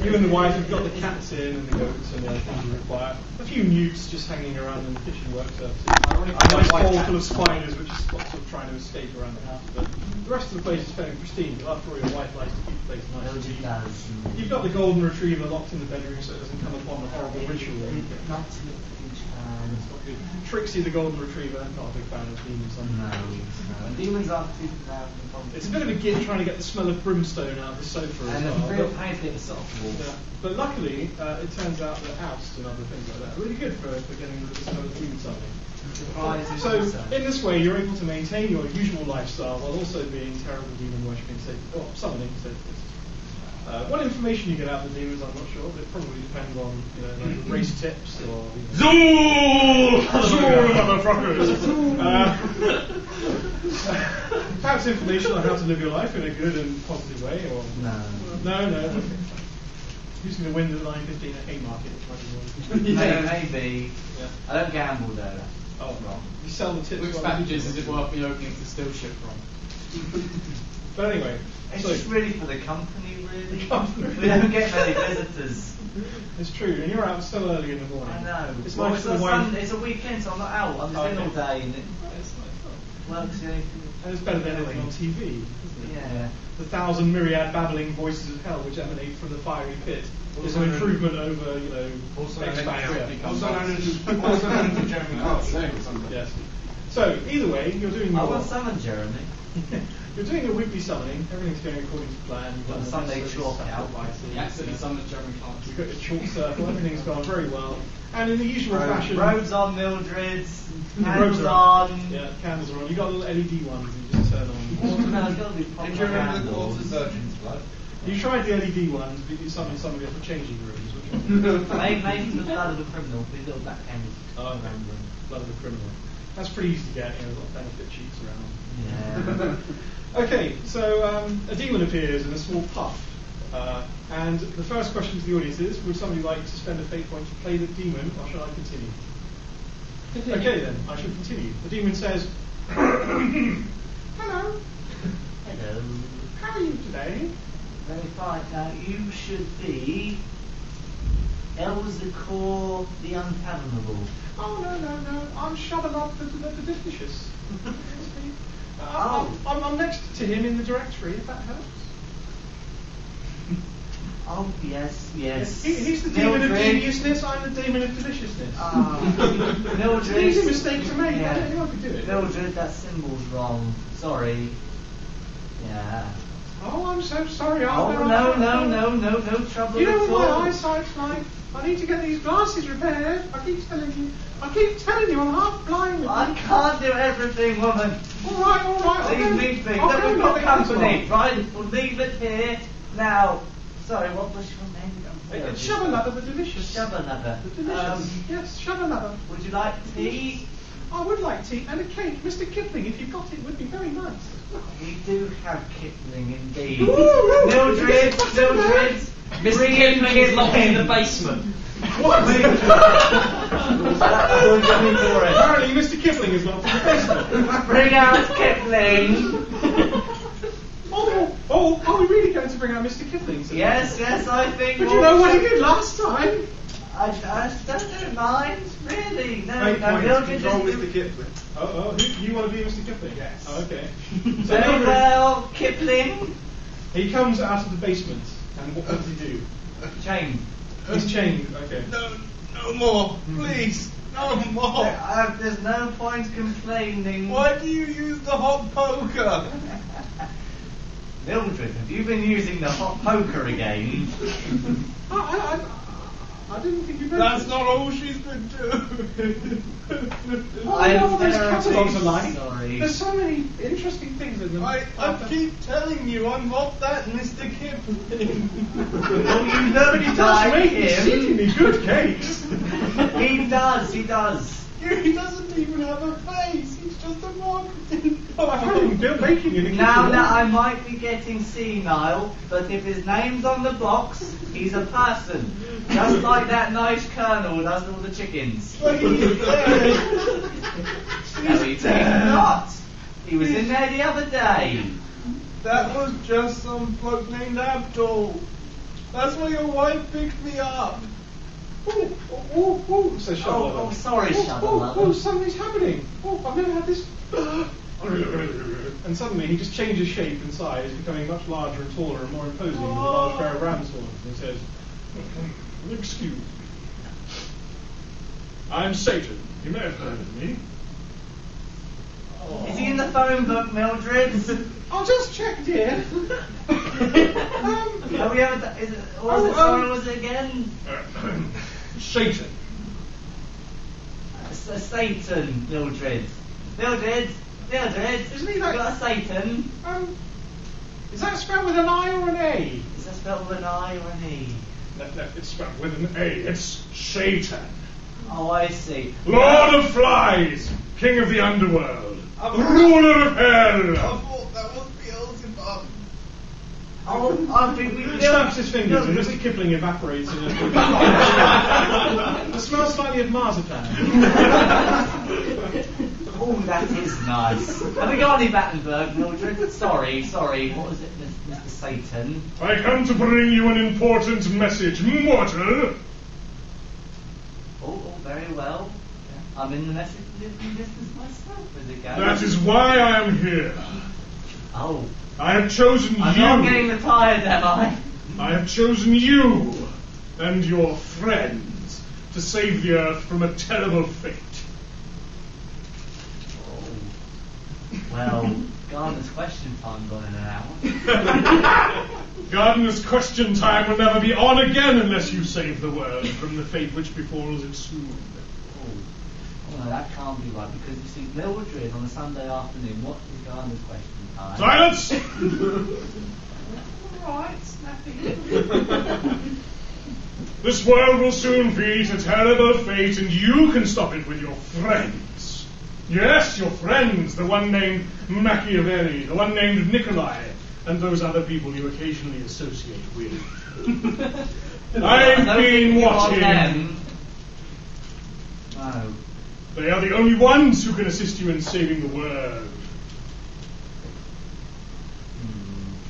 You and the wife have got the cats in and the goats and the other things you require. A few newts just hanging around in the kitchen work surfaces. A nice bowl full of spiders which is sort of trying to escape around the house. But the rest of the place is fairly pristine. But after all, your wife likes to keep the place nice and neat. You've got the golden retriever locked in the bedroom so it doesn't come upon the horrible ritual. Trixie the golden retriever, not a big fan of demons. No. Demons aren't too bad. It's a bit of a gig trying to get the smell of brimstone out of the sofa as well. And a real pain to get the soft walls. Yeah. But luckily, it turns out that oust and other things like that are really good for getting rid of the smell of demon something. So in this way, you're able to maintain your usual lifestyle while also being terrible demon worshipping, summoning. What information you get out of the demons, I'm not sure, but it probably depends on like race tips or. Zool, motherfuckers! Perhaps information on how to live your life in a good and positive way, or no. Okay. Using the wind at 9:15 at Haymarket, which might be more. Maybe. Yeah. I don't gamble though. Oh, wrong. You sell the tips. Which packages is it worth me opening to steal shit from? But anyway, it's just really for the company, really. We don't get many visitors. It's true, and you're out so early in the morning. I know. It's well, nice it's a weekend, so I'm not out. I'm just in all day, and it works. And it's better than anything on TV, isn't it? Yeah. The thousand myriad babbling voices of hell which emanate from the fiery pit is an improvement over, Also X-Factor. Also known as Jeremy Carter. Yes. So either way, you're doing. I will summon Jeremy. You're doing a weekly summoning. Everything's going according to plan. You've got the Sunday chalk out. You accidentally summoned Jeremy Carter. You've got your chalk circle. Everything's gone very well. And in the usual fashion. Robes on, Mildred's. Candles are on. Yeah, candles are on. You've got little LED ones you just turn on. Did you remember the course of Surgeon's Blood? You tried the LED ones, but you summoned somebody for changing rooms. Maybe the blood of the criminal. These little black candles. Oh, blood of the criminal. That's pretty easy to get. There's a lot of benefit sheets around. Yeah. Okay, so a demon appears in a small puff. And the first question to the audience is, would somebody like to spend a fate point to play the demon, or shall I continue? Okay then, I shall continue. The demon says, Hello. Hello. How are you today? Very fine. Now, you should be Elzicor the Unfathomable. Oh, no. I'm Shabalot the Delicious. I'm next to him in the directory, if that helps. Oh, yes. He's the demon of geniusness, I'm the demon of deliciousness. Mildred. It's an easy mistake to make, I don't think I could do it. Mildred, that symbol's wrong. Sorry. Yeah. Oh, I'm so sorry. No trouble. You know what my eyesight's like? I need to get these glasses repaired. I keep telling you, I'm half blind. I can't do everything, woman. All right. Leave me be. Look, we've got company, right? We'll leave it here now. Sorry, what was your name? Shabalaba the Delicious. Shabalaba. The Delicious. Yes, Shabalaba. Would you like tea? I would like tea and a cake. Mr. Kipling, if you've got it, would be very nice. We do have Kipling indeed. Mildred. Mr. Kipling is locked in the basement. What? Apparently, Mr. Kipling is locked in the basement. Bring out Kipling. Are we really going to bring out Mr. Kipling? Yes, I think. But you know what he did last time? I don't mind, really. No, Mr. Kipling. You want to be Mr. Kipling? Yes. Oh, okay. Very well, Kipling. He comes out of the basement, and what does he do? Chained. He's chained, okay. No more, please. No more. There's no point complaining. Why do you use the hot poker? Mildred, have you been using the hot poker again? I didn't think you meant That's not all she's been doing. All those catalogues are like. Sorry. There's so many interesting things in them. I keep telling you, I'm not that Mr. Kipling. Well, you know He does make exceedingly good cakes. He does. He doesn't even have a face. He's just a marketing. Oh, I heard him baking in the kitchen. Now, I might be getting senile, but if his name's on the box, he's a person. Just like that nice colonel who does all the chickens. But he's dead. No, he's not. He was in there the other day. That was just some bloke named Abdul. That's why your wife picked me up. Oh, says Shovel. Oh, sorry, Shovel. Oh, something's happening. Oh, I've never had this. And suddenly he just changes shape and size, becoming much larger and taller and more imposing with a large pair of ram's horns. And he says, "Excuse me. I'm Satan. You may have heard of me." Is he in the phone book, Mildred? I'll just check, dear. Have we ever is it, what was it, sorry, was it again? Satan. Satan, Mildred. Mildred, Isn't he like- you got a Satan? Is that spelled with an I or an A? Is that spelled with an I or an E? No, it's spelled with an A. It's Satan. Oh, I see. Lord of Flies, King of the Underworld, Ruler of Hell. I thought that was Beelzebub. Oh, I think we He snaps his fingers and Mr. Kipling evaporates in a It smells slightly of marzipan. Oh, that is nice. Have we got any Battenberg, Mildred? Sorry. What was it, Mr. Satan? I come to bring you an important message, mortal. Oh, very well. I'm in the message business myself, as it goes. That is why I am here. Oh. I have chosen I'm you. not getting the tired, am I? I have chosen you and your friends to save the Earth from a terrible fate. Oh. Well, Gardener's question time gone in an hour. Gardener's question time will never be on again unless you save the world from the fate which befalls it soon. Oh, no, that can't be right, because you see, Mildred on a Sunday afternoon, what is Gardener's question time? Silence! Alright, snappy. This world will soon meet a terrible fate, and you can stop it with your friends. Yes, your friends, the one named Machiavelli, the one named Nikolai, and those other people you occasionally associate with. I've been watching. No. They are the only ones who can assist you in saving the world.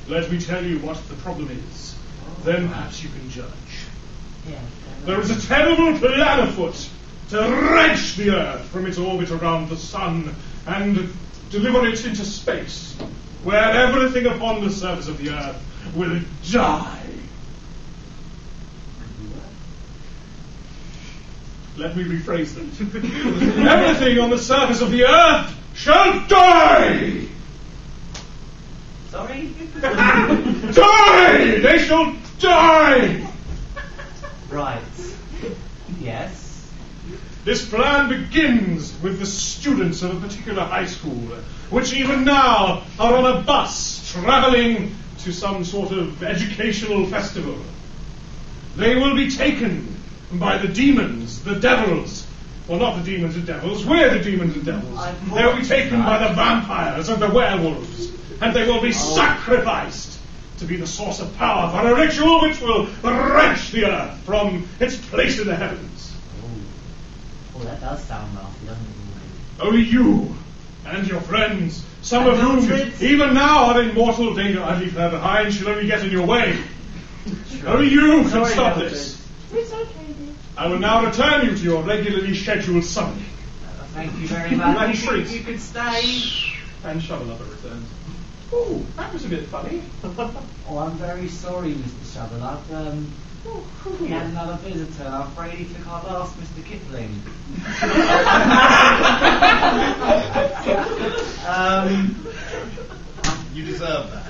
Let me tell you what the problem is. Then perhaps you can judge. Yeah, There is a terrible plan afoot to wrench the Earth from its orbit around the Sun and deliver it into space, where everything upon the surface of the Earth will die. Let me rephrase that. Everything on the surface of the Earth shall die! Sorry? Die! They shall die! Right. Yes. This plan begins with the students of a particular high school, which even now are on a bus traveling to some sort of educational festival. They will be taken by the demons, the devils. Well, not the demons and devils, we're the demons and devils. They'll be taken by the vampires and the werewolves, and they will be sacrificed to be the source of power for a ritual which will wrench the Earth from its place in the heavens. Oh, that does sound nasty, doesn't it? Only you and your friends, some of whom Mildred. even now are in mortal danger. I leave her behind, she'll only get in your way. Only you can stop this. It's okay, dear. I will now return you to your regularly scheduled summoning. Thank you very much. And You think shrieks. you could stay? And Shovelupper returns. Oh, that was a bit funny. Oh, I'm very sorry, Mr. Shovelup. We had another visitor. I'm afraid he took our last Mr. Kipling. You deserve that.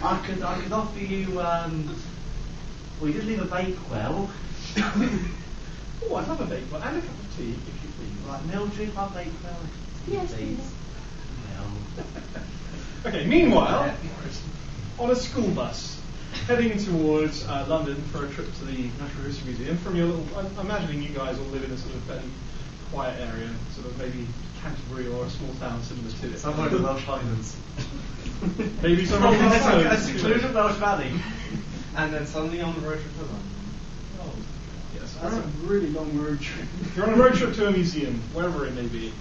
I could offer you. Well, you didn't leave a Bakewell. Oh, I'd love a bakewell and a cup of tea, if you please. Right, Mildred, my Bakewell. Yes, please. please. Well. Okay, meanwhile, on a school bus, heading towards London for a trip to the Natural History Museum from your little... I'm imagining you guys all live in a sort of fairly quiet area, sort of maybe Canterbury or a small town similar to it. Somewhere in the Welsh Highlands. Maybe somewhere in the A Highlands. secluded Welsh valley. And then suddenly on the road trip to London. Oh, yes. That's a really long road trip. You're on a road trip to a museum, wherever it may be.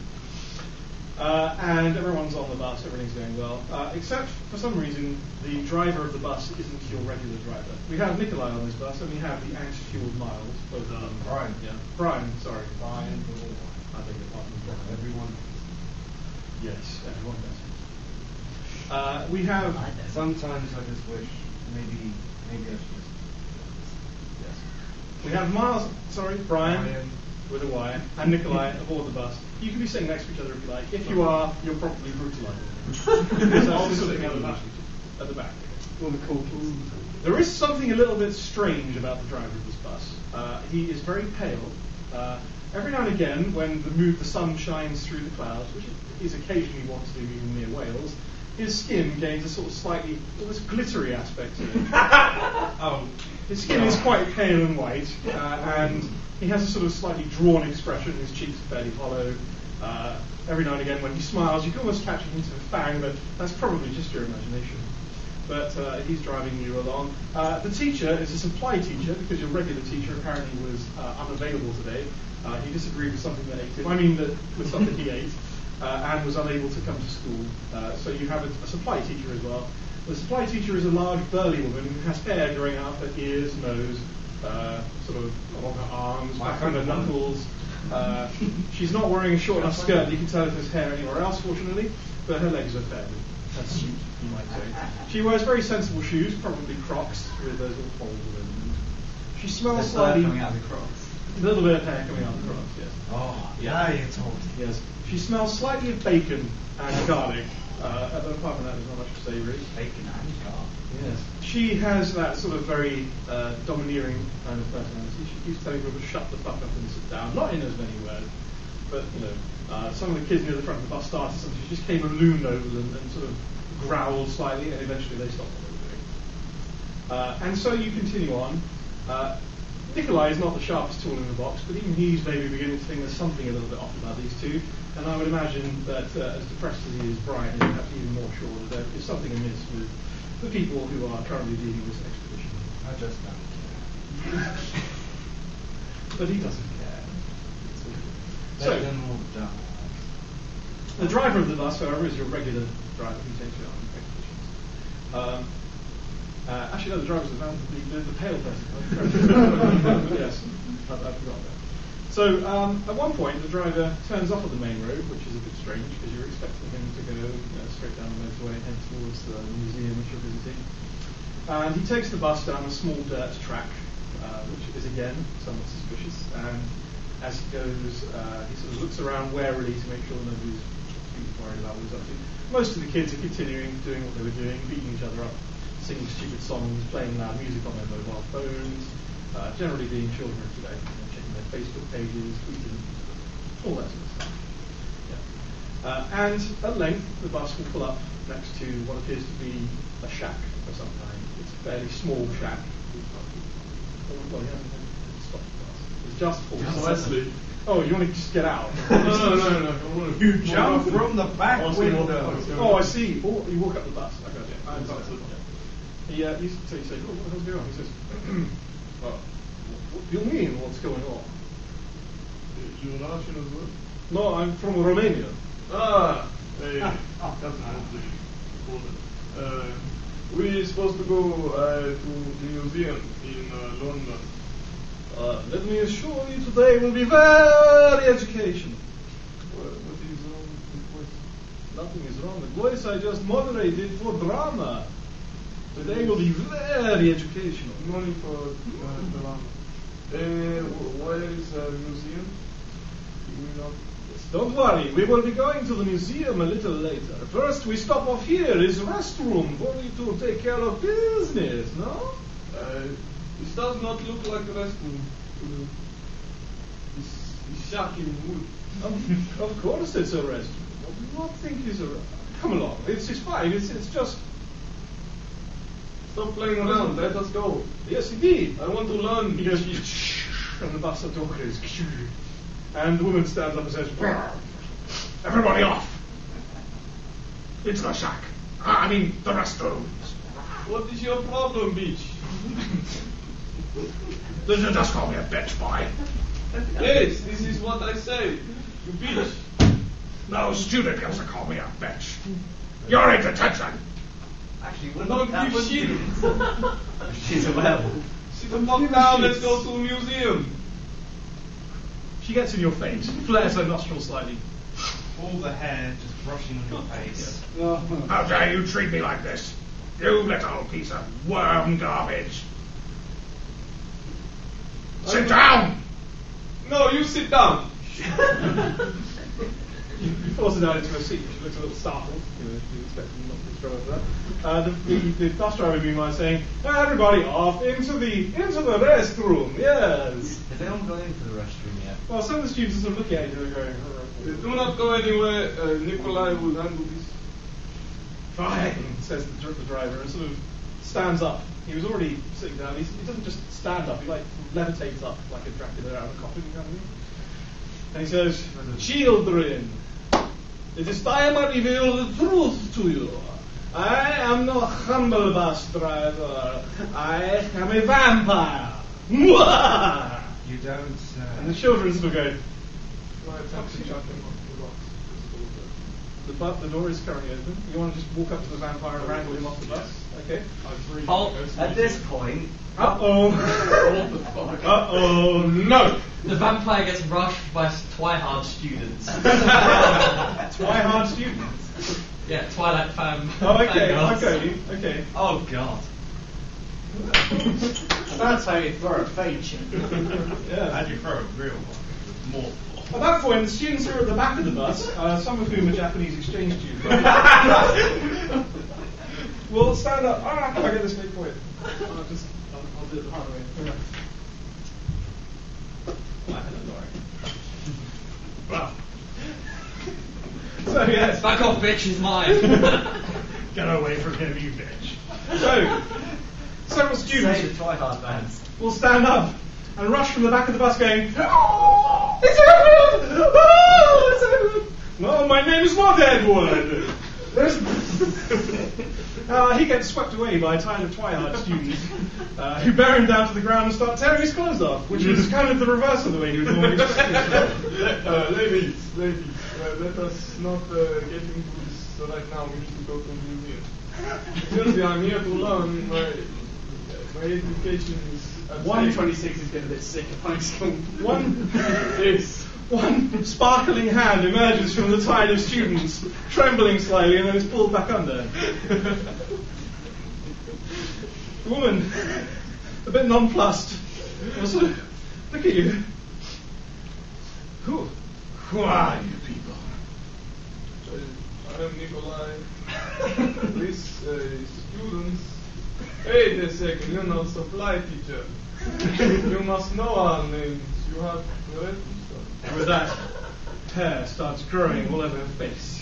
And everyone's on the bus, everything's going well. Except, for some reason, the driver of the bus isn't your regular driver. We have Nikolai on this bus, and we have the angst-fueled Miles, both of them. Bryan. Yeah. Bryan, sorry. Bryan. I beg your pardon. Everyone. Yes, everyone does. We have... Sometimes I just wish, maybe I should just... Yes. We have Miles, Bryan, with a Y, and Nikolai aboard the bus. You can be sitting next to each other if you like. If you are, you're probably brutalising. Obviously at the back. There is something a little bit strange about the driver of this bus. He is very pale. Every now and again, when the sun shines through the clouds, which is occasionally wants to do even near Wales, his skin gains a sort of slightly, almost glittery aspect to it. His skin is quite pale and white, and he has a sort of slightly drawn expression. His cheeks are fairly hollow. Every now and again, when he smiles, you can almost catch a hint of a fang, but that's probably just your imagination. But he's driving you along. The teacher is a supply teacher, because your regular teacher apparently was unavailable today. He disagreed with something that ate him. With something he ate, and was unable to come to school. So you have a supply teacher as well. The supply teacher is a large, burly woman who has hair growing out her ears, nose, sort of along her arms, back on her knuckles. She's not wearing a short enough skirt that you can tell if there's hair anywhere else, fortunately, but her legs are fairly suit, you might say. She wears very sensible shoes, probably Crocs, with those little holes in them. She smells slightly... coming out of the Crocs. A little bit of hair coming out of the Crocs, yes. Oh, yeah, you told me. Yes. She smells slightly of bacon and garlic. Apart from that, there's not much to say, really. Bacon and garlic. Yes. She has that sort of very domineering kind of personality. She keeps telling people to shut the fuck up and sit down. Not in as many words, but, some of the kids near the front of the bus started something. She just came and loomed over them and sort of growled slightly, and eventually they stopped what they were doing. And so you continue on. Nikolai is not the sharpest tool in the box, but even he's maybe beginning to think there's something a little bit off about these two. And I would imagine that as depressed as he is, Bryan is perhaps even more sure that there is something amiss with the people who are currently leading this expedition. I just don't care. But he doesn't care. Let them move down. The driver of the bus, however, is your regular driver who takes you on expeditions. Actually, no, the driver's the pale person. Yes, I forgot that. So, at one point, the driver turns off at the main road, which is a bit strange because you're expecting him to go straight down the motorway and head towards the museum which you're visiting. And he takes the bus down a small dirt track, which is again somewhat suspicious. And as he goes, he sort of looks around warily to make sure nobody's worried about what he's up to. Most of the kids are continuing doing what they were doing, beating each other up, singing stupid songs, playing loud music on their mobile phones, generally being children of today, checking their Facebook pages, tweeting, all that sort of stuff. Yeah. And at length, the bus will pull up next to what appears to be a shack of some kind. It's a fairly small shack. Well, he hasn't stopped the bus. It's just full. Leslie. Oh, you want to just get out? No. You jump from the back window. Oh, I see. Oh, you walk up the bus. I got you. So you say, oh, what the hell's going on? He says, well, what do you mean, what's going on? You're Russian as well? No, I'm from Romania. We're supposed to go to the museum in London. Let me assure you, today will be very educational. What is wrong with the voice? Nothing is wrong with voice, I just moderated for drama. Today will be very educational. Money for drama. Where is the museum? Don't worry, we will be going to the museum a little later. First, we stop off here. Is restroom for you to take care of business, no? This does not look like a restroom. It's shocking wood. Of course it's a restroom. What do you not think is a restroom? Come along, it's fine, it's just... Stop playing around, let us go. Yes, indeed. I want to learn. He goes, and the bus door goes, and the woman stands up and says, everybody off. It's the shack. I mean, the restroom. What is your problem, bitch? Just call me a bitch, boy. Yes, this is what I say. You bitch. No student gets to call me a bitch. You're in detention. Actually, Don't that give would shit. She's a werewolf. Sit the fuck down, let's go to the museum. She gets in your face, flares her nostrils slightly. All the hair just brushing on your face. How dare you treat me like this? You little piece of worm garbage. Sit down! No, you sit down. You force her down into a seat. She looks a little startled. She's expecting not to be thrown over that. The bus driver meanwhile is saying, "Everybody off into the restroom." Yes. Has anyone gone into the restroom yet? Well, some of the students are sort of looking at you and going, Do not go anywhere. Nikolai will handle this. "Fine," says the driver, and sort of stands up. He was already sitting down. He doesn't just stand up. He like levitates up like a Dracula out of a coffin. You know what I mean? And he says, "Children, it is time I reveal the truth to you. I am no humble bus driver. I am a vampire." Mwah! You don't. And the children sort of go, My taxi chucking off the box. the door is currently open. You want to just walk up to the vampire and wrangle him off the bus? Okay. At this point, Uh-oh. Uh-oh, no! The vampire gets rushed by Twihard students. Twihard students. Yeah, Twilight fan. Oh, okay, fangirls. okay. Oh god. That's how you throw a fake chip. Yeah. And you throw a real one. More. At that point, the students who are at the back of the bus, some of whom are Japanese exchange students, will stand up. Can I get this made for you? I'll do it the hard way. Wow. So, yes. Back off, bitch, is mine. Get away from him, you bitch. So, several say students the Twihard bands. will stand up and rush from the back of the bus going, "Oh, it's Edward! Oh, it's Edward! No, my name is not Edward!" He gets swept away by a tide of Twilight students who bear him down to the ground and start tearing his clothes off, which is kind of the reverse of the way he would normally do. Ladies, let us not get into this right now. We need to go to the museum. Seriously, I'm here to learn. My education is at 126 is getting a bit sick of high school. One sparkling hand emerges from the tide of students, trembling slightly, and then is pulled back under. The woman, a bit nonplussed, will sort of look at you. Who are you people? I am Nikolai. These students. Wait a second, you're not supply teacher. You must know our names. You have read And with that, hair starts growing all over her face.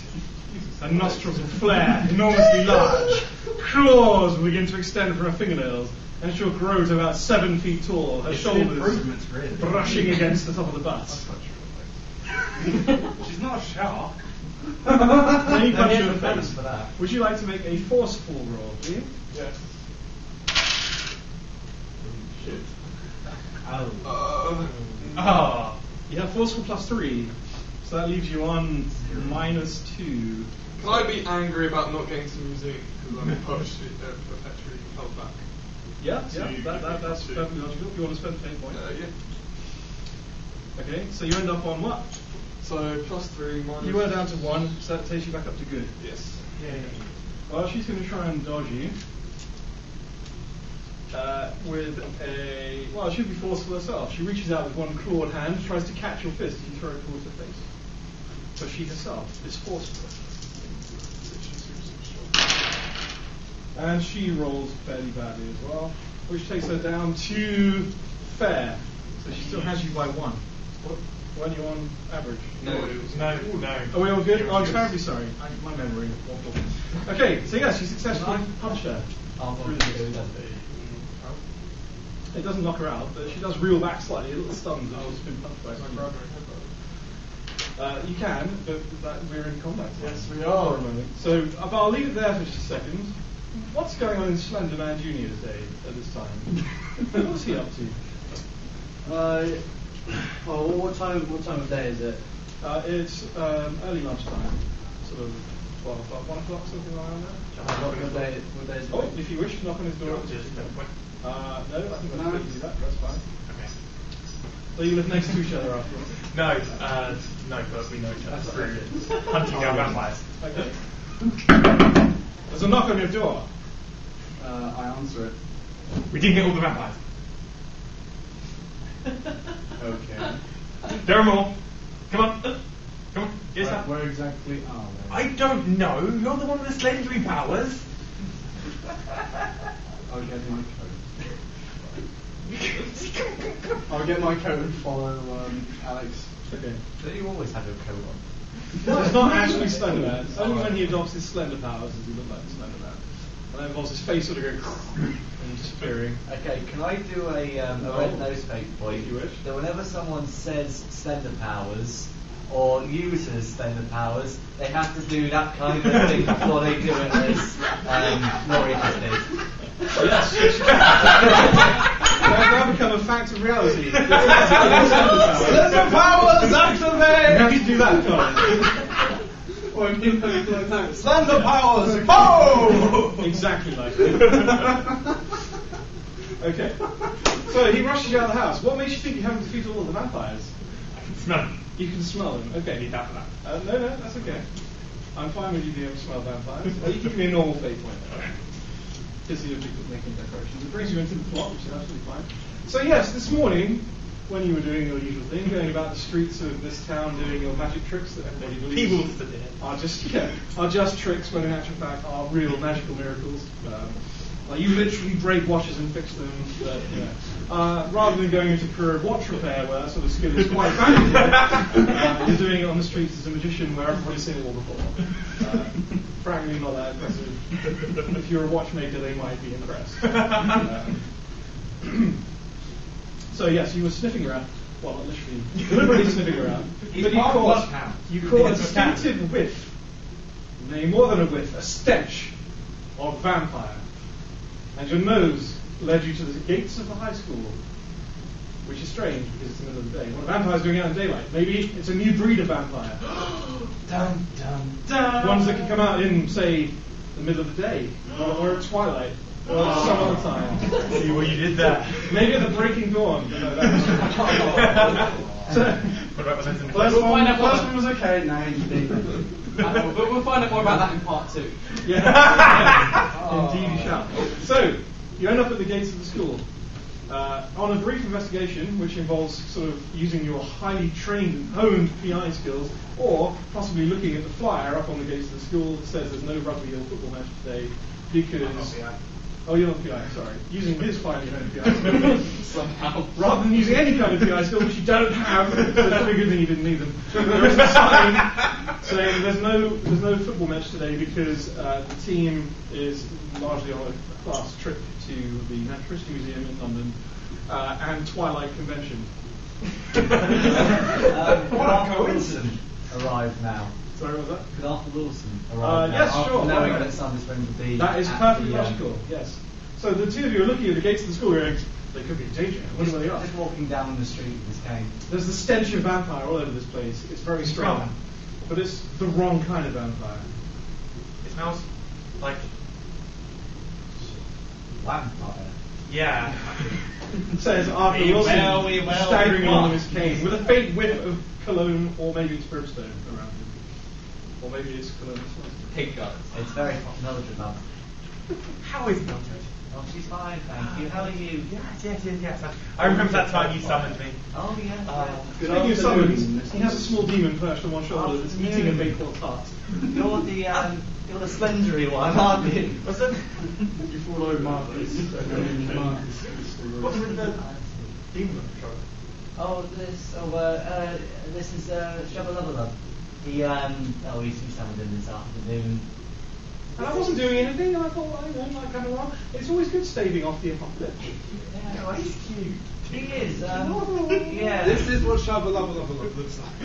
Her nostrils will flare enormously large. Claws will begin to extend from her fingernails, and she'll grow to about 7 feet tall. Her shoulders Improvements, really. brushing against the top of the bus. She's not a shark. Then you punch her in the Thanks face. for that. Would you like to make a forceful roll, please? Yes. Shit. Oh. You have forceful +3, so that leaves you on -2. Can I be angry about not getting to the museum because I'm perpetually held back? Yeah, So you that's do. perfectly logical. You want to spend fate point? Yeah. Okay, so you end up on what? So +3 minus. You were down to 1, so that takes you back up to good. Yes. Well, she's going to try and dodge you with a... Well, she'll be forceful herself. She reaches out with one clawed hand, tries to catch your fist, and you throw it towards her face. So she herself is forceful. And she rolls fairly badly as well, which takes her down to fair. So she still has you by 1. What are you on average? No. Are we all good? Oh, I'm terribly sorry. My memory. Okay, so yes, you successfully punch her. It doesn't knock her out, but she does reel back slightly, a little stunned that she's been punched by something. You can, but we're in combat. Yes, we For are. a moment. So I'll leave it there for just a second. What's going on in Slenderman Jr. today at this time? What's he up to? Well, what time of day is it? It's early lunchtime, sort of 12 o'clock, 1 o'clock, something around there. What day is Oh, if you wish, knock on his door. No, I think I'll let you do that. That's fine. Okay. So you live next to each other after all? No, but we know each other through hunting down vampires. Okay. There's a knock on your door. I answer it. We didn't get all the vampires. Okay. There are more. Come on. Come on. Yes, sir. Where exactly are they? I don't know. You're the one with the slendery powers. I'll get my coat. I'll get my coat and follow Alex. Okay. Don't you always have your coat on? No, it's not actually Slenderman. It's only when he adopts his slender powers does he look like Slenderman. And that involves his face sort of going and disappearing. Okay, can I do a red nose fake point? If you wish. That whenever someone says slender powers or uses slender powers, they have to do that kind of thing before they do it as Laurie just did. Yes. That now become a fact of reality. Slender powers, activate! You have to do that, Colin. Or give them a time. Slender powers! Oh! Exactly like that. Okay. So he rushes you out of the house. What makes you think you haven't defeated all of the vampires? I can smell them. You can smell them. Okay. Need that for that. No, that's okay. I'm fine with you being able to smell vampires. You can give me a normal fate point. Okay. Because you're making decorations. It brings you into the plot, which is absolutely fine. So yes, this morning, when you were doing your usual thing, going about the streets of this town doing your magic tricks that everybody believes are just tricks, when in actual fact are real magical miracles. Like you literally break watches and fix them. Rather than going into career of watch repair, where that sort of skill is quite valuable, you're doing it on the streets as a magician, where everybody's seen it all before. Frankly, not that impressive. If you're a watchmaker, they might be impressed. So yes, you were sniffing around. Well, not literally, deliberately sniffing around. But you caught a distinctive whiff. Nay, more than a whiff, a stench of vampire. And your nose led you to the gates of the high school, which is strange because it's the middle of the day. What are vampires doing out in daylight? Maybe it's a new breed of vampire. Dun dun dun. Ones that can come out in, say, the middle of the day, or at twilight, or at some other time. See what you did there. Maybe at the breaking dawn. What about the First one was okay, now you did. We'll find out more about that in part 2. Yeah. Indeed you shall. So, you end up at the gates of the school. On a brief investigation, which involves sort of using your highly trained and honed PI skills, or possibly looking at the flyer up on the gates of the school that says there's no rugby or football match today because... Oh, you're not PI, sorry. Using his finely honed PI skills somehow, rather than using any kind of PI skill which you don't have, so it's probably a good thing you didn't need them. There is a sign saying there's no football match today because the team is largely on a class trip to the Natural History Museum in London and Twilight Convention. What a coincidence! Arrived now. Sorry, what was that? Could Arthur Wilson arrive now? Yes, sure. Knowing that Sunday Spring would be. That is perfectly logical, yes. So the two of you are looking at the gates of the school going, they could be in danger. I wonder where they are. Just walking down the street with his cane. There's the stench of vampire all over this place. It's very strong. But it's the wrong kind of vampire. It smells like... Vampire? Yeah. Says Arthur Wilson, staggering along his cane, with a faint whiff of cologne, or maybe it's brimstone around him. Or maybe it's cologne. Pig guts. It's very hot. Mildred, Mum. How is Mildred? Oh, she's fine, thank you. How are you? Yes. I remember that time you summoned me. Oh, yes. Speaking of summons, he has a small demon perched on one shoulder that's eating a baked tart. You're the slendery one, aren't you? What's it? You follow Marcus. What's with the demon on the shoulder? Oh, this is Shabba Lubba Lub. He summoned him this afternoon. And I wasn't doing anything, and I thought, well, like kind of wrong. It's always good staving off the apocalypse. Yeah, he's cute. He is. Yeah. This is what Shabba Lubba Lubba looks like.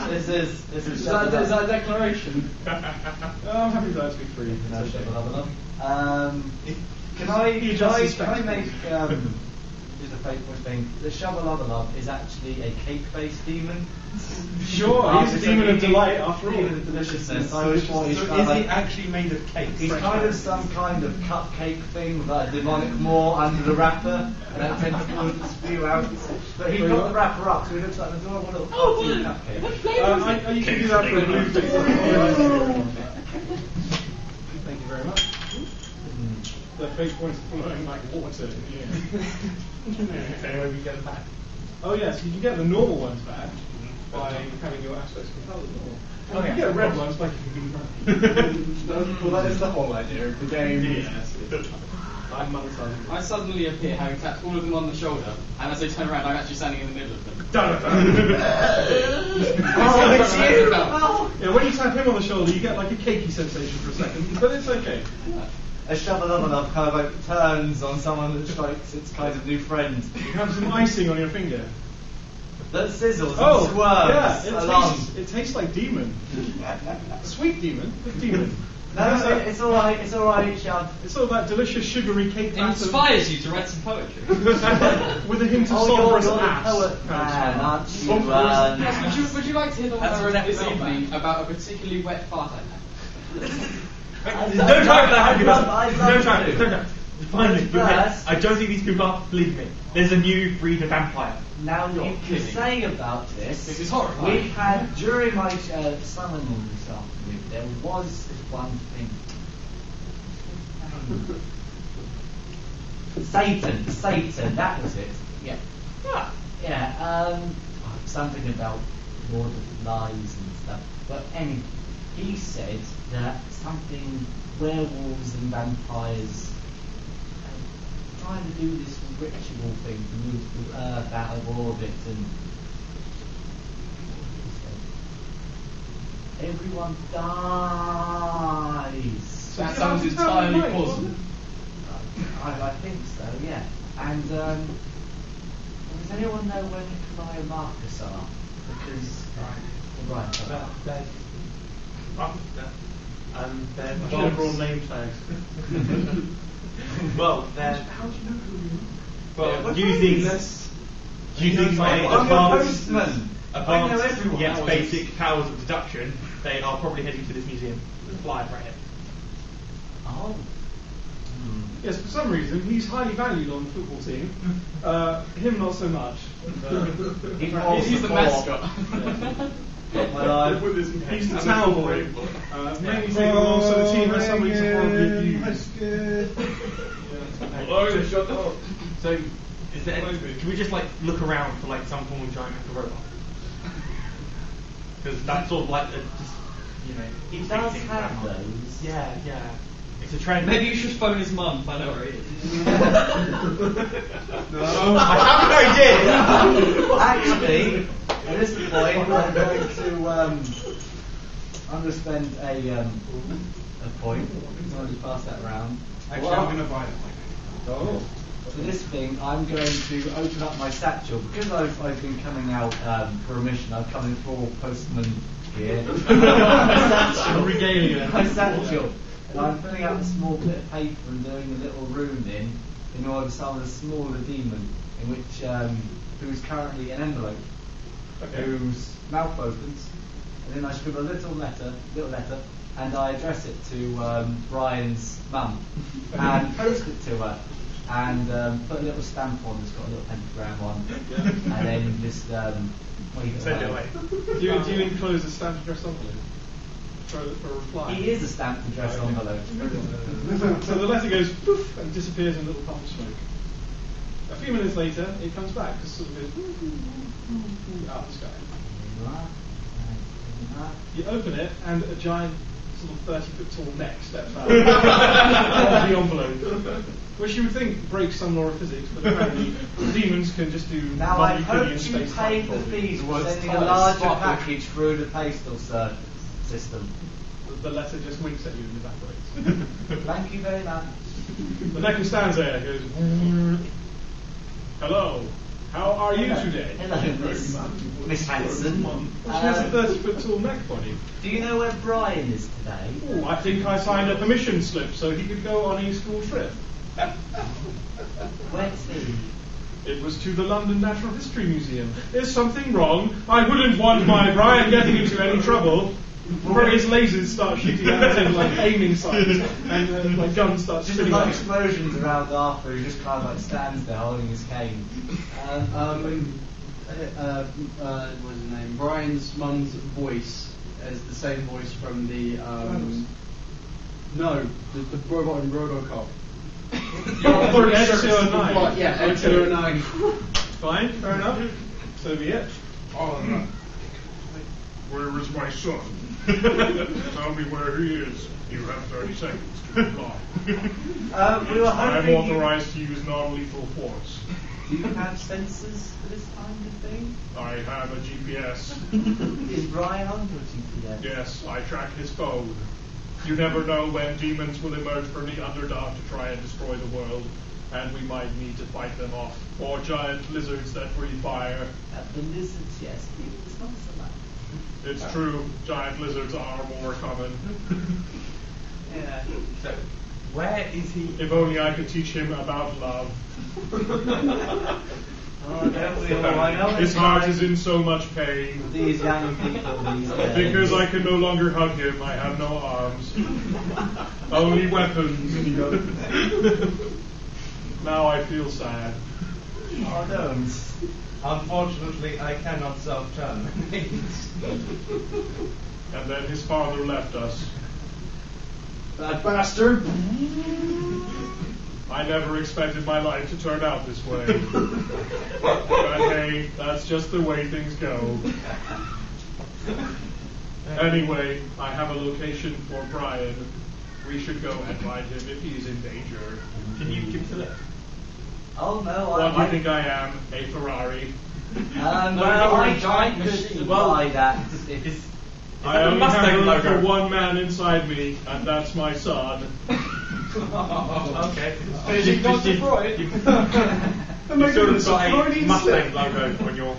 This is Is that a declaration? I'm happy that to be free. Shabba Lubba Lub. Can I make just a Fatecore thing. The Shovel is actually a cake-based demon. Sure, he's a demon of delight after all. Demon of deliciousness. I always thought So is he actually made of cake? he's kind of some kind of cupcake thing with like a demonic maw under the wrapper, and that tentacles that spew out. But he got the wrapper up, so he looks like an adorable little cartoon cupcake. You can do that for a blue thing. Thank you very much. The fate points are flowing like water in the air. Anyway, we get it back. Oh yes, you can get the normal ones back by having your aspects compelled normal. Oh, You yeah. get red ones like you can be Well, that is the whole idea of the game. Yes. I'm monetizing. I suddenly appear having tapped all of them on the shoulder, and as they turn around, I'm actually standing in the middle of them. Yeah, when you tap him on the shoulder, you get like a cakey sensation for a second, but it's okay. A Shovel kind of like turns on someone that strikes its kind of new friend. You have some icing on your finger. That sizzles and squirms yeah, along. it tastes like demon. Sweet demon, good demon. No, it's alright, Shab. It's all that delicious sugary cake It batter inspires you to write some poetry. with a hint of Oh, sulphurous you're the ass. poet man, aren't you? Yes, would you like to hear the one That's I read this exactly evening about a particularly wet fart I had? No time for that. I'd love No time. to. No time. Finally, But you're right. first- I don't think these people are. Believe me. There's a new breed of vampire. Now You're you can kidding. say about this. This is horrifying. We had during my summoning this afternoon. There was this one thing. Satan. That was it. Yeah. Yeah. Something about Lord of Lies and stuff. But anyway, he said that something werewolves and vampires trying to do this ritual thing to move the earth out of orbit and everyone dies. That sounds entirely plausible. I think so, yeah. And does anyone know where Nikolai and Marcus are? Because They're General name tags. well, they're How do you know who you well Using my I'm a advanced, postman. I know everyone. yes, basic powers of deduction, they are probably heading to this museum. There's a flyer right here. Oh. Yes, for some reason he's highly valued on the football team. Him not so much. He's the mascot. My life. He's the town boy. Mainly taking along so the team has somebody to horribly abuse. Oh, shut up. So, is there can we just like look around for like some form of giant mecha robot? Because that's sort of like a, just, you know. He does fixing have grandma. those. Yeah. It's a trend. Maybe you should phone his mum, find out where he is. I have an idea! Actually, at this point, I'm going to I'm going to spend a point. I'll just pass that around. Actually, I'm going to buy it. Oh. For this thing, I'm going to open up my satchel. Because I've been coming out for a mission, I've come in full postman gear. My satchel. Regalia. My satchel. And I'm filling out a small bit of paper and doing a little rune in order to summon a smaller demon, in which who's currently an envelope, whose mouth opens, and then I scribble a little letter, and I address it to Bryan's mum, and post it to her, and put a little stamp on that's got a little pentagram on, and then just wave it Send it away. away. Do you enclose a stamp address envelope for a reply? He is a stamped address envelope. So the letter goes poof and disappears in a little puff of smoke. A few minutes later, it comes back, just sort of goes out of the sky. You open it, and a giant, sort of 30-foot tall neck steps out of the envelope, which you would think breaks some law of physics, but apparently demons can just do Now I hope non-Euclidean you space paid the probably. fees for Words sending a twice. larger Spot. package through the postal system. The letter just winks at you and evaporates. Thank you very much. The neck stands there, and goes, hello, how are you today? Hello, Miss Hanson. She has a 30-foot tall neck body. Do you know where Bryan is today? Oh, I think I signed a permission slip so he could go on a school trip. Where's he? It was to the London Natural History Museum. Is something wrong? I wouldn't want my Bryan getting into any trouble. Various lasers start shooting at him like aiming signs, and like guns start Just shooting like out. explosions around Arthur, who just kind of like stands there holding his cane. What's his name? Brian's mum's voice is the same voice from the robot in RoboCop. You're Ed-209. Yeah, Ed-209. Fine, fair enough. So be it. All right. Where is my son? Tell me where he is. You have 30 seconds to reply. We were I'm hoping authorized to use non-lethal force. Do you have sensors for this kind of thing? I have a GPS. Is Bryan on your GPS? Yes, I track his phone. You never know when demons will emerge from the Underdark to try and destroy the world, and we might need to fight them off. Or giant lizards that breathe fire. The lizards, yes. It's not so much. It's true, giant lizards are more common. Yeah. So, where is he? If only I could teach him about love. Oh, don't we all? I know His it's heart like is in so much pain. these young people these days. Because I can no longer hug him, I have no arms. Only weapons. Now I feel sad. Oh, don't. Unfortunately, I cannot self-terminate. And then his father left us. That bastard! I never expected my life to turn out this way. But hey, that's just the way things go. Anyway, I have a location for Bryan. We should go and find him if he's in danger. Can you give us a look? Oh no, What do you think I am? A Ferrari? Well, I giant could machine. supply that. If I only Mustang have room logo? for one man inside me, and that's my son. Okay. Finishing Dr. Freud. You've sort of got a Mustang logo on your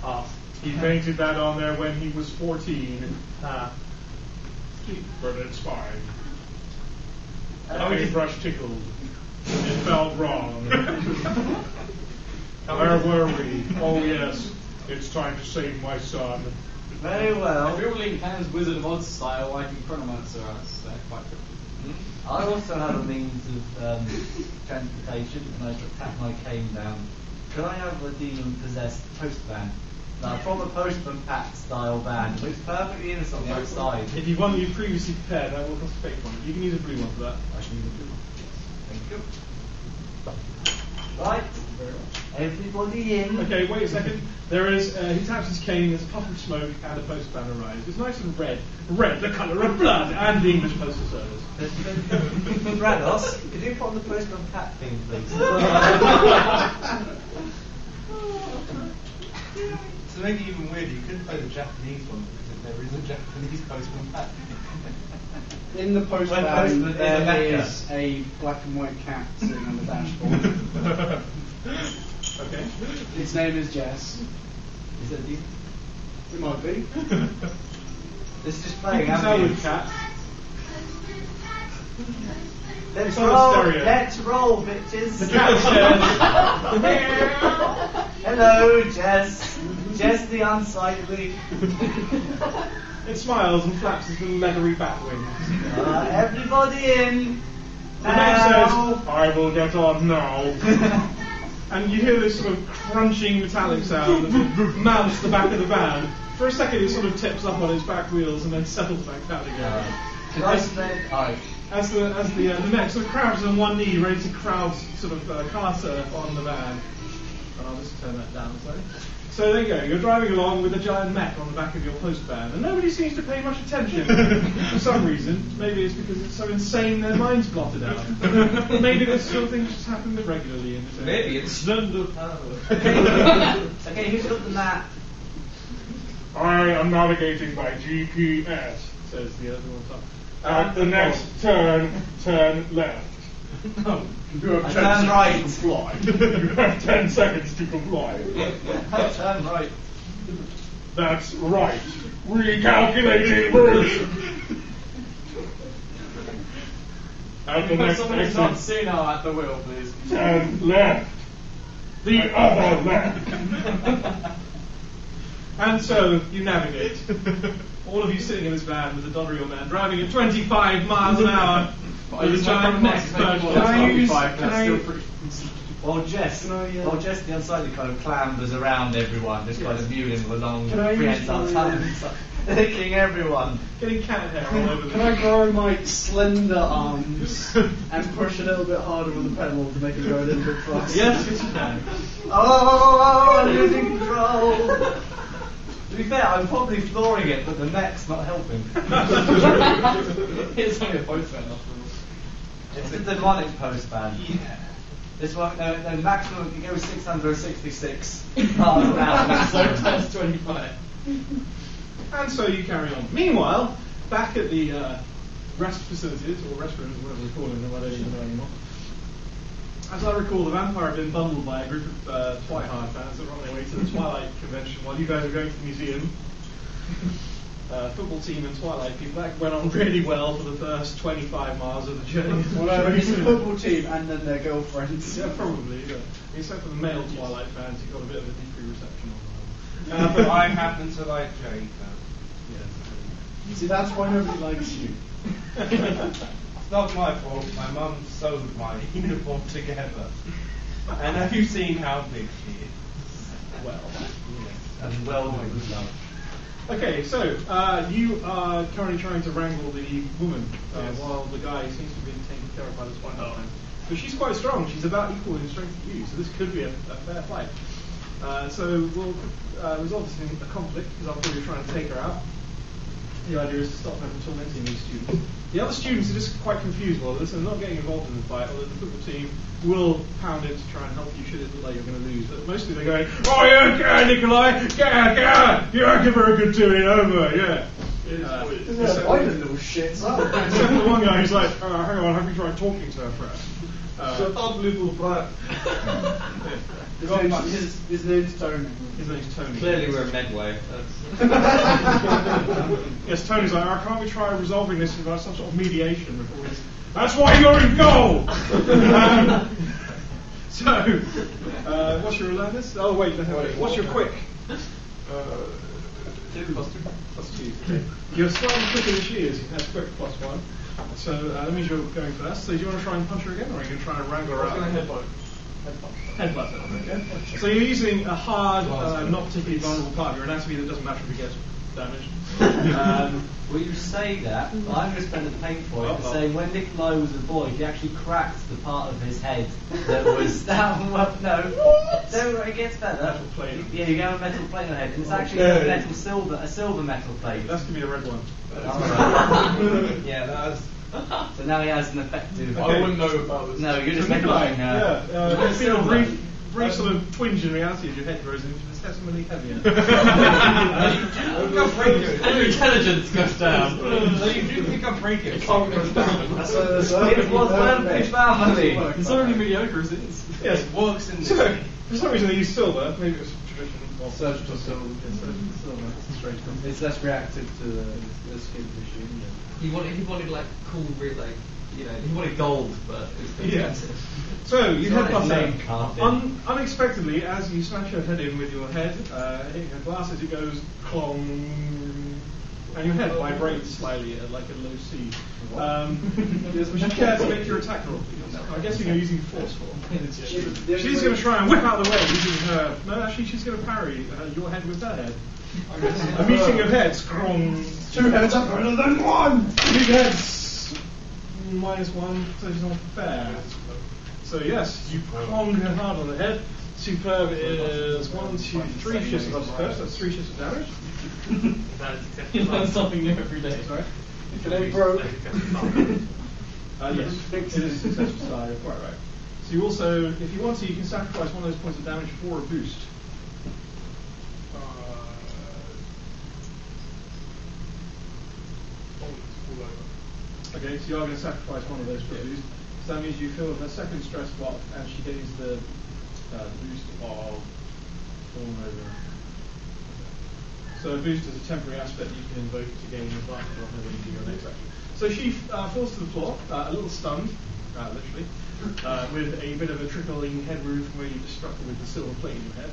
arse. He painted that on there when he was 14, but it's fine. The paintbrush tickled. It felt wrong. Where were we? Oh yes, it's time to save my son. very well. If you're Link Hand's Wizard of Oz style, I can chronomancer us. They're quite good. I also have a means of transportation, and I shall tap my cane down. Could I have a demon-possessed postman? Now, from a postman pack style van, it looks perfectly innocent on both sides. If you've one that you've previously prepared, that will cost a fake one. You can use a blue one for that. I shall use a blue one. Thank you. Right, everybody in. Okay, wait a second. There is, he taps his cane, there's a puff of smoke, and a postman arrives. It's nice and red. Red, the colour of blood, and the English Postal Service. Rados, could you put on the postman pack thing, please? To make it even weirder, you couldn't play the Japanese one because there is a Japanese postman pack. In the postman, postman is a there Mecha. is a black and white cat sitting on the dashboard. Okay. Its name is Jess. Is it you? It might be. This is just playing, Tell haven't with you? cat. Let's It's on the roll, stereo. let's roll, bitches. The cat says, Hello, Jess. Jess the unsightly. it smiles and flaps its little leathery bat wings. Everybody in. The man says, Now. I will get on now. and you hear this sort of crunching metallic sound that mounts the back of the van. For a second it sort of tips up on its back wheels and then settles back down again. Can I say? Alright. As the next sort of crouches on one knee, ready to crowd sort of Carter on the van. And I'll just turn that down slightly. So there you go, you're driving along with a giant mech on the back of your post van, and nobody seems to pay much attention for some reason. Maybe it's because it's so insane their minds blotted out. Maybe this sort of thing just happens regularly in this area. Maybe it's Slender Power. Okay, who's got the map? I am navigating by GPS. Says the other one top. At the next turn, turn left. You have I 10 turn right. seconds to fly. You have 10 seconds to comply. Turn right. That's right. Recalculating route. At the Put next someone who's not exit, senile at the wheel, please. turn left. The other man. And so you navigate. All of you sitting in this van with the Doddery man driving at 25 miles an hour. With a giant next While Jess, the unsightly kind of clambers around everyone, just kind of viewing with a long prehensile tongue, licking everyone. Getting cat hair all over Can I grow my slender arms and push a little bit harder on the pedal to make it go a little bit faster? Yes, you can. Oh, I'm losing control. To be fair, I'm probably flooring it, but the neck's not helping. It's only a postman after all. It's a demonic postman. Yeah. This one, the maximum, it goes 666 miles an hour. So times 25. And so you carry on. Meanwhile, back at the rest facilities, or restrooms, whatever they call them, I don't even know anymore. As I recall, the vampire had been bundled by a group of Twilight fans that were on their way to the Twilight convention while you guys were going to the museum. Football team and Twilight people, that went on really well for the first 25 miles of the journey. Well, it's a football team and then their girlfriends. Yeah, probably, yeah. Except for the male Twilight fans, you got a bit of a deep reception on that. But I happen to like Jake. See, that's why nobody likes you. It's not my fault. My mum sewed my uniform together. And have you seen how big she is? Well, And well done with love. okay, so you are currently trying to wrangle the woman while the guy seems to be taken care of by the Twilight fan. But she's quite strong. She's about equal in strength to you, so this could be a fair fight. So we'll resolve this in a conflict, because after all you're trying to take her out. The idea is to stop her from tormenting these students. The other students are just quite confused by this and not getting involved in the fight, although the football team will pound it to try and help you should it look like you're going to lose. But mostly they're going, oh yeah, get her, Nikolai, get her, yeah, give her a good doing over, yeah. Why the little shits up? Except for one guy who's like, hang on, have you tried talking to her first? Shut up, little brat. His name's Tony. His name's Tony. Clearly we're Medway. Yes, Tony's like, can't we try resolving this by some sort of mediation before this? That's why you're in goal! What's your alertness? Oh, wait, what's your quick? 2 Plus 2. Okay. You're slightly quicker than she is. You have quick +1. So that means you're going first. So do you want to try and punch her again, or are you going to try and wrangle her out? I'm going to headbutt. Headbutt her, okay. So you're using a hard, not particularly vulnerable part of your anatomy that doesn't matter if it gets damaged. Well, you say that, but I'm going to spend a paint point to say when Nikolai was a boy, he actually cracked the part of his head that was that one. No, it gets better. Metal plate. Yeah, you get a metal plate on the head, and it's actually a silver metal plate. That's going to be a red one. Right. Yeah, that's. So now he has an effective. Okay. I wouldn't know about this. No, you're just Nikolai, making. you feel a brief sort of twinge in reality as your head grows into this testimony heavier. Your intelligence goes down. So you do pick up radio. It was Werewolves family. It's already mediocre as it is. Yes. It works in this. So, for some reason they use silver. Maybe it was tradition. Well, Surgical silver. silver. That's a strange one. It's less reactive to the skin tissue. He wanted like cool, like he wanted gold, but it's expensive. So you Got headbutt his name carved in. unexpectedly as you smash your head in with your head, hitting her glasses, it goes clong, and your head vibrates slightly at like a low C. Would you care to make your attack roll, please? I'm guessing you're using force for. She's going to try and whip out the way using her. No, actually, she's going to parry your head with her head. A meeting of heads. 2 heads up better than 1! Big heads. -1, so she's not fair. So yes, you clong her hard on the head. Superb is 1, 2, 3 shifts of first. That's 3 shifts of damage. You learn something new every day. Sorry. If it ain't broke. Yes, it is successful side. You're quite right. So you also, if you want to, you can sacrifice one of those points of damage for a boost. Okay, so you are going to sacrifice one of those for a boost. So that means you fill her second stress block, and she gains the boost of falling over. So a boost is a temporary aspect you can invoke to gain advantage on her when you do your next action. So she falls to the floor, a little stunned, literally. with a bit of a trickling head wound from where you just struck her with the silver plate in your head.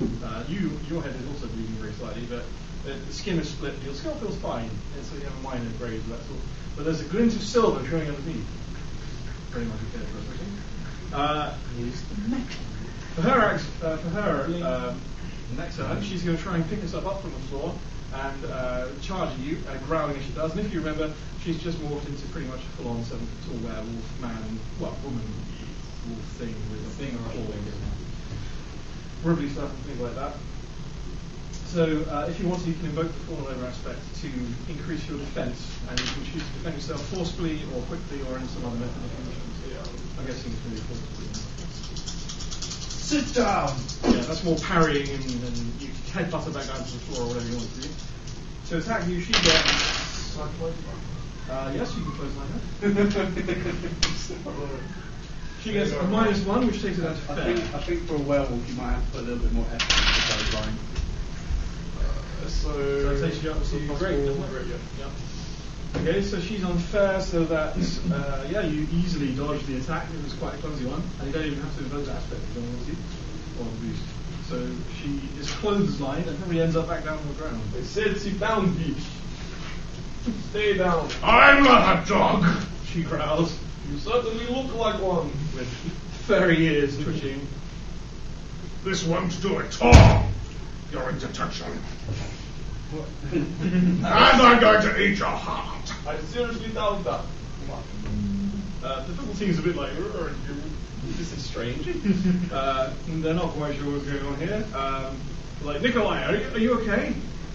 Your head is also bleeding very slightly, but the skin is split. Your skull feels fine, and so you have a minor graze of that sort. But there's a glint of silver showing underneath. Very much okay for us, Use the Mecha. For her next turn, she's going to try and pick herself up from the floor and charge at you, growling as she does. And if you remember, she's just morphed into pretty much a full-on 7-foot-tall werewolf man, woman, wolf thing with a thing or a rubbly stuff and things like that. So if you want to, you can invoke the fallen over aspect to increase your defense, and you can choose to defend yourself forcefully or quickly or in some other method if you wish to. I'm guessing it's really forcefully. Sit down! Yeah, that's more parrying and you headbutt her back down to the floor or whatever you want to do. To attack you, she gets... yes, you can close line her. She gets a -1, which takes it out to fair. I think for a werewolf you might have to put a little bit more effort into the close line. So that takes you up to great, doesn't it? Yep. Okay, so she's on fair, so that, you easily dodge the attack. It was quite a clumsy one, and you don't even have to invoke that aspect if you don't want to, or the boost. So she is clotheslined and probably ends up back down on the ground. They said sit down, bitch. Stay down. I'm not a dog! She growls, You certainly look like one. with furry ears twitching. This won't do it all! You're going to touch him. And I'm going to eat your heart. I seriously doubt that. The football team's a bit like, this is strange. They're not quite sure what's going on here. Like, Nikolai, are you okay?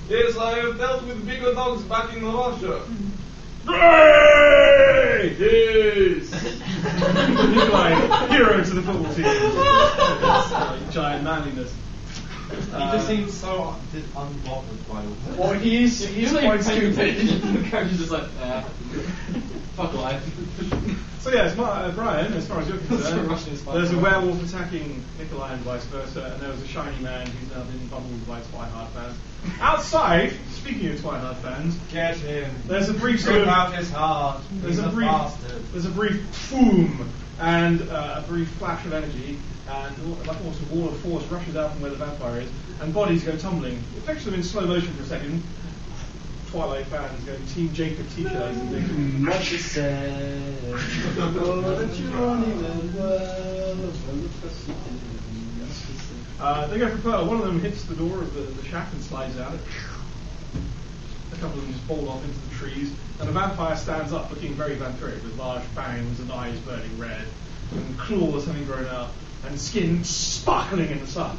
Yes, I have dealt with bigger dogs back in Russia. Great! Yes. Nikolai, hero to the football team. Giant manliness. He just seems so unbothered by all that. Well, he's quite stupid. The coach is just like, fuck life. So yeah, it's Bryan, as far as you're concerned, Russian is fine. there's a werewolf attacking Nikolai and vice versa, and there was a shiny man who's now been bumbled by Twihard fans. Outside, speaking of Twihard fans, Get him. there's a brief sort Rip of... out his heart. There's He's a brief boom and a brief flash of energy, and like almost a wall of force rushes out from where the vampire is, and bodies go tumbling. It affects them in slow motion for a second. Twilight fans going Team Jacob t-shirts and things. What she said. Oh, that you're running and They go for Pearl. One of them hits the door of the shack and slides out. A couple of them just bolt off into the trees, and the vampire stands up looking very vampiric with large fangs and eyes burning red, and claws having grown out, and skin sparkling in the sun.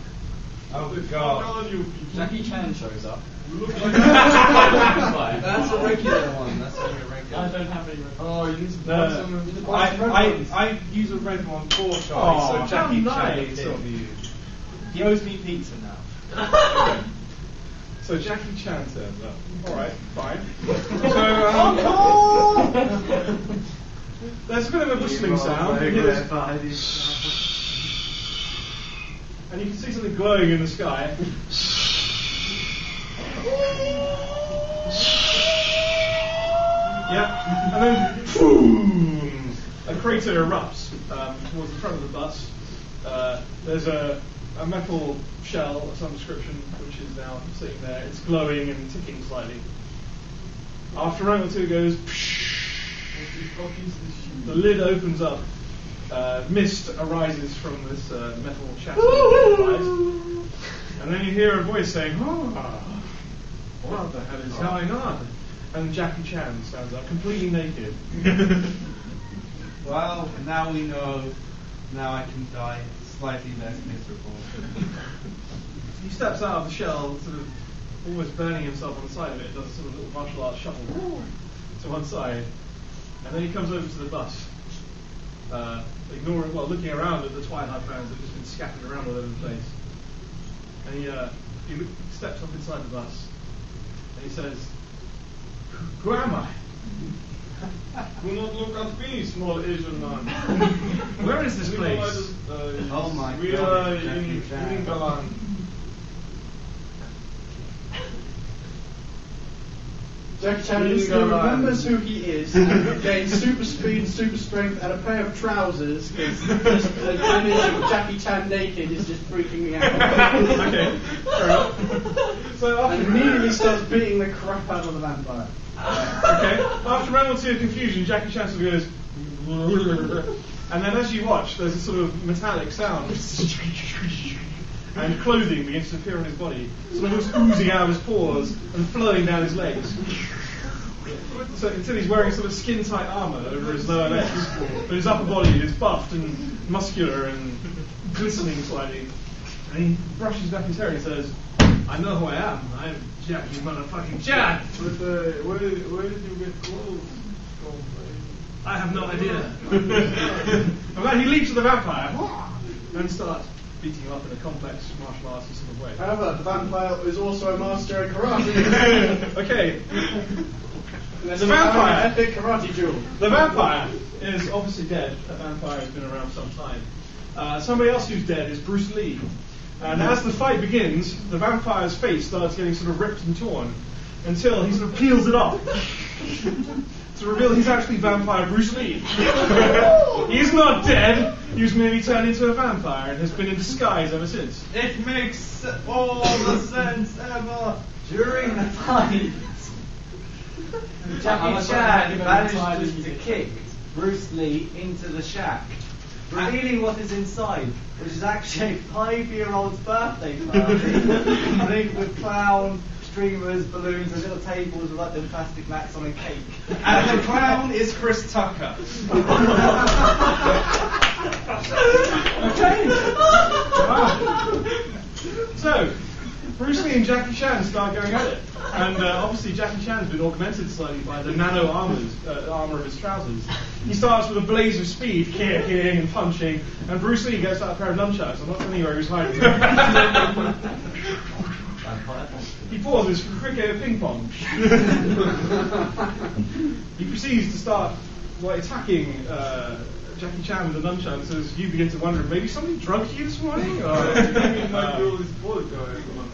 Oh, How God. are you people? Jackie Chan shows up. You look like That's a regular one. That's a regular. I don't have any. Oh, you need to buy No. some of the I use a red one for Charlie, Aw, so Jackie how Chan nice did. of you. He owes me pizza now. So Jackie Chan turns up. Alright, fine. There's a bit of a whistling sound. And you can see something glowing in the sky. Yeah, and then boom! A crater erupts towards the front of the bus. There's a metal shell of some description which is now sitting there. It's glowing and ticking slightly. After a moment or two, it goes. The lid opens up. Mist arises from this metal chassis. And then you hear a voice saying, what the hell is going on? And Jackie Chan stands up, completely naked. Well, now we know. Now I can die slightly less miserable. He steps out of the shell, sort of almost burning himself on the side of it, does a sort of little martial arts shuffle to one side. And then he comes over to the bus. Looking around at the Twilight fans that have just been scattered around all over the place. And he steps up inside the bus and he says, "Who am I? Do not look at me, small Asian man. Where is this place?" Oh my we God, are Jackie in Chan. England. Jackie Chan instantly remembers who he is, gains super speed and super strength and a pair of trousers, because just an image of Jackie Chan naked is just freaking me out. Okay, fair enough. So and immediately starts beating the crap out of the vampire. Okay, after a round or two of confusion, Jackie Chan sort of goes, and then as you watch, there's a sort of metallic sound, and clothing begins to appear on his body, sort of oozing out of his pores and flowing down his legs. So until he's wearing sort of skin-tight armour over his lower legs, but his upper body is buffed and muscular and glistening slightly. And he brushes back his hair and says, "I know who I am. I'm Jackie motherfucking Chan." But where did you get clothes from? I have no idea. And then he leaps at the vampire and starts beating him up in a complex martial arts sort of way. However, the vampire is also a master in karate. Okay. The vampire, epic karate duel. The vampire is obviously dead. A vampire has been around some time. Somebody else who's dead is Bruce Lee. And as the fight begins, the vampire's face starts getting sort of ripped and torn until he sort of peels it off to reveal he's actually vampire Bruce Lee. He's not dead. He was merely turned into a vampire and has been in disguise ever since. It makes all the sense ever. During the fight, Jackie Chan manages to kick Bruce Lee into the shack, revealing what is inside, which is actually a 5-year-old's birthday party, rigged with clown, streamers, balloons, and little tables with like them plastic mats on a cake. And the clown is Chris Tucker. Okay. So, Bruce Lee and Jackie Chan start going at it. And obviously Jackie Chan's been augmented slightly by the nano armour of his trousers. He starts with a blaze of speed, kicking and punching, and Bruce Lee gets out a pair of nunchucks. I'm not telling you where he was hiding them. He pauses for a quick game of ping pong. He proceeds to start attacking Jackie Chan with a nunchuck, and says, you begin to wonder, maybe somebody drugged you this morning? Or,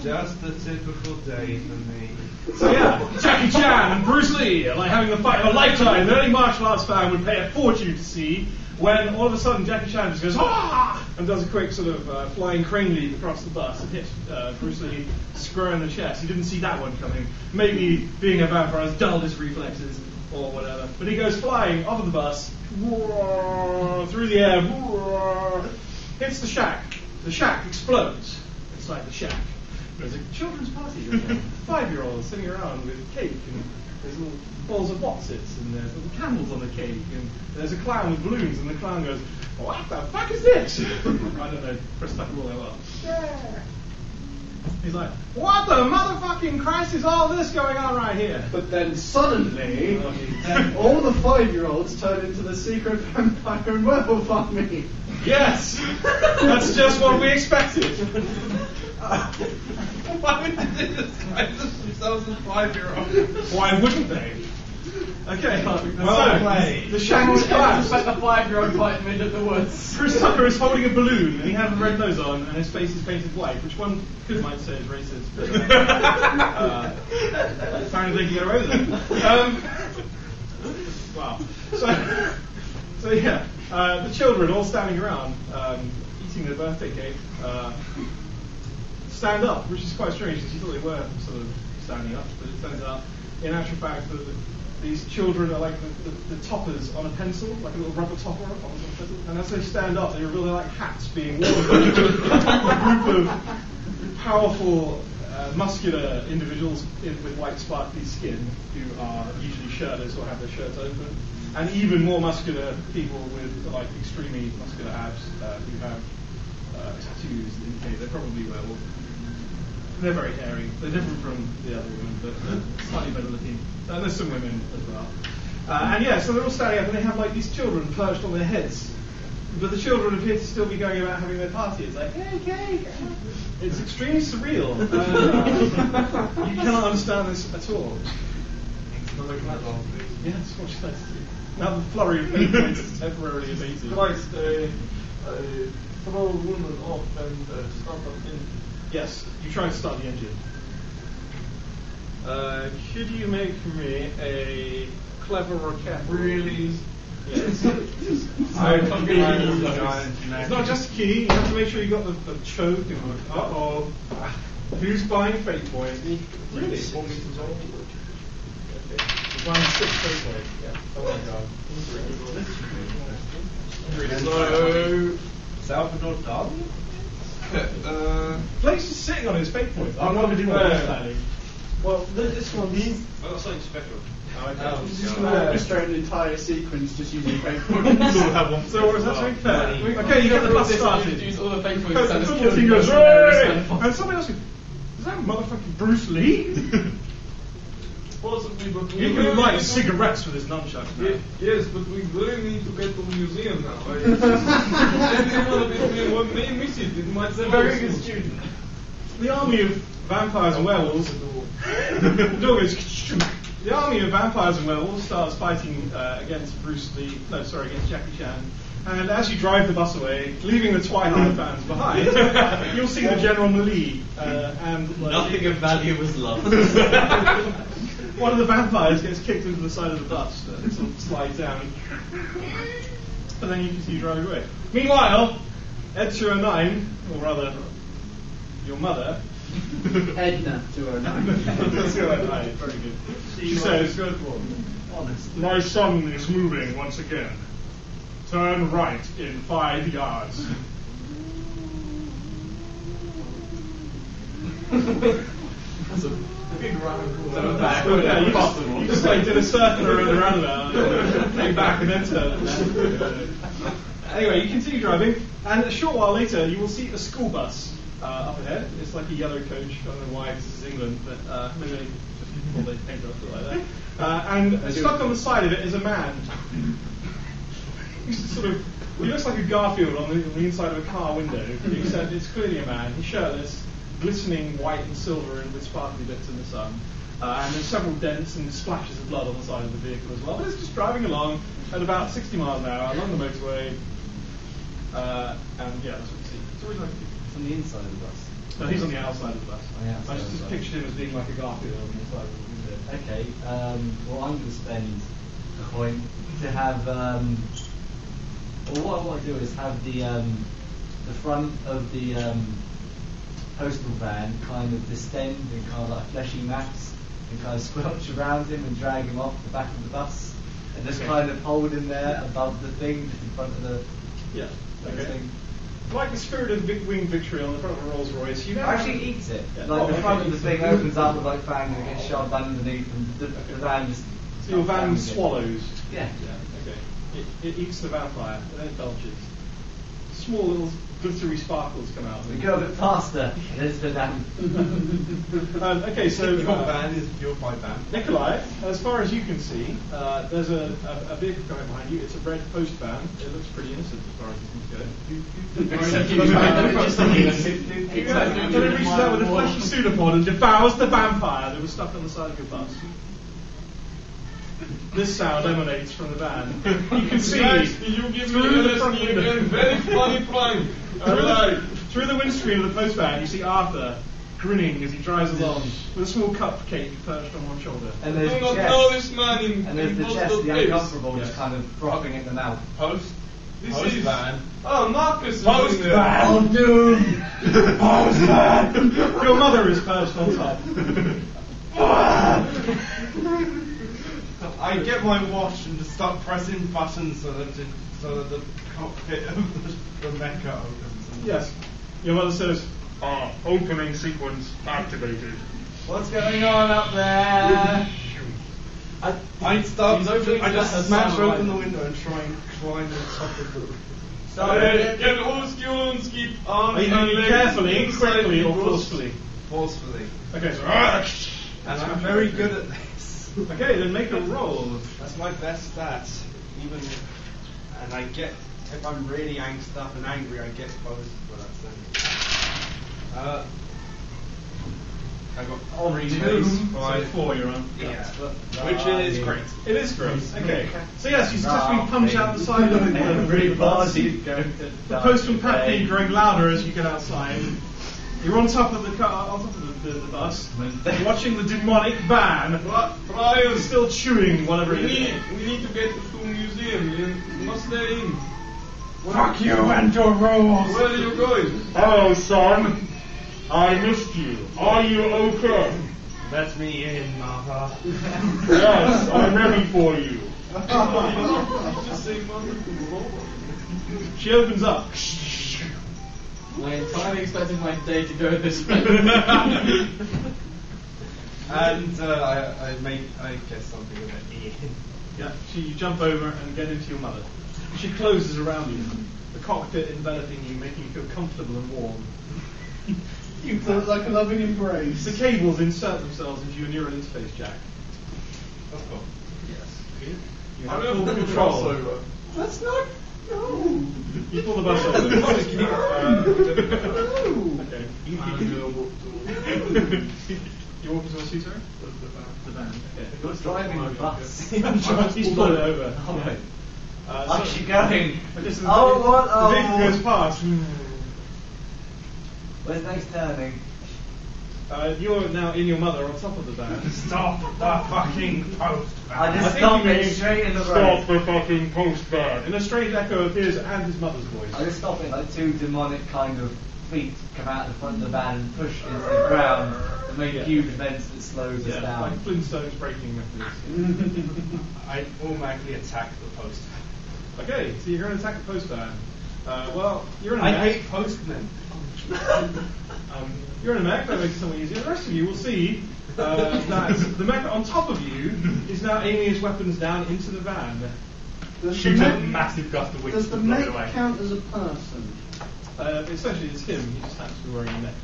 just a typical day for me. So yeah, Jackie Chan and Bruce Lee are like having the fight of a lifetime that any martial arts fan would pay a fortune to see, when all of a sudden Jackie Chan just goes, ah! And does a quick sort of flying crane leap across the bus and hits Bruce Lee square in the chest. He didn't see that one coming. Maybe being a vampire has dulled his reflexes or whatever. But he goes flying off of the bus, through the air, hits the shack. The shack explodes inside the shack. There's a children's party going on. 5-year-olds sitting around with cake, and there's little balls of Wotsits, and there's little candles on the cake, and there's a clown with balloons, and the clown goes, what the fuck is this? I don't know, Chris Tucker all that well. Yeah. He's like, what the motherfucking Christ is all this going on right here? But then suddenly, all the 5-year-olds turn into the secret vampire and werewolf army. Yes! That's just what we expected. Why would they disguise themselves as 5-year-olds? Why wouldn't they? Okay, well so the shack is collapsed. Like the 5-year-old fighting mid of the woods. Chris Tucker is holding a balloon, and he has a red nose on, and his face is painted white, which one might say is racist. Apparently they can get away with it. Wow. So yeah, the children all standing around, eating their birthday cake, stand up, which is quite strange, because you thought they were sort of standing up, but it turns out, in actual fact, that these children are like the toppers on a pencil, like a little rubber topper on a pencil, and as they stand up, they reveal they're like hats being worn by a group of powerful, muscular individuals with white sparkly skin who are usually shirtless or have their shirts open, and even more muscular people with like extremely muscular abs who have tattoos that indicate they're probably werewolves. They're very hairy. They're different from the other women, but they're slightly better looking. And there's some women as well. And yeah, so they're all standing up, and they have like these children perched on their heads. But the children appear to still be going about having their party. It's like, hey, cake! It's extremely surreal. You cannot understand this at all. Yes, what should I say? Now the flurry of fate points is temporarily abated. Christ, throw a woman off and start up in. Yes, you try and start the engine. Could you make me a clever rocket? Really? Yes. It's It's not just a key, you have to make sure you got the choke. Uh-oh. Who's buying Fatecore? Really? 4 meters old? Okay. He's buying 6 Fatecore. Yeah. Oh my god. So, Salvador Dali? Blake's just sitting on his Fatecore. I'm not doing that. Well, this one's... I've got something special. He's just going to orchestrate an entire sequence just using paper. So is that something fair? Okay, you get the bus started. Use all the fake points And and just somebody kill goes, you. "Hey!" And somebody else goes, is that motherfucking Bruce Lee? possibly, but we You really can light need to- cigarettes with his nunchucks now. Yes, but we really need to get to the museum now. What may miss it. It might He's a very good student. The army of vampires and werewolves. The door goes. The army of vampires and werewolves starts fighting against against Jackie Chan. And as you drive the bus away, leaving the Twilight fans behind, you'll see the General Melee. Nothing of value was lost. One of the vampires gets kicked into the side of the bus and sort of slides down. And then you continue driving away. Meanwhile, Ed 209, or rather, your mother. Edna 209. 209, very good. She says, "My son is moving once again. Turn right in 5 yards." That's a big round. Yeah, you just like did a circle around the roundabout, and came back and then turned. Anyway, you continue driving, and a short while later, you will see a school bus up ahead. It's like a yellow coach. I don't know why, because this is England, but maybe just before they paint it like that. And stuck on the side of it is a man. He's sort of, he looks like a Garfield on the inside of a car window, except it's clearly a man. He's shirtless, glistening white and silver and with sparkly bits in the sun. And there's several dents and splashes of blood on the side of the vehicle as well. But it's just driving along at about 60 miles an hour along the motorway. And yeah, that's what you see. It's always like It's on the inside of the bus. no, he's on the outside of the bus. On the outside I of the just bus. pictured him as being like a Garfield on the side of the window. Okay, well I'm going to spend a coin to have, what I want to do is have the front of the postal van kind of distend and kind of like fleshy mass and kind of squelch around him and drag him off the back of the bus and just kind of hold him there above the thing just in front of the thing. Like the spirit of the big winged victory on the front of a Rolls Royce, you know. Actually eats it. Yeah. Like the Oh, front okay. of the thing opens up with like fang and gets shoved underneath and the van just... So your van starts swallows. Yeah. Okay. It eats the vampire and then it belches. Small little glittery sparkles come out. We go a bit faster. There's the van. Okay, so Your van is fueled by van. Nikolai, as far as you can see, there's a vehicle coming behind you. It's a red post van. It looks pretty innocent as far as it can go. Then it reaches out with a fleshy pseudopod and devours the vampire that was stuck on the side of your bus. This sound emanates from the van. You can see Guys, you give me through the front LSD window. again. Very funny prank. I like. Through the windscreen of the post van, you see Arthur grinning as he drives along with a small cupcake perched on one shoulder. And Do there's not the know chest. this man in And there's the chest, postal the case. uncomfortable, Yes. just kind of frothing in the mouth. Post This is van. Oh, Marcus is Post in there. van. Oh, dude! Post van. Your mother is perched on top. I get my watch and just start pressing buttons so that the cockpit of the Mecha opens. Yes. Your mother says, opening sequence activated. What's going on up there? I start. He's opening I the just letter smash somewhere. open the window and try and climb on top of the roof. Can all students keep arms Are you and doing it legs carefully, inside quickly, the or bus? forcefully? Forcefully. Okay, so. And I'm very good at this. Okay, then make a roll. That's my best stat. Even and I get if I'm really angst up and angry, I get both. Well, that's I got 3 days, 5. 4 you're on. Yeah, which is great. It is great. Okay. So yes, you successfully punch out the side of the bus. The postman pappy growing louder as you get outside. You're on top of the car, on top of the bus, watching the demonic van. Bryan, Still chewing whatever it is. we need to get to the museum. You must stay in. Fuck you and your rules! Where are you going? Hello, son. I missed you. Are you okay? Let me in, Mother. Yes, I'm ready for you. Just say mother to Robert. She opens up. I'm entirely expecting my day to go this way. And I get something with an E. Yeah, you jump over and get into your mother. She closes around you, the cockpit enveloping you, making you feel comfortable and warm. You feel like a loving embrace. The cables insert themselves into your neural interface jack. Of course. Yes. You I have don't full know control. crossover. That's not. No. You pull the bus over. Okay. You walk into a seat, sorry? The van. Okay. You're driving the bus. He's pulled it over. Oh, Yeah. How's she going? Just Oh, what? The vehicle Oh. goes past. Where's next turning? You're now in your mother on top of the van. Stop the fucking post I van. just think stopped you it mean straight in the Stop road. the fucking post van. And a strange echo appears and his mother's voice. I just stopped it like two demonic kind of feet come out the front of the van and push into the ground and make huge events that slows us down. Like Flintstones breaking methods. I automatically attack the post. Okay, so you're going to attack the post van. Well, you're in a I mech. hate postmen. You're in a mech, that makes it somewhat easier. The rest of you will see that the mech on top of you is now aiming its weapons down into the van. Shoot a massive gust of wind Does the and blow it mech away. count as a person? Essentially, it's him. He just happens to be wearing a mech.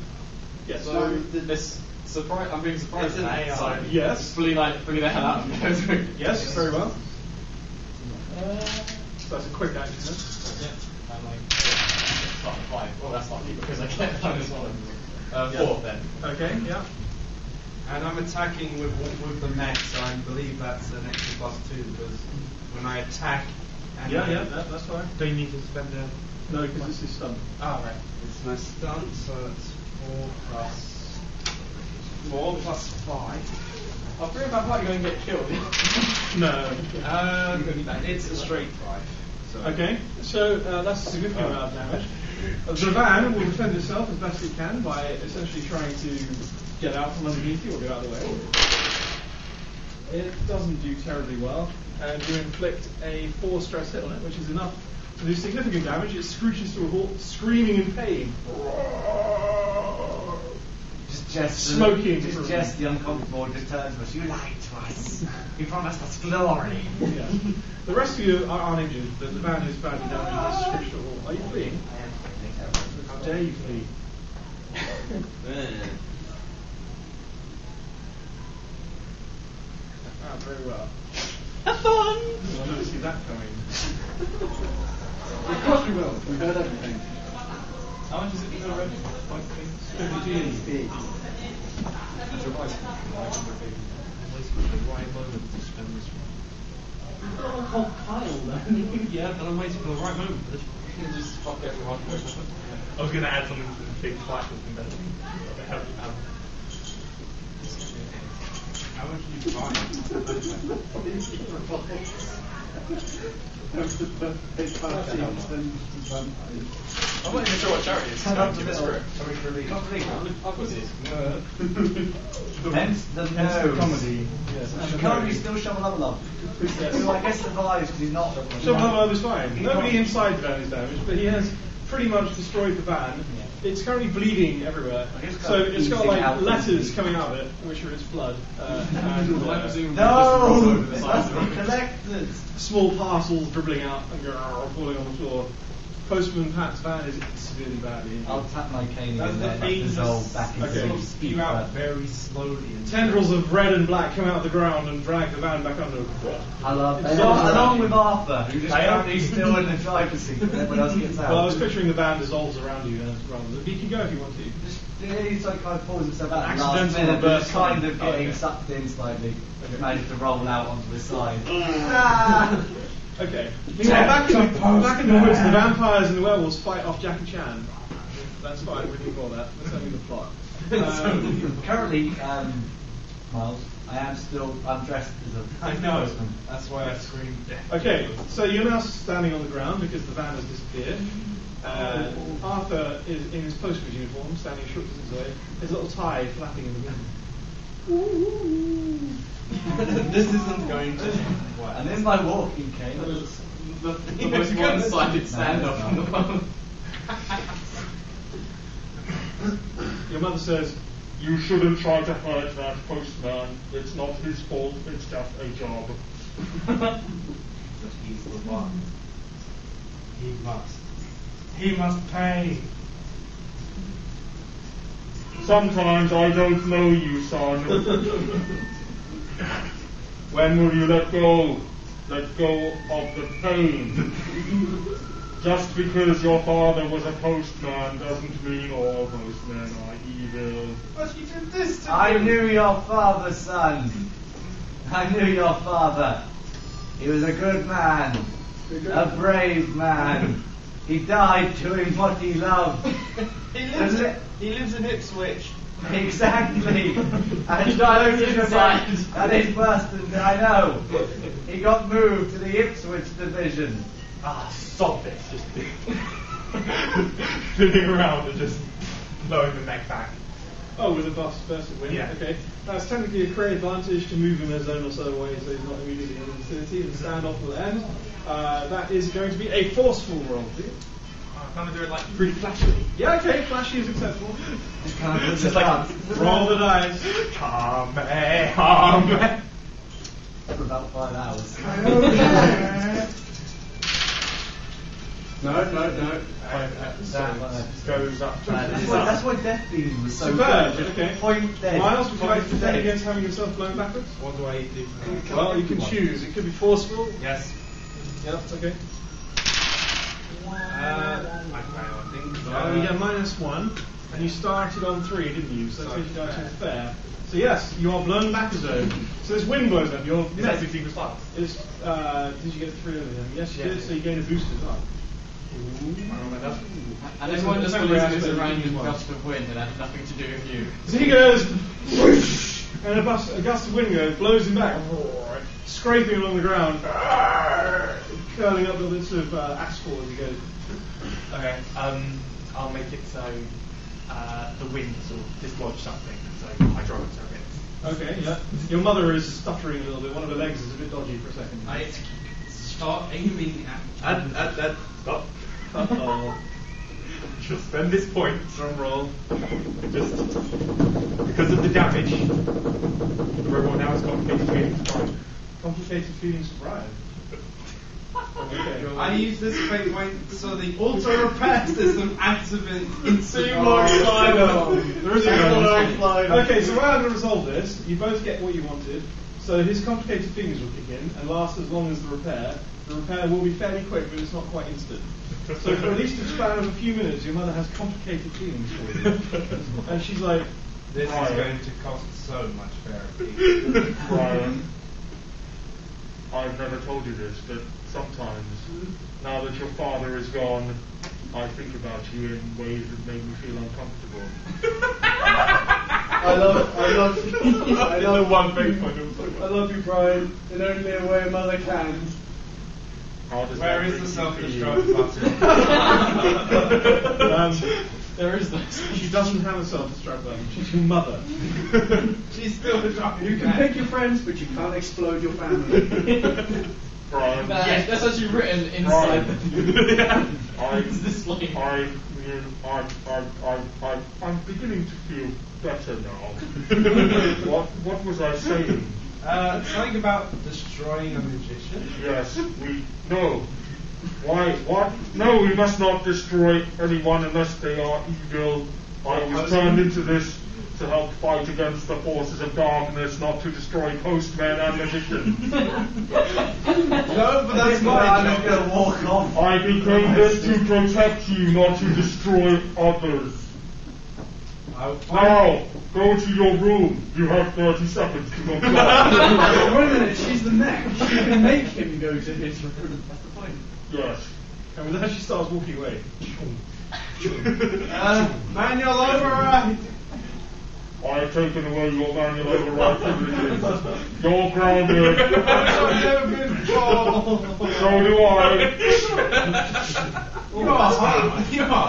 Yes. So this surprise, I'm being surprised. It's an AI. So Yes. fully bring the hell out of me. Yes, very well. So that's a quick action then. Yeah. I'm like, start at 5. Well, that's lucky because I can't find this one. 4 then. Okay, yeah. And I'm attacking with the mech, so I believe that's an extra +2 because when I attack. And That's fine. Do you need to spend a... No, because this is stun. Ah, right. It's my stun, so it's 4 plus 5. I'll bring my party going and get killed. No. It's a straight 5. So. Okay, so that's a significant amount of damage. The van will defend itself as best it can by essentially trying to get out from underneath you or get out of the way. It doesn't do terribly well, and you inflict a 4 stress hit on it, which is enough to do significant damage. It screeches to a halt, screaming in pain. Just Smoking. the uncomfortable just turns to us. You lied to us. You promised us glory. Yeah. The rest of you are uninjured, but the van is badly damaged. It's screeched to a halt. Are you fleeing? How dare you flee? Very well. Have fun! I never see that coming. Of course we will. We heard everything. How much is it for the red? 50 That's a right. We've got a whole pile then. Yeah, but I'm waiting for the right moment for this. You can just fuck everyone. I was going to add something to the big fight with them, but help you out. How much do you buy? I'm not even sure what charity it's Turn up going the to little this comic relief. I've got this. Hence the Hence the nose. comedy. Yes. and the Currently nose. still Shovel Level Up. Yes. Who I guess survives because he's not. Shovel Level is fine. Nobody inside the van is damaged, but he has pretty much destroyed the van. It's currently bleeding everywhere. So it's got like letters coming out of it, which are its blood. And I presume No! just It roll over the must side be of it. collected. small parcels dribbling out and falling on the floor. Postman Pat's van is severely badly injured. I'll tap my cane Does again the then pain dissolve back into Okay. the spew out very slowly? And Tendrils of red and black come out of the ground and drag the van back under. along with Arthur, who just currently still in the driver's seat when everyone else gets out. Well, I was picturing the van dissolves around you, and he can go if you want to. He's like kind of pulls himself out at the last Accidental minute, but reverse just kind of Oh, getting okay. sucked in slightly. And managed to roll out onto the side. Okay. Meanwhile, back in the woods, the vampires and the werewolves fight off Jackie Chan. That's fine, we can call that. That's only the plot. Currently, Miles, I'm dressed as a I know. postman. That's why I screamed. Okay, so you're now standing on the ground because the van has disappeared. Arthur is in his postman's uniform, standing a short distance away, his little tie flapping in the wind. This isn't going to. And in my walking cane, There's a one-sided standoff on the phone. Your mother says, You shouldn't try to hurt that postman. It's not his fault, it's just a job. But he's the one. He must pay. Sometimes I don't know you, son. When will you let go? Let go of the pain. Just because your father was a postman doesn't mean all postmen are evil. But he did this to I me. knew your father, son. I knew your father. He was a good man, a brave man. He died doing what he loved. He lives in Ipswich. Exactly. And that is worse than I know. He got moved to the Ipswich division. Ah, stop it. Just spinning around and just blowing the neck back. oh, with a burst of wind? Yeah. Okay. That's technically a career advantage to move him a zone or so away so he's not immediately in the vicinity and stand off will end. That is going to be a forceful roll for you. I'm going to do it like pretty flashy. Yeah, okay, flashy is acceptable. It's Just like Roll the dice. Come. for about 5 hours. No. That goes up to That's why Death Beam was so Superb, good. okay. Point dead. Miles, would you like to Point defend dead. against having yourself blown backwards? What do I do? Well, you can choose. It could be forceful. Yes. Yeah, okay. I think. You get -1, and you started on 3, didn't you? So that takes you down to fair. So yes, you are blown back a zone. So this wind blows up. Your Is that 16 plus 5? is, did you get 3 over them? Yes, you did. So you gain a boost as well. And everyone just believes it's a random gust of wind and had nothing to do with you. So he goes, whoosh, and a gust of wind goes, blows him back, scraping along the ground, curling up little bits of asphalt as he goes. Okay, I'll make it so the wind sort of dislodge something, so hydraulics are a bit. Okay, yeah. Your mother is stuttering a little bit. One of her legs is a bit dodgy for a second. I start aiming at. Stop. Uh-oh. She'll spend this point, Drum roll. just because of the damage. The robot now has complicated feelings. Fine. Complicated feelings for Bryan. Okay. I use this fate point so the auto repair system activates So you won't slide on. There is a Okay, so we're going to resolve this. You both get what you wanted. So his complicated feelings will kick in and last as long as the repair. The repair will be fairly quick, but it's not quite instant. So for at least a span of a few minutes, your mother has complicated feelings for you. And she's like, This is going to cost so much therapy. Bryan, I've never told you this, but sometimes, now that your father is gone, I think about you in ways that make me feel uncomfortable. I love you, Bryan, in only a way a mother can. How does Where that is make the you self-destruct feel? button? there is this. She doesn't have a self-destruct button. She's your mother. She's still the driving. You can pick your friends, but you can't explode your family. Bryan, That's actually written inside. It's this line. I'm beginning to feel better now. What was I saying? Something about destroying a magician. Yes, no. Why? What? No, we must not destroy anyone unless they are evil. I was turned into this to help fight against the forces of darkness, not to destroy postmen and magicians. No, but that's my I'm going to walk off. I became this to protect you, not to destroy others. Now, go to your room. You have 30 seconds to comply. Wait a minute, she's the mech. She can make him go to his room. That's the point. Yes. And with that, she starts walking away. Manual override. I have taken away your manual override privileges. You're grounded. I've never been told. So do I. You are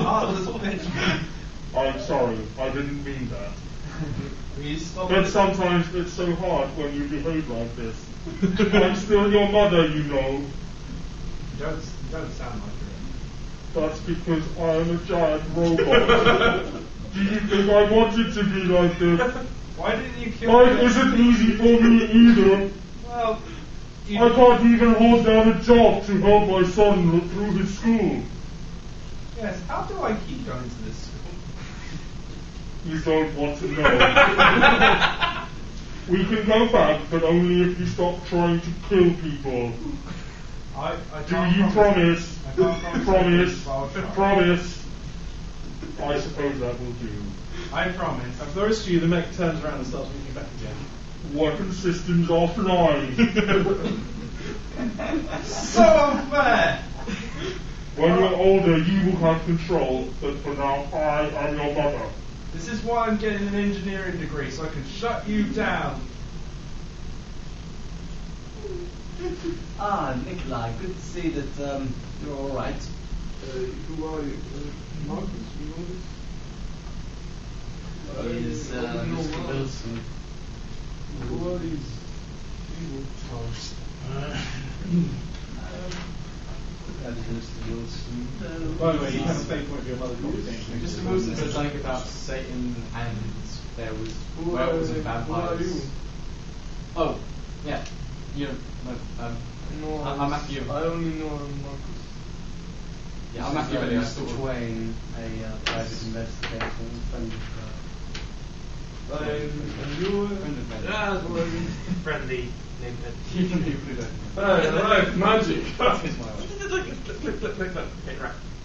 heartless bitch. I'm sorry, I didn't mean that. Stop But it. sometimes it's so hard when you behave like this. I'm still your mother, you know. You don't sound like it. That's because I am a giant robot. Do you think I wanted to be like this? Why didn't you kill Life me? isn't easy for me either. Well, I can't even hold down a job to help my son look through his school. yes, how do I keep going to this school? You don't want to know. We can go back, but only if you stop trying to kill people. I Do can't you promise? I can't Promise? I'll try. Promise? I suppose that will do. I promise. After the rest of you, the mech turns around and starts walking back again. Weapon systems offline. So unfair! When you're older, you will have control, but for now, I am your mother. This is why I'm getting an engineering degree, so I can shut you down. Nikolai, good to see that you're all right. Who are you? Marcus, you know this? Is Mr. Wilson. Who are these people? That is Mr. Wilson. By the way, you have a fate point for your mother conversation. Mr. Wilson said something about Satan and there was werewolves and vampires. Oh, yeah. You No, I'm Matthew. I only know Marcus. Yeah, I'm Machiavelli Twain, a private investigator, friend of And you? Yeah, friendly neighborhood. Hey, right, magic. Look.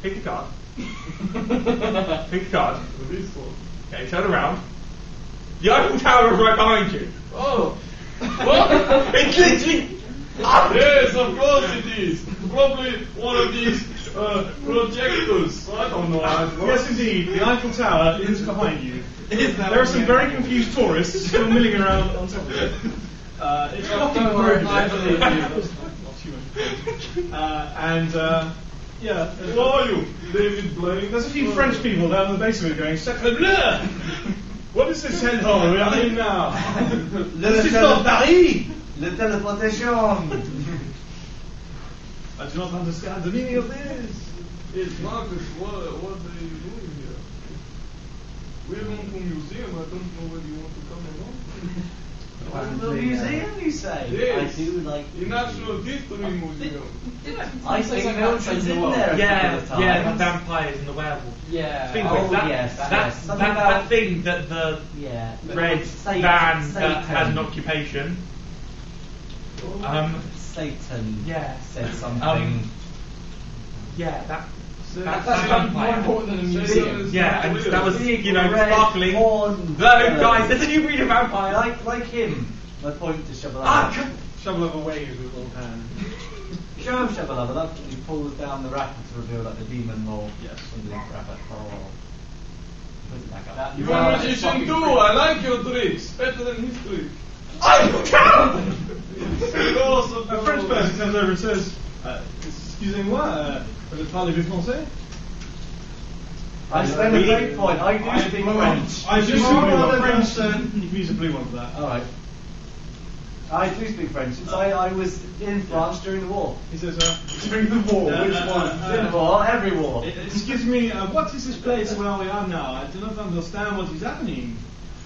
Pick a card. Pick a card. This one. Okay, turn around. The Eiffel Tower is right behind you. Oh. What? It's literally. Yes, of course it is. Probably one of these projectors. I don't know how it works. Yes, indeed. The Eiffel Tower is behind you. There are some very confused tourists still milling around on top of it. It's fucking rude. I believe you. That's not too much. Yeah. Who are you? David Blaine? There's a few French people down in the base of it going, Sacre bleu! What is this hellhole we are in now? This is not Paris! Le téléportation! I do not understand the meaning of this. It's Marcus. What are you doing here? We're going to a museum. I don't know whether you want to come along. The museum, you say? Yes. I do like The National History Museum. I think Milton's in there. Yeah, the vampires and the werewolves. Yeah. Thing Oh, with that, yes. that thing that the red Satan, van that Satan. has an occupation. Satan said something. Yeah, that's That's more important than a museum. Yeah, and that was, Big red sparkling. Look, guys, there's a new breed of vampire. Like him. I point to Shabalala. Shovelova waves with a little hand. Show him Shabalala. That he pulls down the wrapper to reveal like the demon mole. Yes. Underneath the wrapper. Oh. Put it back up. You're a magician too. I like your tricks. Better than his tricks. I can't! A French person comes over and says, excusez-moi, vous parlez français? I spend a great point. I do speak French. I do speak French. French. You can use a blue one for that. Alright. I do speak French. I was in France during the war. He says, During the war? Which one? In the war? Every war. excuse me, what is this place where we are now? I do not understand what is happening.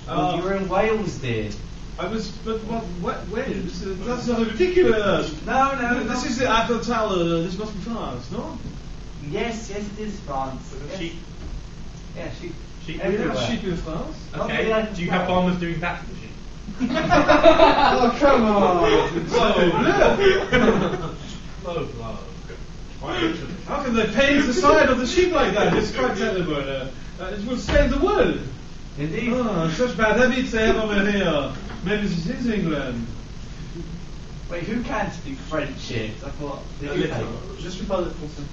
You were in Wales, dear. I was, but what, where? That's ridiculous. No. This is the Eiffel Tower. This must be France, no? Yes, it is France. Sheep. Yeah, sheep. Sheep. We Everywhere. have sheep in France. Not Okay, the Eiffel do you have Tower. farmers doing that to the sheep? Oh, come on! How can they paint the side of the sheep like that? It's quite terrible. It will stain the world. Indeed. Such bad habits they have over here. Maybe this is England. Wait, who can speak French here? 'Cause I thought the UK. Just parle français.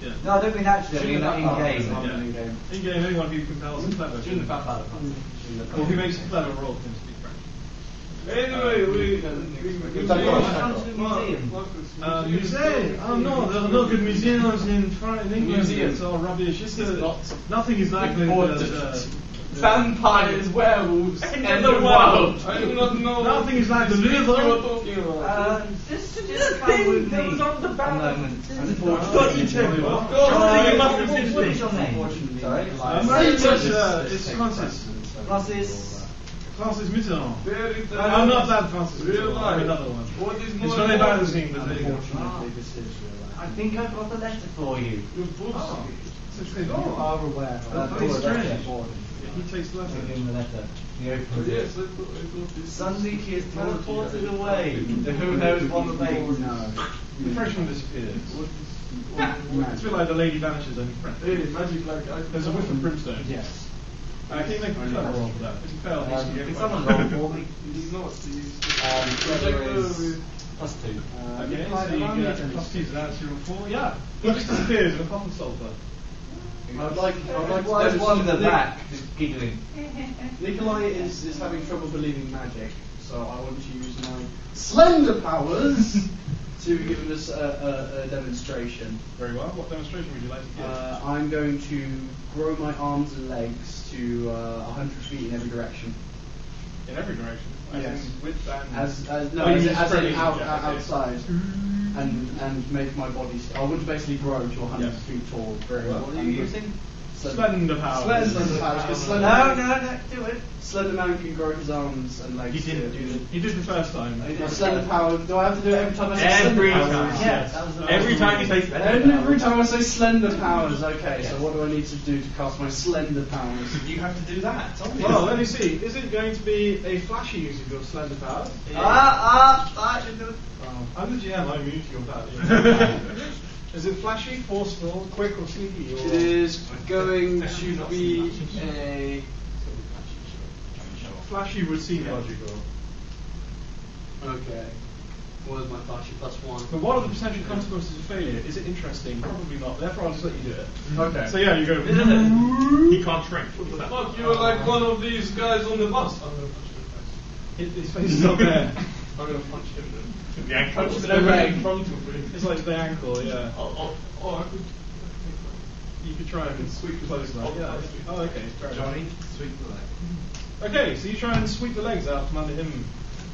Yeah. No, I don't mean actually, I mean Yeah. in game. In game, anyone who compels a clever. Or who makes a clever roll can speak French. Anyway, we Museum? Oh no, there are no good museums in England. Museums. It's all rubbish. Nothing is like the Vampires, werewolves, End end of of the the world. I do not know. Nothing is like the what you are Louvre. talking about. Just come with me. that was on the A back. moment. Unfortunately, Of course. You must have What is your name? Sorry? it's Francis. Francis. Francis Mitterrand. Very I'm not that Francis Real Mitterrand. life. I'm another one. What is It's more very important? embarrassing, but there you go. Ah, I think I've got the letter for you. Your books. Oh, are aware. very strange. He takes the I letter. give him the letter. He opens it. Yes, I thought this. Suddenly he is teleported away. To who knows what remains. The Frenchman disappears. It's a bit like the lady vanishes only French. Hey, magic like I. There's a whiff of brimstone. Yes. Can you make a clever roll for that? If you fail, you Can get someone quite- roll for me? He's not. He's. Clever is +2. Okay, so you get +2 to that, so you're 4. Yeah, he just disappears in a cotton sulphur. I'd like to There's one in the Nick- back just giggling. Nikolai is having trouble believing magic, so I want to use my slender powers to give us a demonstration. Very well. What demonstration would you like to give? I'm going to grow my arms and legs to 100 feet in every direction. In every direction. As Yes. in width and. As Oh, you mean in spreading, out, yeah, okay. outside, and make my body. I want to basically grow to 100 Yes. feet tall. Very well. What are you using? Slender powers. Slender powers. Because No, do it. Slender man can grow his arms and legs. He didn't do that. He did the first time. Slender power. Do I have to do it every time I say slender Every powers? time. Yes. That was the Every last time one. you say Every time I say slender powers, okay, so what do I need to do to cast my slender powers? you have to do that. Well, let me see. Is it going to be a flashy use of your slender powers? I'm the GM, I'm immune to your powers. Is it flashy, forceful, quick, or sneaky? Or It is going to be a. Flashy would seem logical. Okay. What is my flashy +1? But what are the potential consequences of failure? Is it interesting? Probably not. Therefore, I'll just let you do it. Okay. So yeah, you go. He can't shrink. Fuck, you're like one of these guys on the bus. I'm gonna punch him in the face. His face is not there. I'm gonna punch him then. The ankle. Punch him in front of me. It's like the ankle, yeah. Oh, I could. You could try and sweep close that. Yeah. Oh, okay. Fair enough. Johnny, sweep the leg. Okay, so you try and sweep the legs out from under him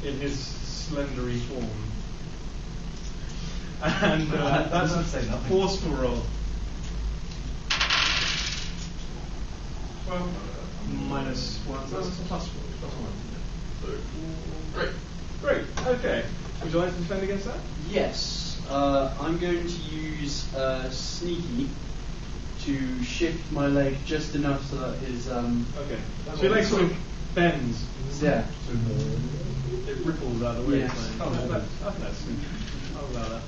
in his slendery form. And that's a Say nothing. forceful roll. Well, -1, so that's a +4. great. Great, okay. Would you like to defend against that? Yes. I'm going to use sneaky to shift my leg just enough so that his. Okay. So your leg sort of bends. Yeah. It ripples out of the way. Yes. I think that's I'll allow that.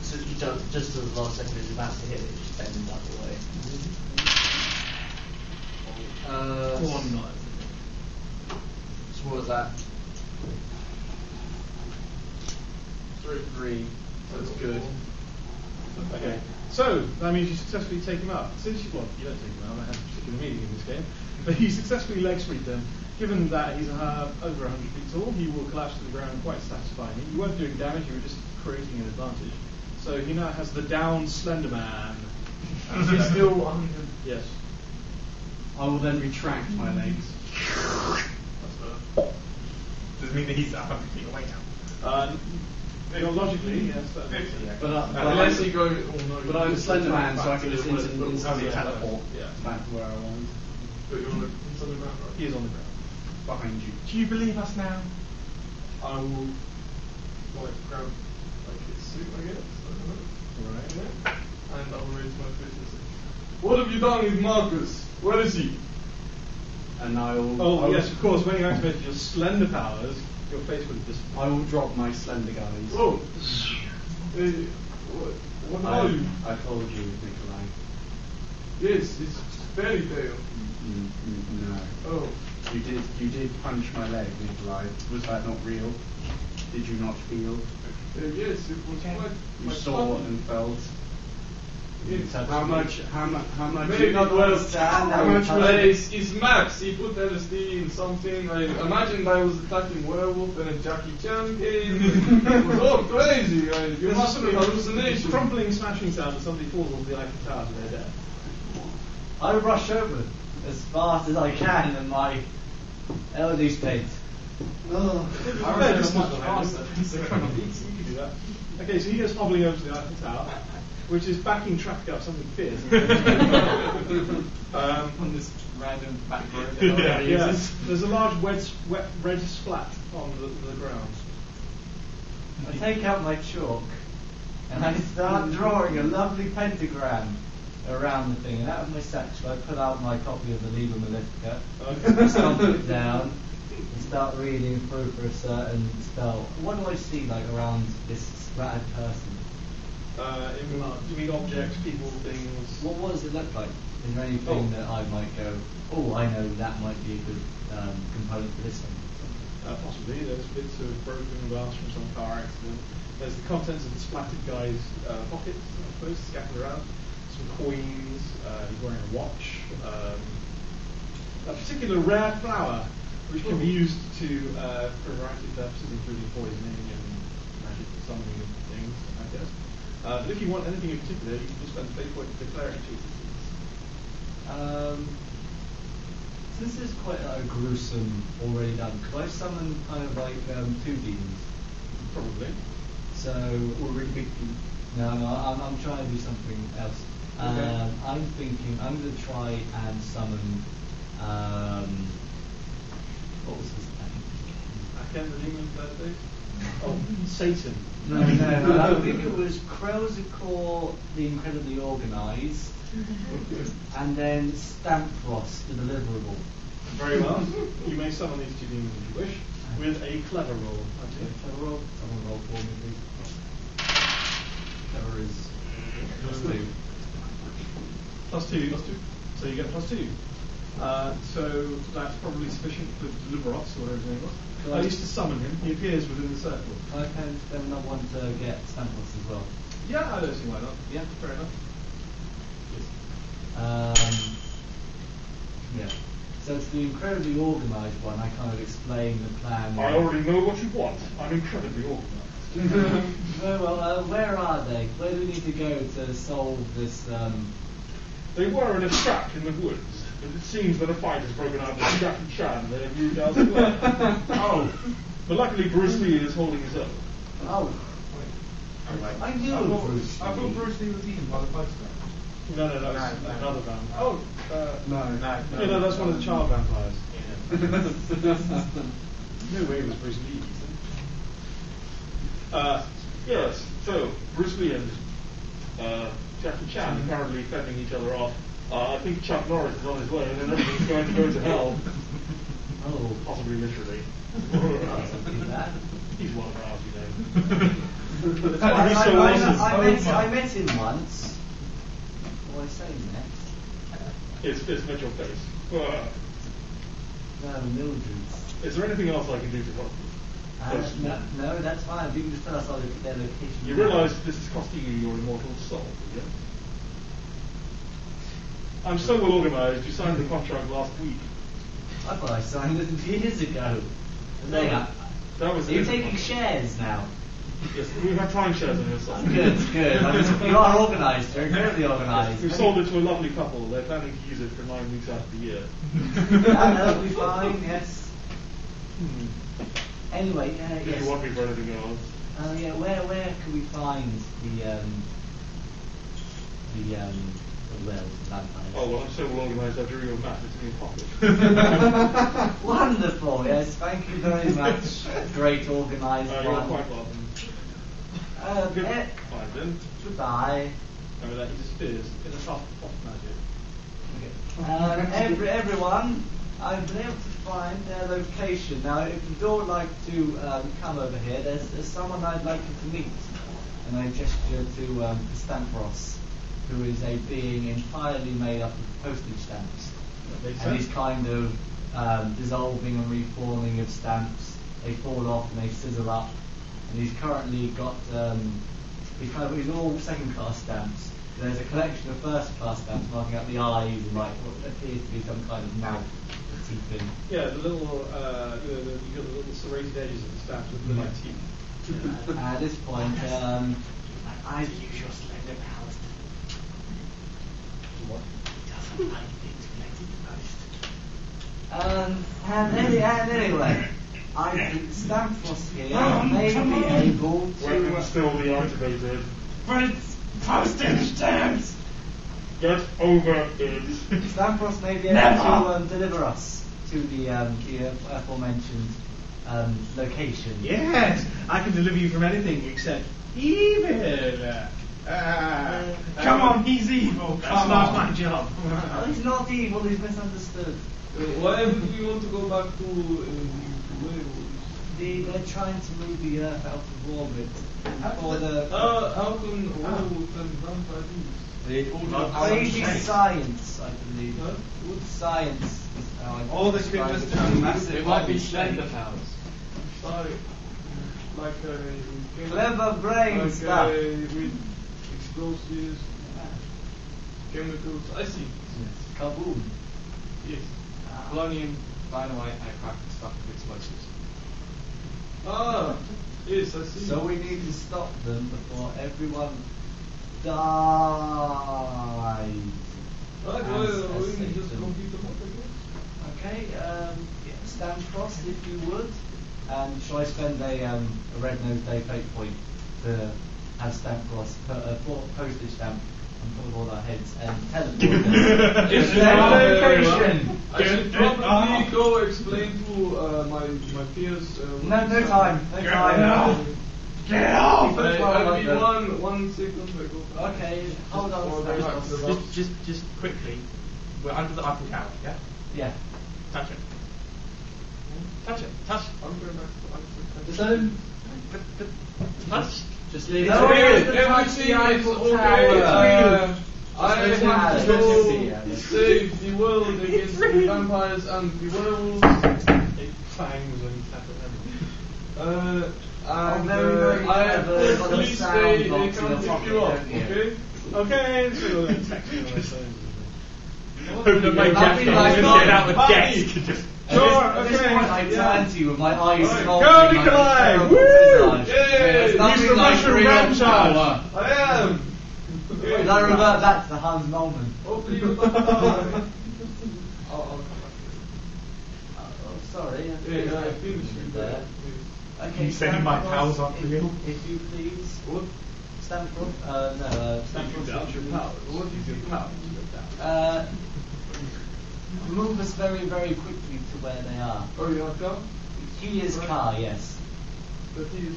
So just as the last second is about to hit it, just bend out the way. One knife. So what was that? 3. That's good. Okay. So that means you successfully take him out. Since you don't take him out. I have a particular meaning in this game. But you successfully leg sweep him. Given that he's over 100 feet tall, he will collapse to the ground quite satisfyingly. You weren't doing damage. You were just creating an advantage. So he now has the down Slenderman. And he's still 100. Yes. I will then retract my legs. Does it mean that he's 100 feet away now? Logically, yes. That makes sense. But Unless he goes. Oh no. But I'm a slender man, so I can just But instantly yeah. teleport Yeah. back to where I want. you're on the ground, right? He is on the ground. Behind you. Do you believe us now? I will grab his suit, I guess. I don't know. Right. And I will raise my fist and say, "What have you done with Marcus? Where is he?" And I will. Oh, yes, of course. When you activated your slender powers, your face would just. I will drop my slender guys. Oh. What are you? I told you, Nikolai. Yes, it's fairy tale. No. Oh. You did punch my leg, Nikolai. Was that not real? Did you not feel? Yes, it was quite. You quite saw funny. and felt. How much? Maybe not understand how how much much- is max? He put LSD in something. I imagined I was attacking werewolf and a Jackie Chan game. It was all crazy. You must be hallucination. Crumpling, smashing sound as somebody falls off the Eiffel Tower to their death. I rush over as fast as I can in my LD state. Oh, I reckon it's much faster. You can do that. Okay, so he goes hobbling over to the Eiffel Tower, which is backing traffic up something fierce. On this random back road. Yeah. There's a large wet red splat on the ground. I take out my chalk and I start drawing a lovely pentagram around the thing. And out of my satchel, I pull out my copy of the Liber Malefica, stomp it down, and start reading through for a certain spell. What do I see like around this splattered person? You mean objects, people, things? What does it look like? Is there anything that I might go, oh, I know that might be a good component for this thing? Possibly. There's bits of broken glass from some car accident. There's the contents of the splattered guy's pockets, I suppose, scattered around. Some coins. He's wearing a watch. A particular rare flower, which can be used for a variety of purposes, including poisoning and magic summoning of things, I guess. But if you want anything in particular, you can just spend a fate point to declare it to you. Since it's quite gruesome already done, could I summon kind of like 2 demons? Probably. So, Or really big demons. No, I'm trying to do something else. Okay. I'm thinking I'm going to try and summon. What was his name? Aken, the demon birthday? Oh, Satan. No, I think it was Krelzikor, the incredibly organised, and then Stampfrost, the deliverable. Very well. You may summon these 2 demons if you wish, with a clever roll. Okay, clever roll. Someone roll for me, please. Clever is +2. +2. So you get +2. So that's probably sufficient for Deliveros, or whatever his name was. I used to summon him. He appears within the circle. I can then not want to get Stampfrost as well. Yeah, I don't see why not. Yeah, fair enough. Yeah. So it's the incredibly organised one. I kind of explain the plan. I already know what you want. I'm incredibly organised. Very well. Where are they? Where do we need to go to solve this? They were in a shack in the woods, but it seems that a fight has broken out with Jackie Chan and they have moved elsewhere. Oh. But luckily Bruce Lee is holding his own. Oh. I knew Bruce. I thought Bruce Lee was eaten by the postman. No, that's another vampire. Oh, No, that's one of the child vampires. No way it was Bruce Lee. Yes, so Bruce Lee and Jackie Chan apparently fending each other off. I think Chuck Norris is on his way and then everything's going to go to hell. Oh. Possibly literally. Something like that. He's one of ours, you know. I met him once. What do I say next? It's Mitchell Face. No, Mildred's. Is there anything else I can do to help you? No, that's fine. You can just tell us their location. You realise this is costing you your immortal soul, yeah? I'm so well organised, you signed the contract last week. I thought I signed it years ago. Are you taking shares now? Yes, we have time shares on your side. Good. You are organised. You're incredibly organised. We've sold it to a lovely couple. They're planning to use it for 9 weeks out of the year. That'll be fine, yes. Anyway, If yes. you want me for anything else. Where can we find the vampires? Oh, well, I'm so well organised, I drew you a map. It's in your pocket. Wonderful, yes. Thank you very much. Great organised You're one. quite welcome. Goodbye then. Goodbye. Remember that he disappears in a soft magic. Everyone, I've been able to find their location. Now, if you would like to come over here, there's someone I'd like you to meet. And I gesture to Stampros, who is a being entirely made up of postage stamps. And he's kind of dissolving and reforming of stamps. They fall off and they sizzle up. And he's currently got he's all second-class stamps. there's a collection of first-class stamps marking out the eyes and like what appears to be some kind of mouth with teeth in. Yeah, the little, you've got the little serrated edges of the stamps with the like teeth. At this point, I use your slender powers. What? Doesn't like things related and anyway, I think Stamfrost here may be able Weapon to. still deactivated. But it's postage stamps! Get over it. Stamfrost may be able to deliver us to the aforementioned location. Yes, I can deliver you from anything except evil. Come on, he's evil. That's not my job. Oh, he's not evil, he's misunderstood. Why would we want to go back to Werewolves? They're trying to move the Earth out of orbit. For the How can werewolves and vampires crazy science, I believe. Huh? Good science. Is how I All this describe just it. a massive. It might be slender powers. like Clever brain like stuff. with explosives, chemicals. I see. Kaboom. Yes. Polonium dynamite aircraft and stuff with explosives. Ah, yes, I see. So we need to stop them before everyone dies. Right, As well, we Satan. just complete the map again. Okay, stand crossed if you would. And shall I spend a red nose day fate point to have stamp cross, put a postage stamp on top of all our heads and teleport us Yes, to their location? I should probably go explain to my peers. No time. Get off! I'll be 1 second. I go. Okay, hold on. Or go back to the box. Just quickly, we're under the Eiffel Tower, yeah? Yeah. Touch it. Touch it. Touch. I'm going back to the So, Touch. just leave it. No, Everything is okay. I Just have leave to it. save the world against the vampires and the werewolves. It clangs when you tap it. And very I clever, have got a police sound they box in can't your pick you pocket, up, don't you? okay? Okay, so you'll then text me on my phone. Open up my That'd desk. be like Get not out the funny. desk. At this point, I turn to you with my eyes Right. rolling Go, like a Nikolai! terrible Woo! visage. Yay! There's Use nothing the like mushroom real ram charge. power. I am! And I revert back to the Hans Molman. Hopefully you'll talk about it. I'll come Oh, sorry. back. Yeah, I finished with that. Okay, You sending stand my across, pals up for you? If you please. What? Stand across. Stand across. Doubt your powers. What is your power? Move us very, very quickly to where they are. Oh, you want to come? He is car, yes. But he's...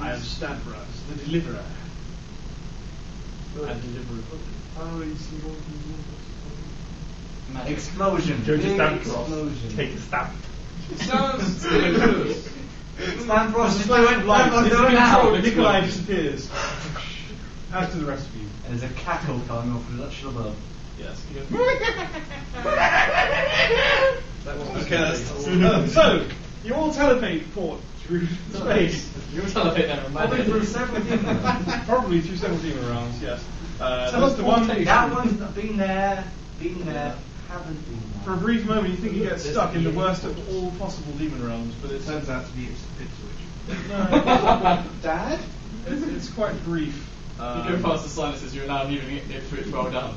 I am Stanfros, the deliverer. But And deliverer. how is he going to do Explosion. Go to Big stamp cross. explosion. Take a stamp. it? Sounds dangerous. Stand cross. Just like lights, I'm it's doing a now. control, Nikolai disappears. As to the rest of you. And there's a cackle coming off the Dutch above. Yes. He goes, That wasn't okay, that's so, you all teleport through space. You were trying to fit them Probably through several demons. Probably through several demon rounds, yes. There's the Teleportation. one That one's been there, haven't been For there. a brief moment, you think you get stuck in the worst of all possible demon realms, but It it's turns out to be Ipswich. no, Dad? it's quite brief. You go past the silences, you're now leaving it Ipswich, well done.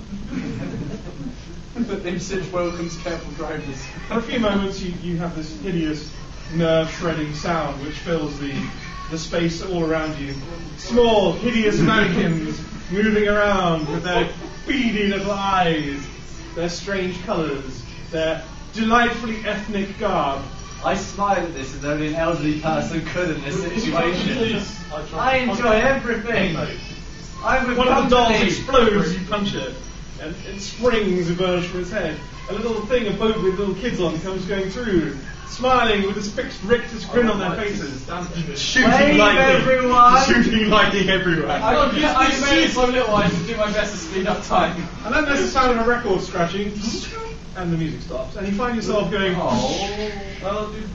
Ipswich welcomes careful drivers. For a few moments, you have this hideous, nerve-shredding sound which fills the space all around you. Small, hideous mannequins moving around with their beady little eyes, their strange colours, their delightfully ethnic garb. I smile at this as only an elderly person could in this situation. Please. I enjoy everything. I'm with One of the dolls company. explodes, you punch it, and springs emerge from its head. A little thing, a boat with little kids on, comes going through, smiling with this fixed rictus grin on their faces. Shooting Wave, lightning. everyone. Shooting lightning everywhere. I managed so little, I should do my best to speed up time. And then there's the sound of a record scratching, and the music stops. And you find yourself going, Oh. Well, dude,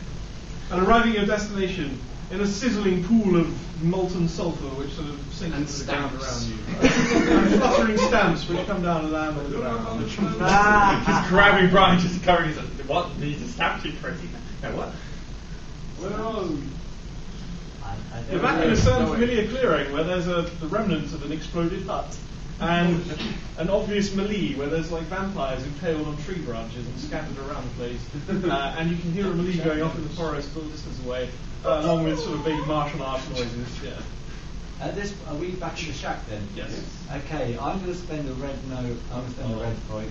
and arriving at your destination, in a sizzling pool of molten sulphur which sort of sinks into the ground around you. And fluttering stamps which come down and land on the ground. Just grabbing Bryan, just covering his. What? He's a stamp too crazy. No, what? Well, you're back in a certain familiar clearing where there's the remnants of an exploded hut. And an obvious melee where there's like vampires impaled on tree branches and scattered around the place. And you can hear a melee going off in the forest a little distance away, along with sort of big martial arts noises. Yeah. Are we back in the shack then? Yes. Okay, I'm going to spend a red point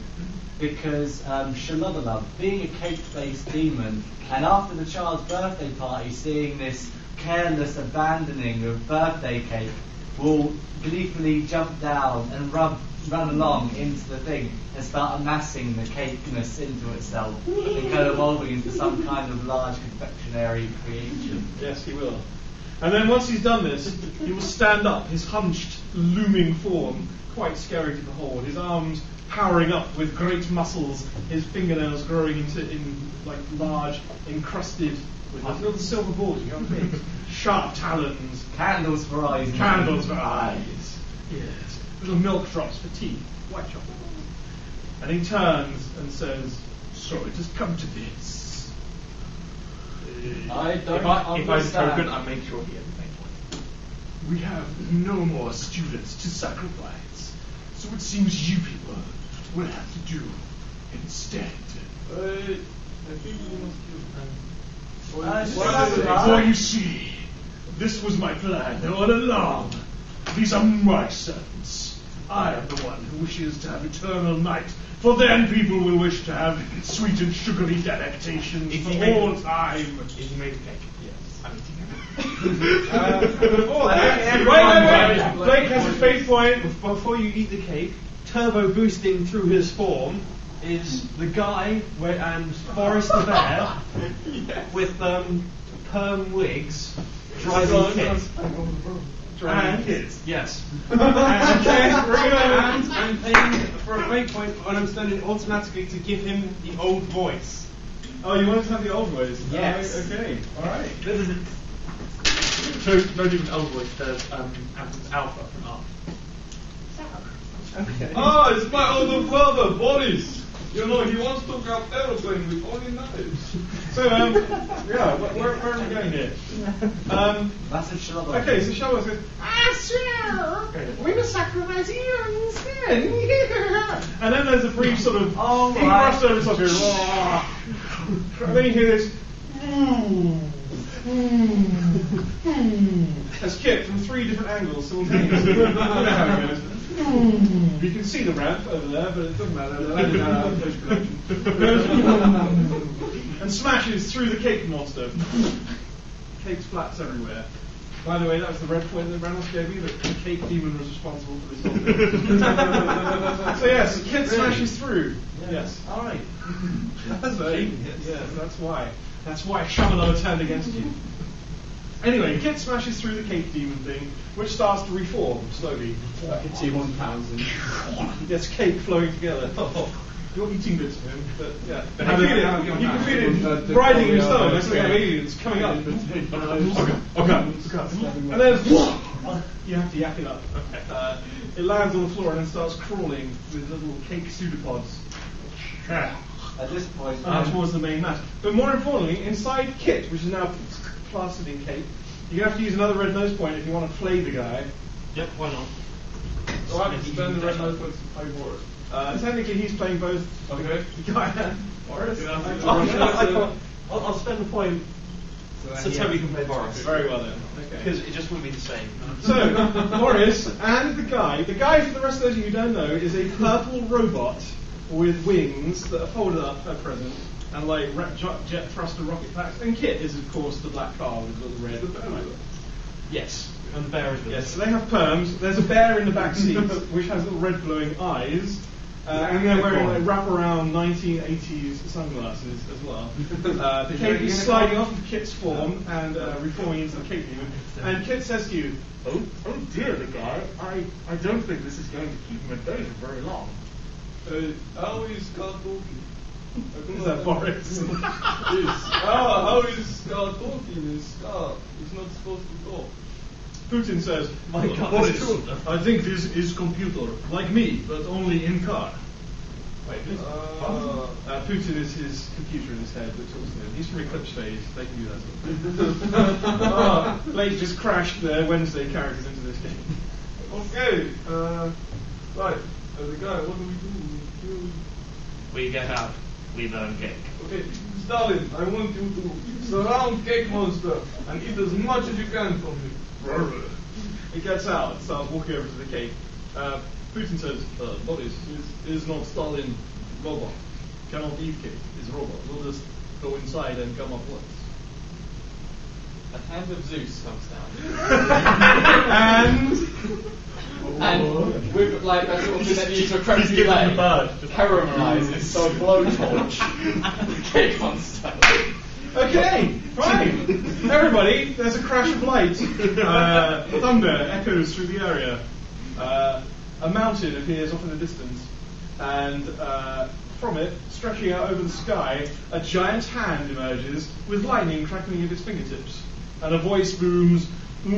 because Shalabala, being a cake-based demon, and after the child's birthday party, seeing this careless abandoning of birthday cake, will gleefully jump down and run along into the thing and start amassing the cakeness into itself and go evolving into some kind of large confectionery creation. Yes, he will. And then once he's done this, he will stand up, his hunched, looming form, quite scary to behold, his arms powering up with great muscles, his fingernails growing in like large, encrusted with those little silver balls you can't think. Sharp talons. Candles for eyes. Candles for eyes. Yes. Little milk drops for teeth. White chocolate. And he turns and says, "So it has come to this." I don't If I'm understand. token, I make sure he has the same point. We have no more students to sacrifice, so it seems you people will have to do instead. I think we must For you see, this was my plan all along. These are my servants. I am the one who wishes to have eternal night, for then people will wish to have sweet and sugary delectations for all time. Is he made a cake? Yes. I'm eating Wait. Blake has a fate point before you eat the cake. Turbo boosting through his form is the guy and Boris the bear with perm wigs driving kids. Driving kids. Yes. And I'm paying for a fate point and I'm spending automatically to give him the old voice. Oh, you want to have the old voice? Yes. Okay. All right. So, no different old voice, there's Alpha from Art. Okay. Ah, it's my older brother, Boris. You know, he wants to grab aeroplane with only knives. So, yeah, where are we going here? Massive Shalabala. Okay, so Shalabala says, swear, we will sacrifice you instead. And then there's a brief sort of, he rushed over the top here, and then you hear this, as Kit from 3 different angles simultaneously. You know how it goes. You can see the ramp over there, but it doesn't matter. And smashes through the cake monster. Cake splats everywhere. By the way, that was the red point that Reynolds gave me, that the cake demon was responsible for this whole thing. So yes, Kit smashes through. Yes. Alright. That's right. Yes, that's why. That's why Shamalo turned against you. Anyway, Kit smashes through the cake demon thing, which starts to reform slowly. Like a T1000. Gets cake flowing together. You're eating bits of him, but yeah. You can feel it riding your stomach. That's like aliens coming up. Okay. And then you have to yak it up. It lands on the floor and then starts crawling with little cake pseudopods. At this point, Towards the main mass. But more importantly, inside Kit, which is now plastered in cake, you have to use another red nose point if you want to play the guy. Yep, why not? So I have to spend the red nose points to play for it. Technically, he's playing both Okay. the guy and Boris. I'll spend the point so Toby can play Boris. Very well then. Okay. Because it just wouldn't be the same. So, Boris and the guy for the rest of those of you who don't know, is a purple robot with wings that are folded up at present and like jet thruster rocket packs. And Kit is, of course, the black car with the little red. Yes. And the bear is with Yes, so they have perms. There's a bear in the back seat which has little red glowing eyes. And they're wearing like wraparound 1980s sunglasses as well. The cake is sliding off of Kit's form and reforming into the cake demon. And Kit says to you, Oh dear, the guy. I don't think this is going to keep him at bay for very long. How is God talking? Is that Boris? How is Scar talking? Scar is not supposed to talk. Putin says, My God, Boris, it's true. I think this is computer, like me, but only in car. Wait, who's Putin is his computer in his head that talks to him. He's from Eclipse Phase, they can do that sort of thing. Blake just crashed their Wednesday characters into this game. Okay, right. The guy, what do we do? We get up, we burn cake. Okay, Stalin, I want you to surround Cake Monster and eat as much as you can from me. He gets out and starts walking over to the cake. Putin says, Boris, is not Stalin robot. Cannot eat cake, is robot. We'll just go inside and come up once. A hand of Zeus comes down. And with like a sort of thing that you use to a crazy leg, caramelizes, so a blowtorch, the cake monster. Okay, fine. Everybody, there's a crash of light. Thunder echoes through the area. A mountain appears off in the distance, and from it, stretching out over the sky, a giant hand emerges with lightning crackling at its fingertips. And a voice booms,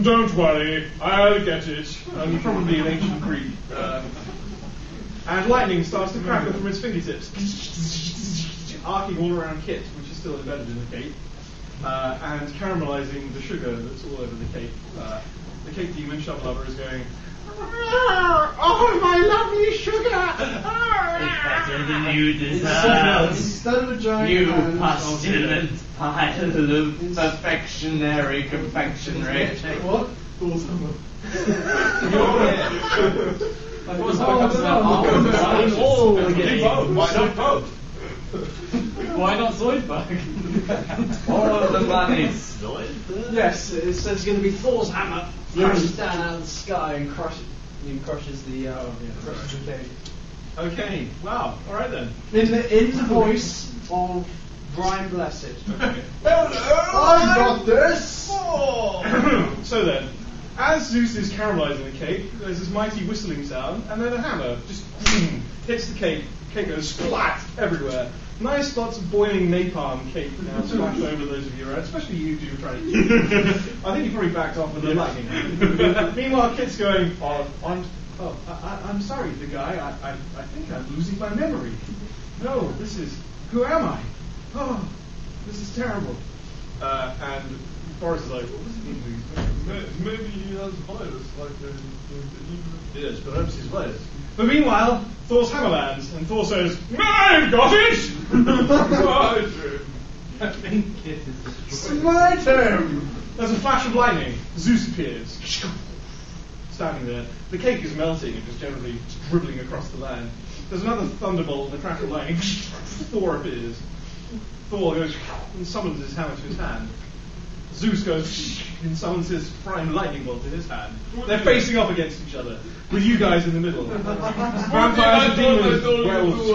"Don't worry, I'll get it." Probably in ancient Greek. And lightning starts to crackle from its fingertips, arcing all around Kit, which is still embedded in the cake, and caramelizing the sugar that's all over the cake. The cake demon, Shove Lover, is going, "Oh, my lovely sugar! It's better than you deserve. Instead of a giant You hand, pustulant pile of perfectionary confectionery. What? Why not both? Why not Zoidberg? All of the bunnies. Yes, it says it's going to be Thor's hammer. Crashes down out of the sky and crushes the cake. Okay, wow, alright then. In the voice of Bryan Blessed. Okay. I got this! So then, as Zeus is caramelizing the cake, there's this mighty whistling sound, and then a hammer just hits the cake. Cake goes splat everywhere. Nice spots of boiling napalm cake now splashed over those of you around, especially you who were trying to eat it. I think you probably backed off with the lightning. Meanwhile, Kit's going, I'm sorry, the guy, I think I'm losing my memory. No, who am I? Oh, this is terrible. And Boris is like, what does he mean? Maybe he has virus, like the Yes, perhaps he's virus. But meanwhile, Thor's hammer lands, and Thor says, I've got it! I think it is Smite him! There's a flash of lightning. Zeus appears, standing there. The cake is melting and just generally dribbling across the land. There's another thunderbolt and a crack of lightning. Thor appears. Thor goes and summons his hammer to his hand. Zeus goes and summons his prime lightning bolt in his hand. They're facing off against each other, with you guys in the middle. Vampires and demons, werewolves,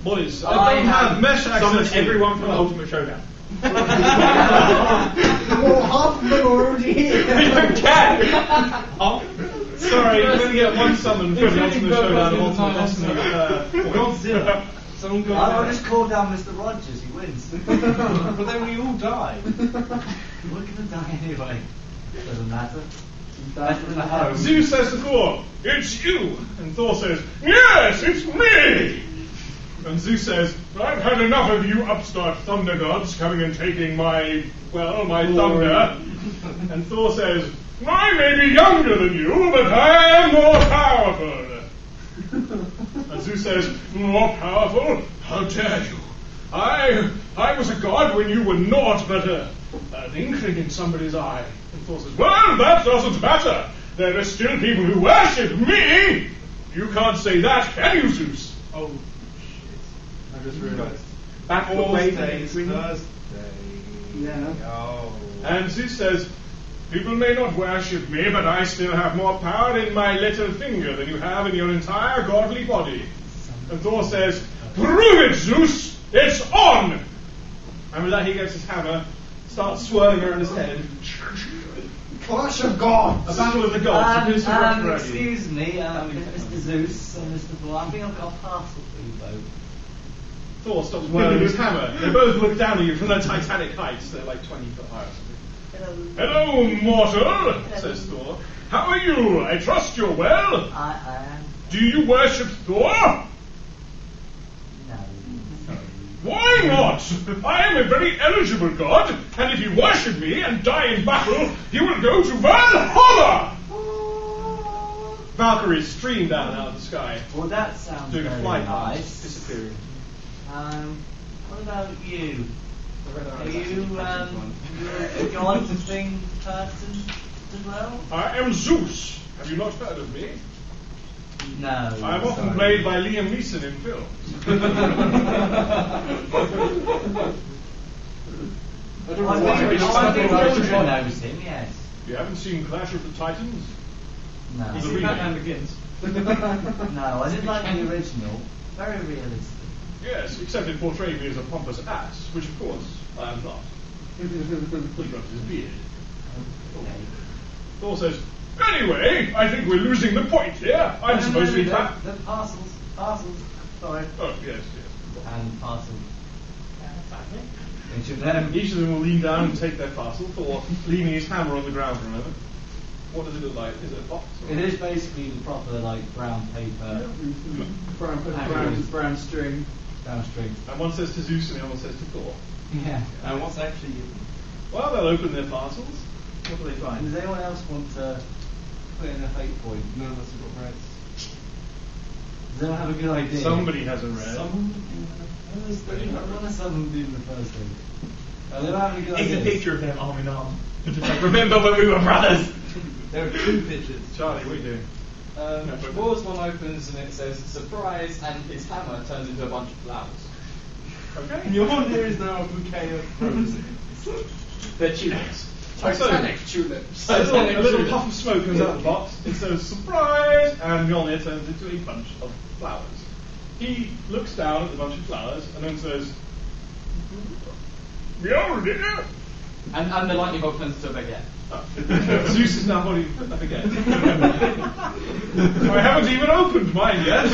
boys, I don't have mesh access. Everyone from Ultimate Showdown. Well, half of them are already here. Sorry, you only get one summon for the Ultimate Showdown of Ultimate Destiny. Godzilla. I'll just call down Mr. Rogers, he wins. But then we all die. We're gonna die anyway. Doesn't matter. That's in the home. Zeus says to Thor, it's you! And Thor says, yes, it's me! And Zeus says, I've had enough of you upstart thunder gods coming and taking my thunder. And Thor says, I may be younger than you, but I am more powerful. And Zeus says, more powerful? How dare you? I was a god when you were naught but an inkling in somebody's eye. And Thor says, well, that doesn't matter. There are still people who worship me. You can't say that, can you, Zeus? Oh, shit. I just realised. Back Thursday's Thursday. Yeah. Oh. And Zeus says, people may not worship me, but I still have more power in my little finger than you have in your entire godly body. And Thor says, prove it, Zeus! It's on! And with that he gets his hammer, starts swirling around his head. Clash of gods! A battle of the gods. Excuse me, Mr. Zeus and Mr. Thor, I think I've got a parcel for you both. Thor stops whirling his hammer. They both look down at you from their titanic heights. They're like 20 foot high or something. Hello, mortal, says Thor. How are you? I trust you're well. I am. Do you worship Thor? No. Why not? I am a very eligible god, and if you worship me and die in battle, you will go to Valhalla! Valkyries stream down out of the sky. Well, that sounds doing a very flight nice. disappearing. What about you? Are you a god-thing person as well? I am Zeus. Have you not heard of me? No. I am often played by Liam Neeson in films. I think Mildred knows him, yes. You haven't seen Clash of the Titans? No. You see Batman Begins. No, I didn't like the original. Very realistic. Yes, except it portrayed me as a pompous ass, which of course I am not. He rubbed his beard. Okay. Thor says, anyway, I think we're losing the point here. I'm supposed to be The parcels. Sorry. Oh, yes. And parcels. Each of them will lean down and take their parcel. Thor leaning his hammer on the ground for a moment. What does it look like? Is it a box? It is basically the proper brown paper. Brown string. Brown string. And one says to Zeus and the other one says to Thor. Yeah. And what's actually Well, they'll open their parcels. What do they find? Does anyone else want to put in a fate point? none of us have got reds? Does anyone have a good idea? Somebody has a red. What does someone do in the first thing? They don't have any good It's a ideas. picture of them arm in arm. Remember when we were brothers? There are two pictures. Charlie, what are you doing? Thor's one opens and it says surprise, and his hammer turns into a bunch of flowers. Okay. And your there is now a bouquet of roses. They're tulips. Titanic tulips. A little puff of smoke comes out of the box. It says surprise, and Mjolnir turns into a bunch of flowers. He looks down at the bunch of flowers and then says, Mjolnir? And the lightning bolt turns into a baguette. Zeus is now holding a baguette. I haven't even opened mine yet.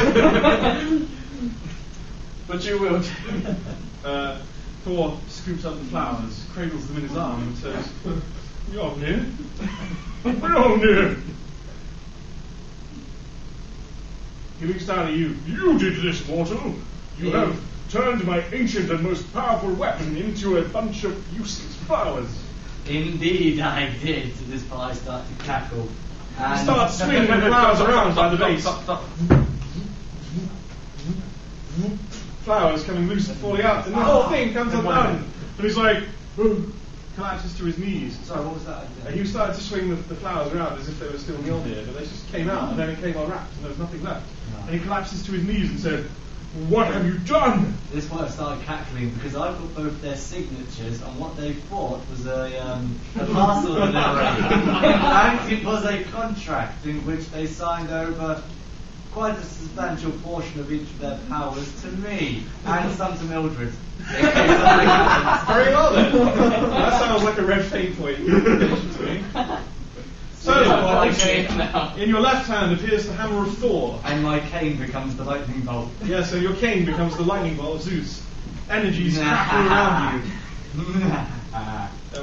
But you will. Thor scoops up the flowers, cradles them in his arm, and says, Mjolnir? Mjolnir! He looks down at you. You did this, mortal. You have turned my ancient and most powerful weapon into a bunch of useless flowers. Indeed, I did. This pie started to cackle. He starts swinging the flowers around by the base. Flowers coming loose and falling out, and the whole thing comes undone. And he's like, collapses to his knees. Sorry, what was that? And you started to swing the flowers around as if they were still Mjolnir, but they just came out, and then it came unwrapped, and there was nothing left. And he collapses to his knees and said, What have you done? This one started cackling because I've got both their signatures, and what they thought was a parcel delivery. And it was a contract in which they signed over quite a substantial portion of each of their powers to me, and some to Mildred. In case something happens. very well then. That sounds like a red fate point to me. So, in your left hand appears the hammer of Thor. And my cane becomes the lightning bolt. Yes, and your cane becomes the lightning bolt of Zeus. Energies crackle around you.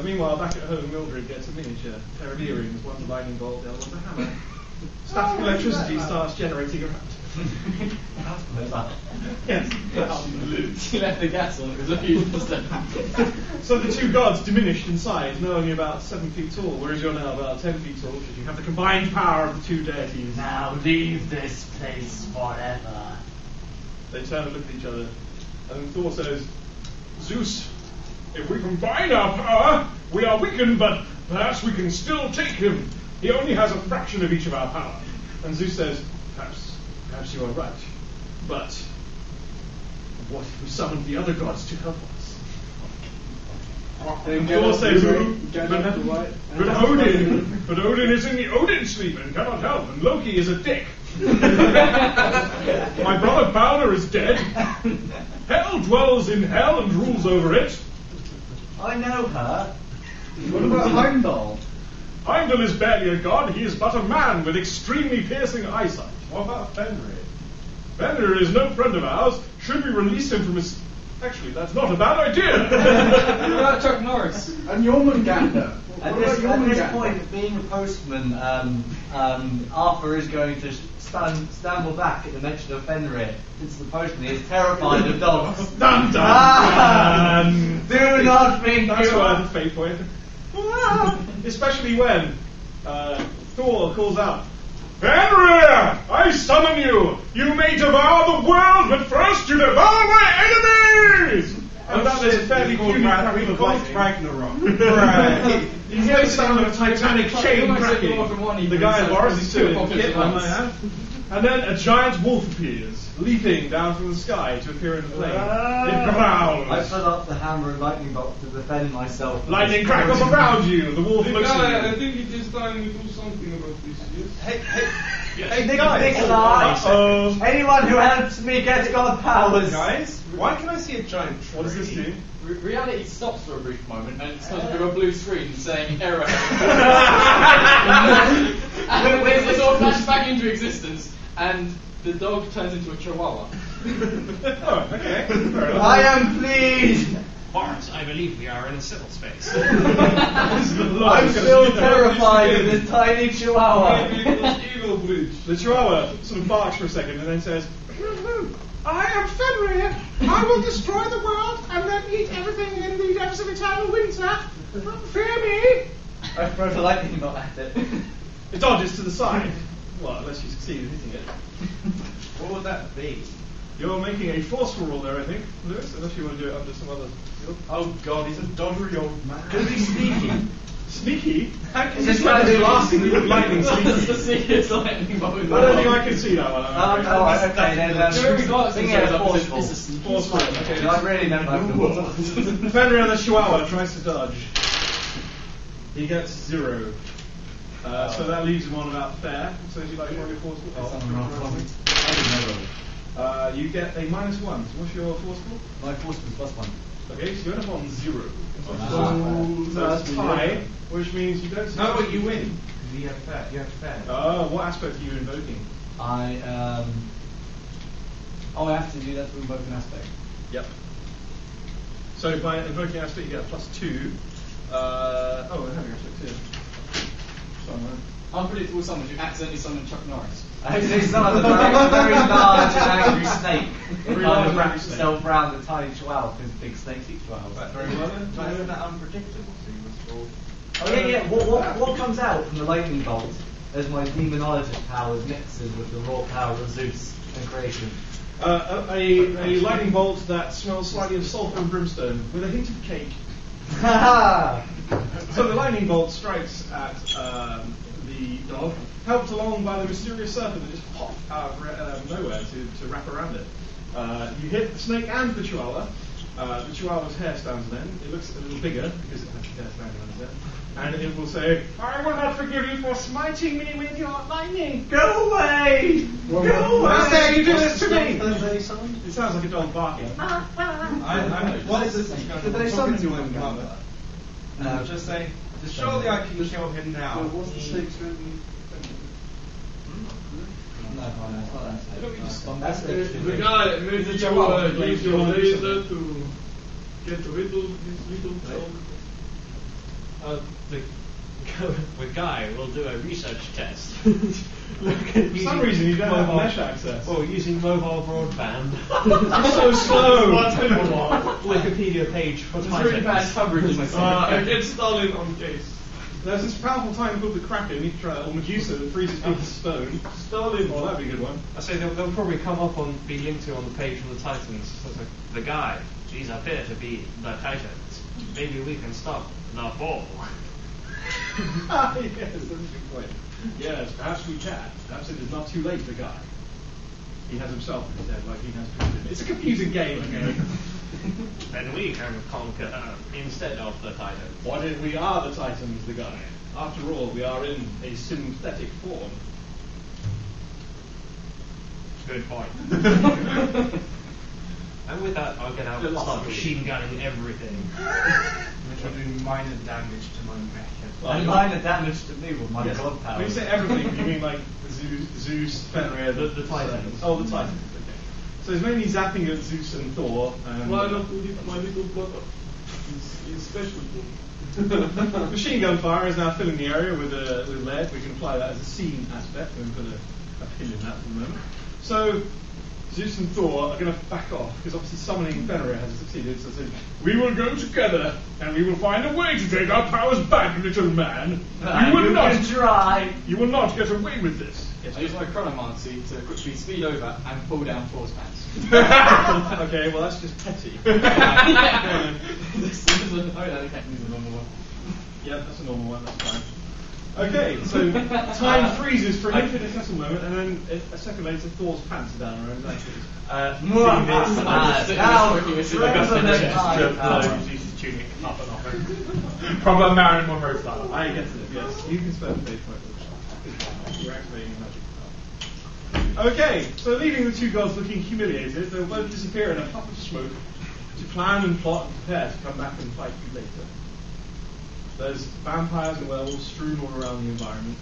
Meanwhile, back at home, Mildred gets a miniature pair of earrings. One's a lightning bolt, the other one's a hammer. Static electricity starts generating around. Yes. She left the gas on, it was a huge mistake. So the two gods diminished in size, now only about 7 feet tall, whereas you're now about 10 feet tall, because you have the combined power of the two deities. Now leave this place forever. They turn and look at each other, and Thor says, Zeus, if we combine our power, we are weakened, but perhaps we can still take him. He only has a fraction of each of our power. and Zeus says, perhaps you are right, but what if we summoned the other gods to help us? Then Thor says, But Odin is in the Odin sleep and cannot help, and Loki is a dick. My brother Balder is dead. Hell dwells in hell and rules over it. I know her. What about Heimdall? Heimdall is barely a god, he is but a man with extremely piercing eyesight. What about Fenrir? Fenrir is no friend of ours. Should we release him from his... Actually, that's not a bad idea. What about Chuck Norris? And Jormungandr. At this point, being a postman, Arthur is going to stumble back at the mention of Fenrir. Since the postman is terrified of dogs. Dun, dun, dun. Do not think That's you why the fate point. Especially when Thor calls out, Fenrir, I summon you! You may devour the world, but first you devour my enemies! And that is a fairly puny crackling of lightning. Ragnarok. Right. You hear the sound of a Titanic chain cracking. The guy Boris is doing it on my hand. And then a giant wolf appears, leaping down from the sky to appear in the plane. It growls. I put up the hammer and lightning bolt to defend myself. Lightning crackles around you. The wolf looks at you. I think it is time we do something about this, yes? Hey, Nikolai! Anyone who helps me get God powers. Guys, why can I see a giant tree? What does this do? Reality stops for a brief moment and it turns into a blue screen saying error. And it sort of flashes back into existence and the dog turns into a chihuahua. Oh, okay. I am pleased. Boris, I believe we are in a civil space. I'm still terrified of this tiny chihuahua. The chihuahua sort of barks for a second and then says, I am Fenrir. I will destroy the world and then eat everything in the depths of eternal winter. Fear me. I throw the lightning bolt at it. It dodges to the side. Well, unless you succeed in hitting it. What would that be? You're making a forceful roll there, I think, Lewis, unless you want to do it under some other skill. Oh god, he's a doddery old man. Could be sneaky. Sneaky? How can Is you this do lasting lightning That's the sneaky? secret lightning bolt. I don't think I can see that one. Okay, then. Thinking Yeah, forceful. Forceful, okay. I really don't like the water. Fenrir the Chihuahua tries to dodge. He gets 0. So that leaves him on about fair. So do you like more of your forceful? You get a -1. So what's your forceful? My force was +1. Okay, so you end up on 0. So that's tie, which means you don't. No, but you win. You have fair. Oh, what aspect are you invoking? I have to do that to invoke an aspect. Yep. So by invoking aspect, you get a +2. I have your aspect too. Somewhere. Unpredictable summons, you accidentally summon Chuck Norris. I actually summon a very large and angry snake. Very It large kind of and wraps angry snake. itself around the tiny chihuahua because big snakes eat chihuahuas. Very well then. But isn't that unpredictable? So you must roll. Oh yeah. What comes out from the lightning bolt as my demonologist powers mixes with the raw power of Zeus and creation? A lightning bolt that smells slightly of sulfur and brimstone with a hint of cake. Haha! So the lightning bolt strikes at the dog, helped along by the mysterious serpent that just popped out of nowhere to wrap around it. You hit the snake and the chihuahua. The chihuahua's hair stands on end. It looks a little bigger because it has hair standing on its head. And it will say, I will not forgive you for smiting me with your lightning. Go away! Go away! How dare you do this to me? They summoned? It sounds like a dog barking. What is this? Did they summon you on mother? No, just say, surely I can kill him now. What's the snake's really? No, it's not that. That's The guy made you use your laser to get rid of this little dog. The guy will do a research test. For some reason you don't have mesh access. Or using mobile broadband. It's so slow. Wikipedia page for It's really bad coverage. I get Stalin on case. There's this powerful titan called the Kraken, or Medusa, that freezes people to stone. Stalin, well, that'd be a good one. I say they'll probably come up be linked to on the page from the Titans. So it's like, the guy, these appear to be the Titans. Maybe we can stop the fall. Yes, that's a good point. Yes, perhaps we can. Perhaps it is not too late, the guy. He has himself instead, like he has proven. It's a confusing game, okay? Then we can conquer instead of the Titans. What if we are the Titans, the guy? After all, we are in a synthetic form. Good point. And with that, I'll get out and start machine gunning everything. Which will do minor damage to my mecha. And minor damage to me with my god power. When you say everything, you mean like Zeus, Fenrir, the Titans. Oh, the Titans. Okay. So he's mainly zapping at Zeus and Thor. Why not put it my little brother? He's special too. Machine gun fire is now filling the area with lead. We can apply that as a scene aspect. We've got a pin in that for the moment. So Zeus and Thor are going to back off because obviously summoning Fenrir has succeeded. So it says, we will go together and we will find a way to take our powers back, little man. You will not try. You will not get away with this. Yes, I use my chronomancy to quickly speed over and pull down Thor's pants. Okay, well that's just petty. This is a normal one. Yeah, that's a normal one, that's fine. Okay, so time freezes for an infinitesimal moment, and then a second later, Thor's pants are down around his ankles. Jesus tunic up and off. Proper Marilyn Monroe style. I get it, yes. You can spend a page point. You're activating your magic power. Okay, so leaving the two gods looking humiliated, they'll both disappear in a puff of smoke to plan and plot and prepare to come back and fight you later. There's vampires and werewolves strewn all around the environment.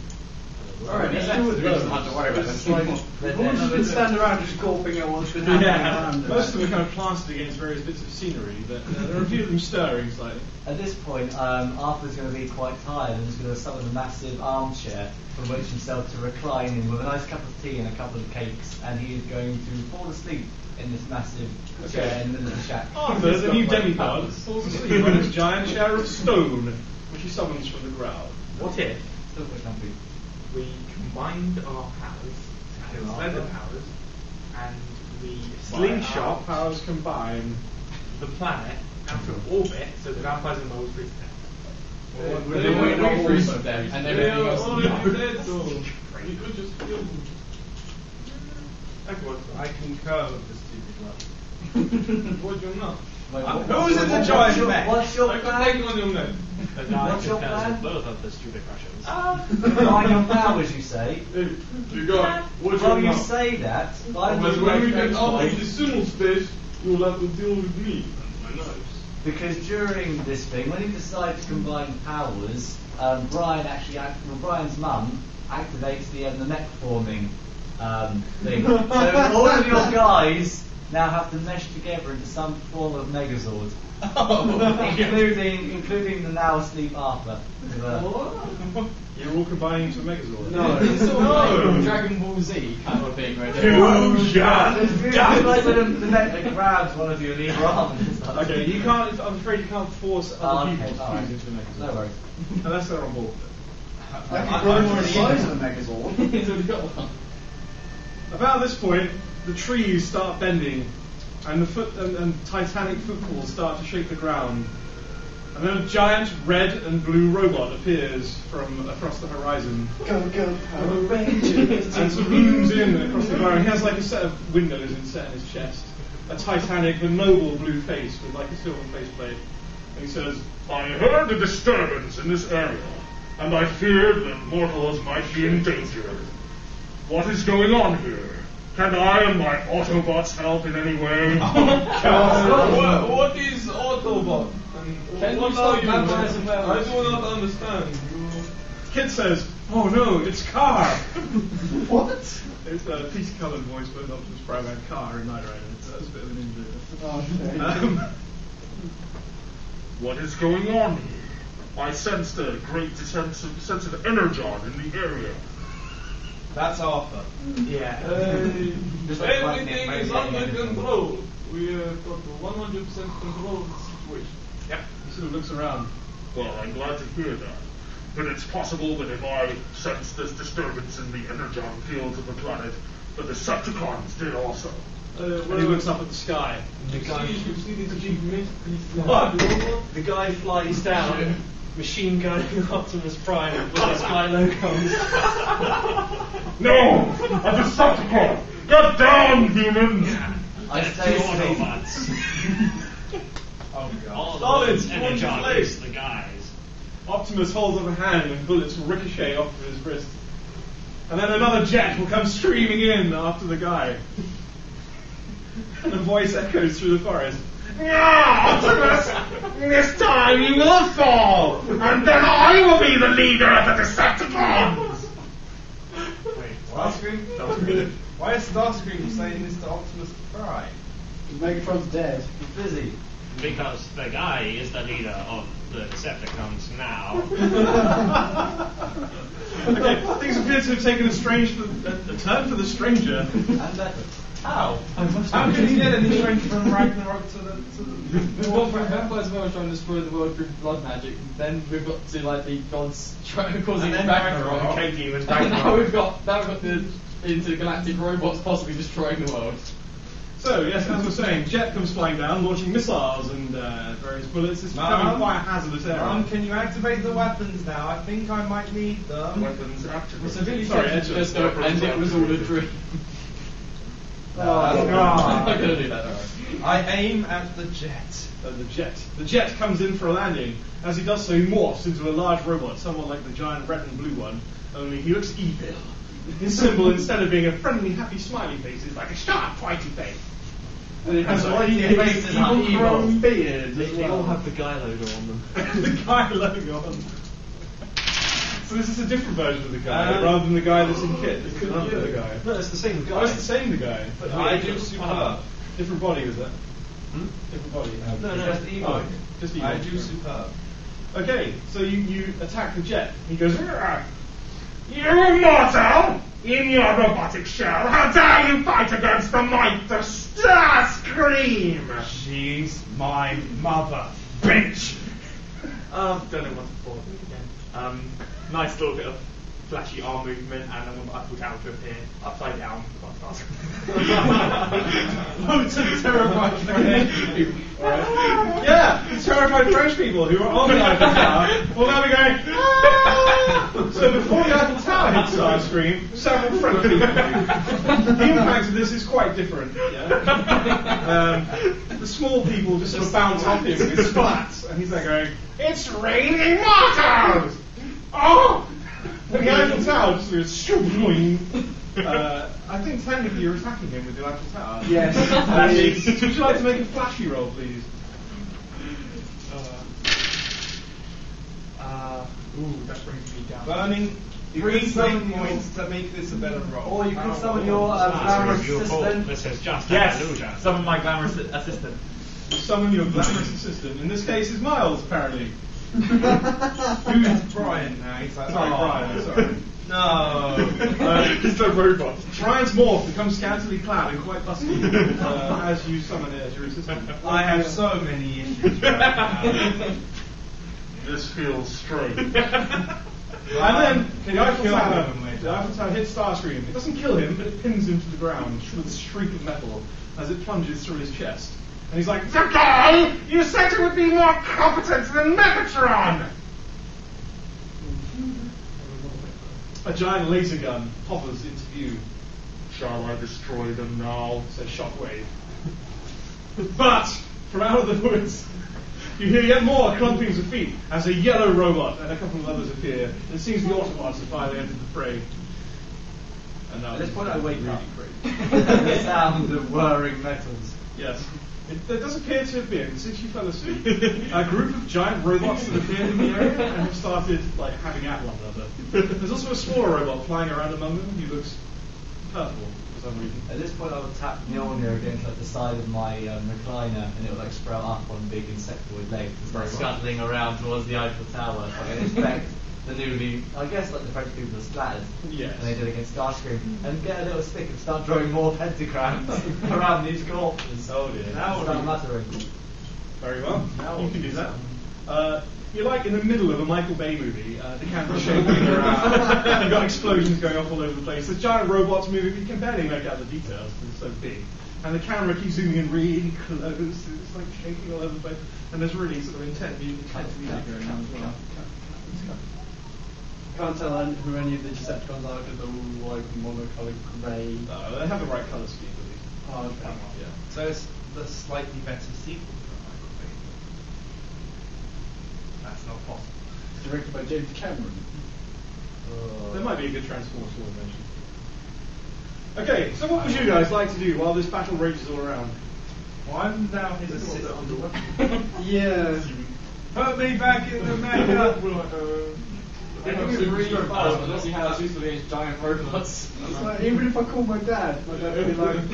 Alright, There's two of them. Don't have to worry about them. Who would stand around just gawping at what's been happening around them? Most of them are kind of planted against various bits of scenery, but there are a few of them stirring slightly. At this point, Arthur's going to be quite tired and is going to summon a massive armchair from which himself to recline in with a nice cup of tea and a couple of cakes, and he is going to fall asleep in this massive chair in the middle of the shack. Arthur, the new demigod, falls asleep on his giant chair of stone, which he summons from the ground. What if Still quite comfy. we combined our powers, our slender powers, and we slingshot Our powers combine. the planet out of orbit so the vampires and werewolves freeze to death? We freeze them and They everything are else. already dead, though. You could just kill them. I concur with the stupid love. What you're not. Who's in the giant mech? What's your I can plan? take on your neck. The guy What's your compares plan? both of the stupid Russians. Combine your powers, you say? You got what Well, you're you not. say that, but I But think when we you get out of explain- the single stage, you'll have to deal with me. My knives. Because during this thing, when he decides to combine powers, Brian's mum activates the mech forming thing. So all of your guys now have to mesh together into some form of Megazord, including the now asleep Arthur. You're all combining into a Megazord. No. It's sort of like Dragon Ball Z kind of thing, right? The grabs one of you and either arm. Okay, you can't. I'm afraid you can't force other people to alright. fuse into a Megazord. No worries. Unless they're on board. I can grow more in the size of a Megazord. He's already got one. About this point, the trees start bending, and and titanic footfalls start to shake the ground. And then a giant red and blue robot appears from across the horizon. Go, Power Rangers! And zooms in across the environment. He has like a set of windows set in his chest. A titanic, a noble blue face with like a silver faceplate. And he says, I heard a disturbance in this area, and I feared that mortals might be in danger. What is going on here? Can I and my Autobots help in any way? What is Autobot? Can What you are stop you? vampires and I werewolves? do not understand. Kid says, oh no, it's Car! What? It's a peach-coloured voice, but not just Prime and Car in Night Rider. So that's a bit of an injury. Oh, shit. What is going on here? I sensed a great sense of energon in the area. That's Arthur. Yeah. Everything is under control. We have got 100% control of the situation. Yep. He sort of looks around. Well, I'm glad to hear that. But it's possible that if I sensed this disturbance in the energon fields of the planet, the Decepticons did also. And he looks up at the sky. You see this big mist? The guy flies down, machine gunning Optimus Prime with his fly logos. No! A Decepticon! Get down, human! I Two stay asleep. Autobots. Oh god. All Solid, the spongy energize place. the guys. Optimus holds up a hand and bullets ricochet off of his wrist. And then another jet will come streaming in after the guy. And a voice echoes through the forest. No, Optimus! This time you will fall, and then I will be the leader of the Decepticons! Wait, Starscream? Why is Starscream saying this to Optimus Prime? Megatron's dead. He's busy. Because the guy is the leader of the Decepticons now. Okay, things appear to have taken a turn for the stranger. And better. How? How can he get any strength from Ragnarok to the We've gone from vampires and werewolves trying to destroy the world through blood magic, and then we've got to like the gods causing Ragnarok. Katie was And now we've got the intergalactic robots possibly destroying the world. So, yes, as I was saying, Jet comes flying down, launching missiles and various bullets. It's becoming quite a hazardous area. Mom, can you activate the weapons now? I think I might need them. Weapons activated. So really, Sorry, just go and it was all a dream. Oh, I'm not gonna do that. Alright. I aim at the jet. The jet comes in for a landing. As he does so, he morphs into a large robot, somewhat like the giant red and blue one, only he looks evil. His symbol, instead of being a friendly, happy, smiley face, is like a sharp, pointy face. And it has a evil beard. They all have the guy logo on them. The guy logo on them. So this is a different version of the guy, rather than the guy that's in Kit. This could be the other guy. No, it's the same guy. Oh, it's the same guy. But I do superb. Different body, is that? Different body. No, Just evil. Oh, just evil. I do superb. Okay, so you attack the jet. He goes, "Rah!" You mortal! In your robotic shell, how dare you fight against the might of Starscream! She's my mother, bitch! Don't know what to call it again. Nice little bit of flashy arm movement, and I want the Eiffel Tower to appear upside down. Loads of terrified French people. Right. Yeah, terrified French people who are on the Eiffel Tower will now be going, "Ah!" So before the Eiffel Tower hits Starscream, several French people do. The impact of this is quite different. Yeah? The small people just sort of bounce off him with splats, and he's there going, "It's raining mortals!" Oh! And the Eiffel Tower just goes, "Shoo-boing." I think technically you're attacking him with the Eiffel Tower. Yes. Would you like to make a flashy roll, please? That brings me down. Burning 3 fate points to make this a better roll. Or you could summon your glamorous assistant. This is just Yes, an illusion. summon my glamorous assistant. Summon your glamorous assistant. In this case, is Miles, apparently. Who's Bryan now? He's like, Sorry, Bryan, sorry. No. He's a robot. Brian's morph becomes scantily clad and quite busty as you summon it as your assistant. I have so many issues right now. This feels strange. And then the Eiffel Tower hits Starscream. It doesn't kill him, but it pins him to the ground with a shriek of metal as it plunges through his chest. And he's like, The guy! You said he would be more competent than Megatron! a giant laser gun hovers into view. Shall I destroy them now? Says Shockwave. But from out of the woods, you hear yet more clumpings of feet as a yellow robot and a couple of others appear. And it seems the Autobots have finally entered the fray. And now At this point, I wake up. fray. The sound of whirring metals. Yes. There does appear to have been, since you fell asleep, a group of giant robots that appeared in the area and have started having at one another. There's also a smaller robot flying around among them. He looks purple for some reason. At this point, I would tap Mjolnir against the side of my recliner, and it would sprout up on big insectoid legs and start scuttling around towards the Eiffel Tower. So I can expect the newly, I guess, the French people are splattered. Yes. And they did against Starscream, and get a little stick and start drawing more pentagrams around these corpses. Oh dear. Now start muttering. Very well. You can do that. You're in the middle of a Michael Bay movie. The camera's shaking around. You've got explosions going off all over the place. The giant robots moving. You can barely make out the details because it's so big. And the camera keeps zooming in really close. It's shaking all over the place. And there's really sort of intense music going on as well. Can't tell who any of the Decepticons are because they're all monocoloured grey. No, they have the right colour scheme at least. Oh, okay. Yeah. So it's the slightly better sequel to Michael Bay. That's not possible. Directed by James Cameron. There might be a good Transformers film eventually. Okay, so what would you guys like to do while this battle rages all around? Well, I'm now his assistant. Yeah. Put me back in the Mecha. Unless he has used against giant robots. It's like, even if I call my dad, my dad would be like,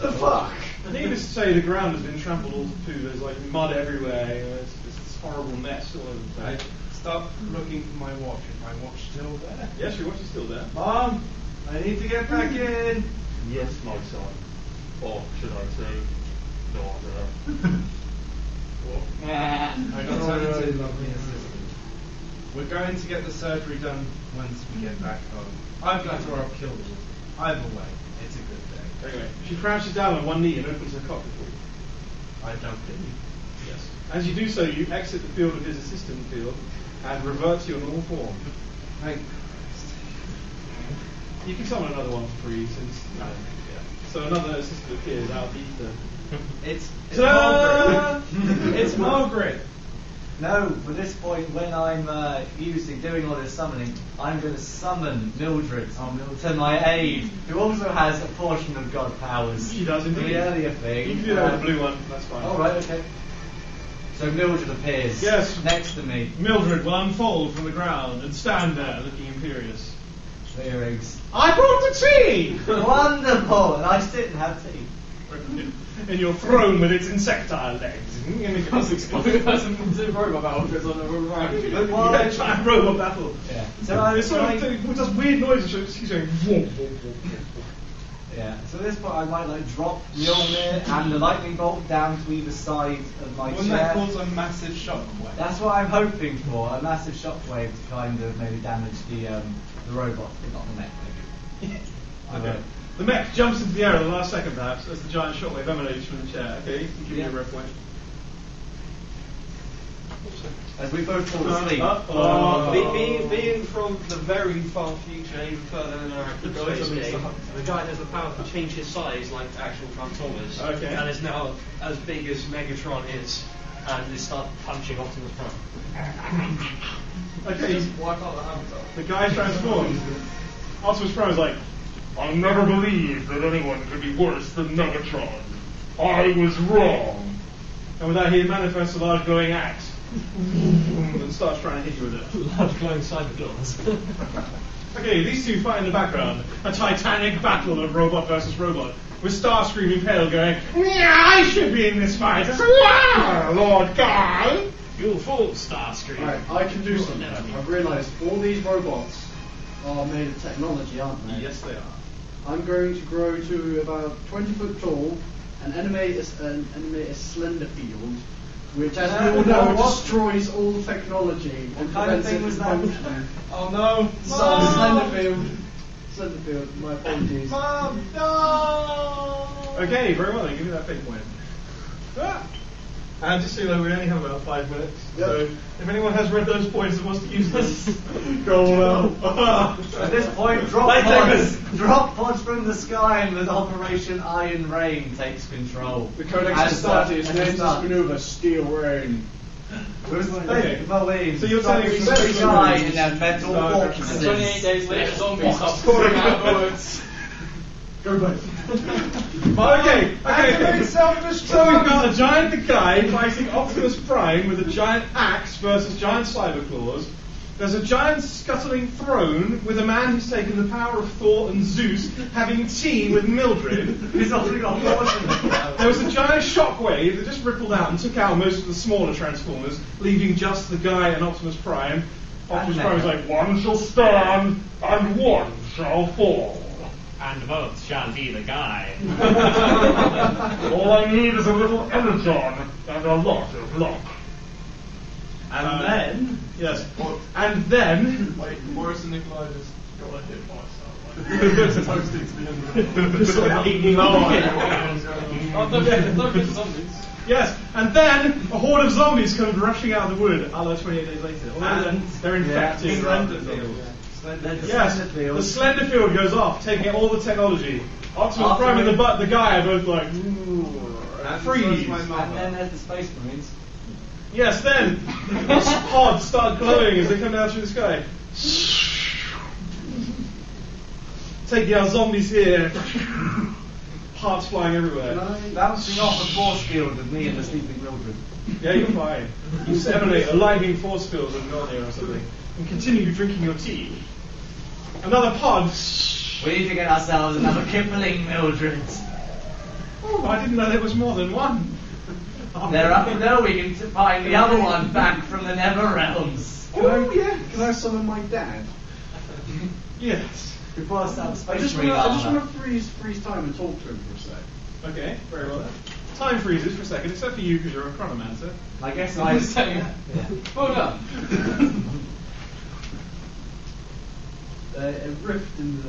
the fuck? Needless to say, the ground has been trampled all to poo. There's like mud everywhere. You know, it's this horrible mess all over the I place. stop looking for my watch. Is my watch still there? Yes, your watch is still there. Mom, I need to get back in. Yes, my son. Or should I say, daughter. I got talented, lovely assistant. We're going to get the surgery done once we get back home. I've got her up killed. Either way, it's a good day. Anyway, she crouches down on one knee and opens her cockpit for you. I don't believe. Yes. As you do so, you exit the field of his assistant field and revert to your normal form. Thank You can summon another one for free since. So another assistant appears out of the ether. It's Ta-da! Margaret. It's Margaret. No, for this point, when I'm doing all this summoning, I'm going to summon Mildred to my aid, who also has a portion of god powers. She does indeed. The earlier thing. You can do that with the blue one, that's fine. Alright, okay. So Mildred appears next to me. Mildred will unfold from the ground and stand there looking imperious. Earrings. I brought the tea! Wonderful! And I sit and have tea. In your throne with its insectile legs. Because exploded as a robot battle goes on around you. Yeah, giant robot battle. Yeah. So I It's sort of it does weird noises, so it's going whoop, whoop, whoop. Yeah. So at this point I might like drop Mjolnir and the lightning bolt down to either side of my Wouldn't chair. that cause a massive shockwave? That's what I'm hoping for, a massive shockwave to kind of maybe damage the robot, but not the mech maybe. Okay. The mech jumps into the air at the last second perhaps as the giant shockwave emanates from the chair. Okay, you can give me a ref point. As we both fall asleep. Being from the very far future, even further than our actual space game, the guy has the power to change his size like actual Transformers, and is now as big as Megatron is, and they start punching Optimus Prime. Okay, Why can't that happen? the guy transforms. Optimus Prime is like, I never believed that anyone could be worse than Megatron. I was wrong. and with that he manifests a large glowing axe and starts trying to hit you with it. Large glowing cyber claws. Okay, these two fight in the background. A titanic battle of robot versus robot. With Starscream Impale going, yeah, I should be in this fight as well, Lord Guy. You fool, Starscream. Right, I can do something. I've realised all these robots are made of technology, aren't they? Yes, they are. I'm going to grow to about 20 foot tall and animate a slender field, which, as we all know, destroys all technology and kind of prevents thing it was from that? functioning. Oh no! So, slender field, my apologies. Mom, no! Okay, very well, then give me that fate point. And just so you know, we only have about 5 minutes. Yep. So if anyone has read those points and wants to use them, go on. At this point, drop pods from the sky and the Operation Iron Rain takes control. The Codex As, Astartes as names this starts. maneuver Steel Rain. Okay. So you're telling me space guy in their metal And boxes. 28 days later, zombies start pouring out bullets. Go both. Okay. So we've got a giant guy fighting Optimus Prime with a giant axe versus giant cyber claws. There's a giant scuttling throne with a man who's taken the power of Thor and Zeus having tea with Mildred. He's also got a portion of that. There was a giant shockwave that just rippled out and took out most of the smaller Transformers, leaving just the guy and Optimus Prime. Optimus Prime was like, One shall stand and one shall fall. And both shall be the guy. All I need is a little energon and a lot of luck. and then, yes, and then, Like, Morris and Nikolai just got a hit by itself. Toasting to the end of it. Just like eating yes, and then a horde of zombies comes rushing out of the wood, a la 28 days later. And they're infecting Slenderfield. Yes, the Slenderfield goes off, taking all the technology. Optimus Prime and the guy are both like, freeze. And then there's the Space Marines. Yes, then the pods start glowing as they come down through the sky. taking out zombies here. Parts flying everywhere. Bouncing off a force field with me and the sleeping Mildred. Yeah, you're fine. You emanate a lightning force field of Mjolnir or something, and continue drinking your tea. Another pod. We need to get ourselves another Kipling Mildred. Oh, I didn't know there was more than one. They're up below. We can find the other one back from the Nether Realms. Can I summon my dad? Yes. Before I start I just want to freeze time and talk to him for a sec. Okay, very well then. Time freezes for a second, except for you because you're a chronomancer. I guess I was saying. Well done. A rift in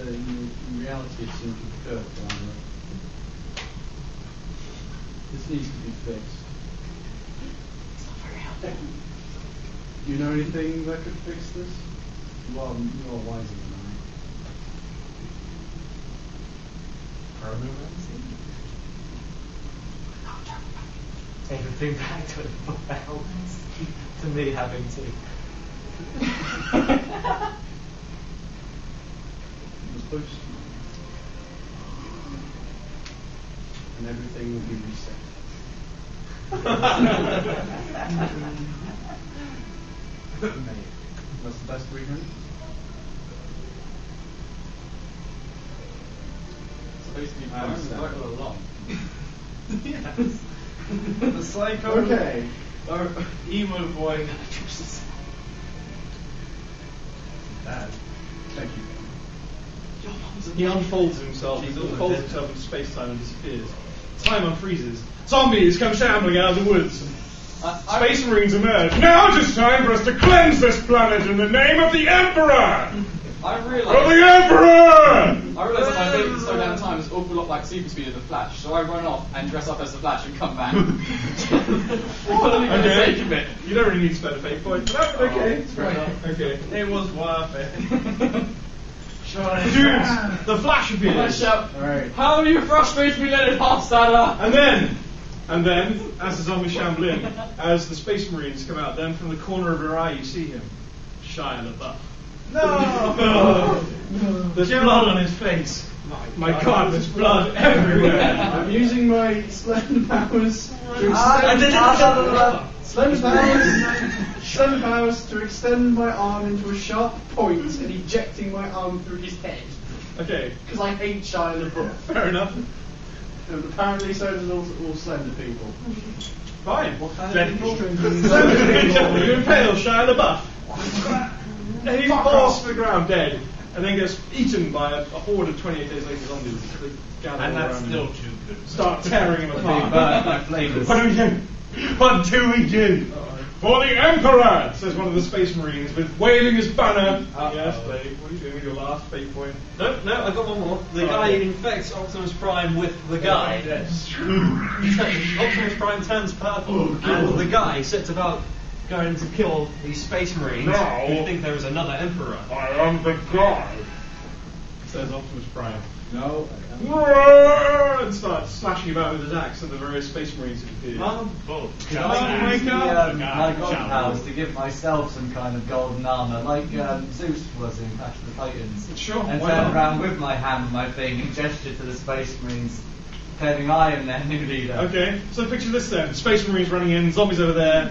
reality seems to have occurred. This needs to be fixed. It's not very helpful. Do you know anything that could fix this? Well, you are wiser than Take everything back to to me having tea. You're supposed to. And everything will be reset. That's the best we can. Basically, quite a lot. Yes. The psycho. Okay. Emo boy. Thank you. He unfolds himself, he unfolds himself into space-time and disappears. Time unfreezes. Zombies come shambling out of the woods. Space Marines emerge. Now it is time for us to cleanse this planet in the name of the Emperor! I Of the realise Emperor! that my ability to slow down time is an awful lot like super speed of the Flash, so I run off and dress up as the Flash and come back. Only for the sake of it. You don't really need to spend a fate point for that, but okay. Fair enough. Okay. It was worth it. Dudes, the Flash I appears. shout, Alright. how you frustrate me, Leonard Hofstadter! And then, as the zombies shamble in, as the Space Marines come out, then from the corner of your eye you see him. Shia LaBeouf. No! There's blood on his face. My God, there's blood everywhere. I'm using my slender powers to slender powers to extend my arm into a sharp point and ejecting my arm through his head. Okay, Because I hate Shia LaBeouf. fair enough. And apparently so does all slender people. Fine. Slender people? You impale Shia LaBeouf. And he falls to the ground dead, and then gets eaten by a horde of 28 days later zombies. They gather And all that's around still him. too good. Start tearing him apart. flavors. What do we do? What do we do? For the Emperor, says one of the Space Marines, with waving his banner. Yes, Dave, what are you doing with your last fate point? No, I got one more. The guy infects Optimus Prime with the guy. Optimus Prime turns purple, and the guy sets about going to kill these Space Marines No. who think there is another Emperor. I am the guy. Says Optimus Prime. No. And starts slashing about with his axe at the various Space Marines who appear. Can I use my god powers to give myself some kind of golden armour, like Zeus was in Clash of the Titans? Sure, And why turn not? around with my hammer, my thing, and gesture to the Space Marines, claiming I am their new leader. Okay, so picture this then. Space Marines running in, zombies over there.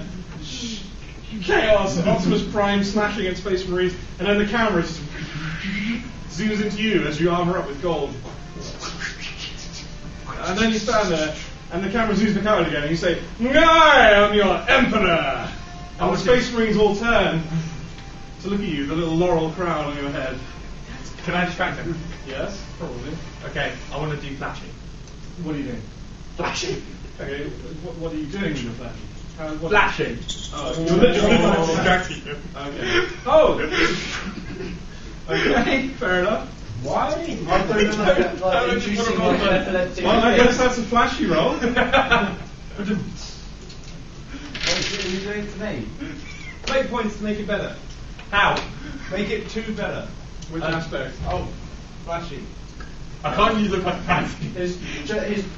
Chaos, Optimus Prime slashing at Space Marines, and then the camera just zooms into you as you armor up with gold. And then you stand there, and the camera zooms back out again, and you say, I am your Emperor! And the Space Marines all turn to look at you, the little laurel crown on your head. Can I distract him? Yes, probably. Okay, I want to do flashing. What are you doing? Flashing? Okay, what are you doing with your flashing? Flashing. Oh, you're literally distracting him. Okay. Oh! Okay, fair enough. Why? I don't know like introducing my epileptic. Well, I guess that's a flashy roll. What are you doing to me? Fate points to make it better. How? Make it 2 better. Which aspect? Oh, flashy. I can't use the fancy. His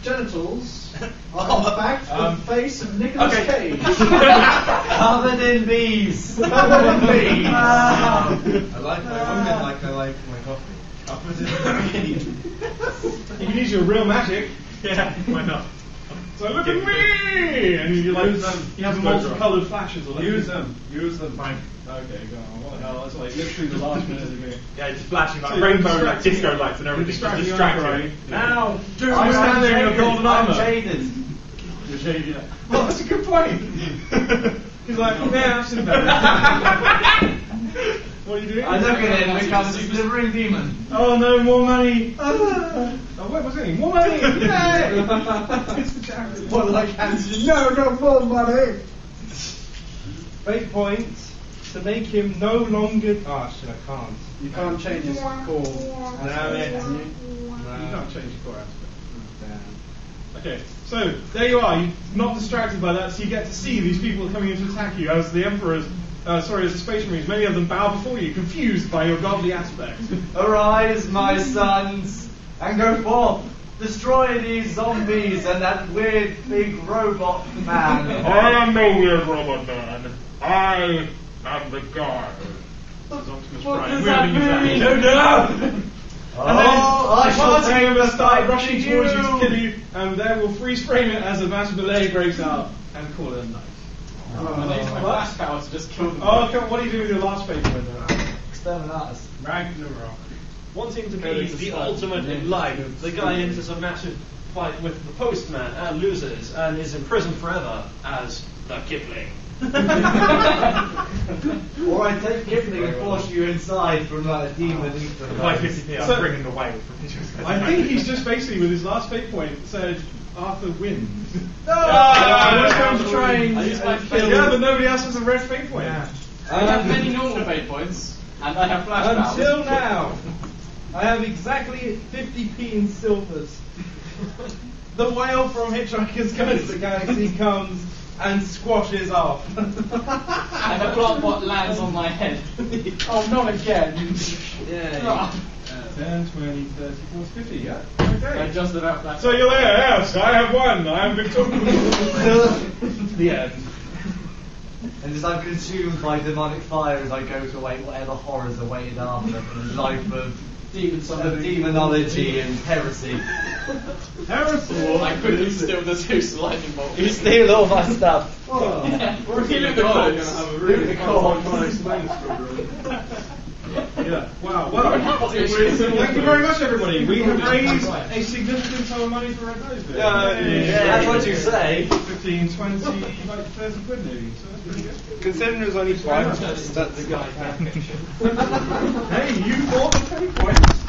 genitals are on the back of the face of Nicolas Cage. Covered in bees! Covered in bees! I like my women like I like my coffee. You can use your real magic. Yeah, why not? So look at me! And you like you have multicoloured flashes. Or Use them. Fine. Okay, go on. What the hell? That's like literally the last minute of the game. Yeah, just flashing like So rainbow, you're like disco lights and everything. distracting Distracting. you. Now, I'm standing there in your golden armour. I'm jaded. You're shaded, yeah. Well, that's a good point. He's like, yeah, I've seen better. What are you doing? I look at him and become a slithering demon. Oh no, more money! Oh, what was it? More money! Yay! It's the charity. What like Anthony? No, more money. fate points to make him no longer. Oh shit, I can't. You can't change his core. Damn it. You can't change your core aspect. Okay, so there you are. You're not distracted by that, so you get to see these people coming in to attack you as the Emperor's. As the Space Marines, many of them bow before you, confused by your godly aspect. Arise, my sons, and go forth. Destroy these zombies and that weird big robot man. I am no weird robot man. I am the guard. What does that mean? No! Oh, I shall party take members the start fight rushing to towards you you. to kill you, and they will freeze frame it as a mass melee breaks out and call it a night. And I use my flash power to just kill them. Oh, come on, what do you do with your last fate point then? Exterminatus. Ragnarok. Wanting to be the ultimate in life, the guy enters a massive fight with the postman and loses and is imprisoned forever as the Kipling. Or I take Kipling and force you inside from a demon eater. By 50p, I'm So- bringing the wave from his I think he's just basically, with his last fate point, said Arthur wins. No! I was going to try and I used my fate. yeah, but nobody else has a red fate point. I have many normal fate points, and I have flash powers. Until now, I have exactly 50p in silvers. The whale from Hitchhiker's Guide to the Galaxy comes and squashes off. And the plant bot lands on my head. Oh, not again. Yeah. 10, 20, 30, 40, 50, yeah? I Okay. just about flash. So you're there, yes, I have won, I am victorious. The end. And as I'm consumed by demonic fire as I go to await whatever horrors awaited after from the life of demonology and heresy. Heresy? I quickly steal the Zeus lightning bolt. You steal all my stuff. Oh. Or if you loot the corpse. Loot the corpse. Yeah. Wow. Well, thank you very much, everybody. We have raised a significant sum of money for Red Nose Day. Yeah, that's what you say. 15, 20, like 30 quid maybe. So that's pretty good. Considering there's only 5, That's the guy fan fiction. Hey, you bought the 20 points.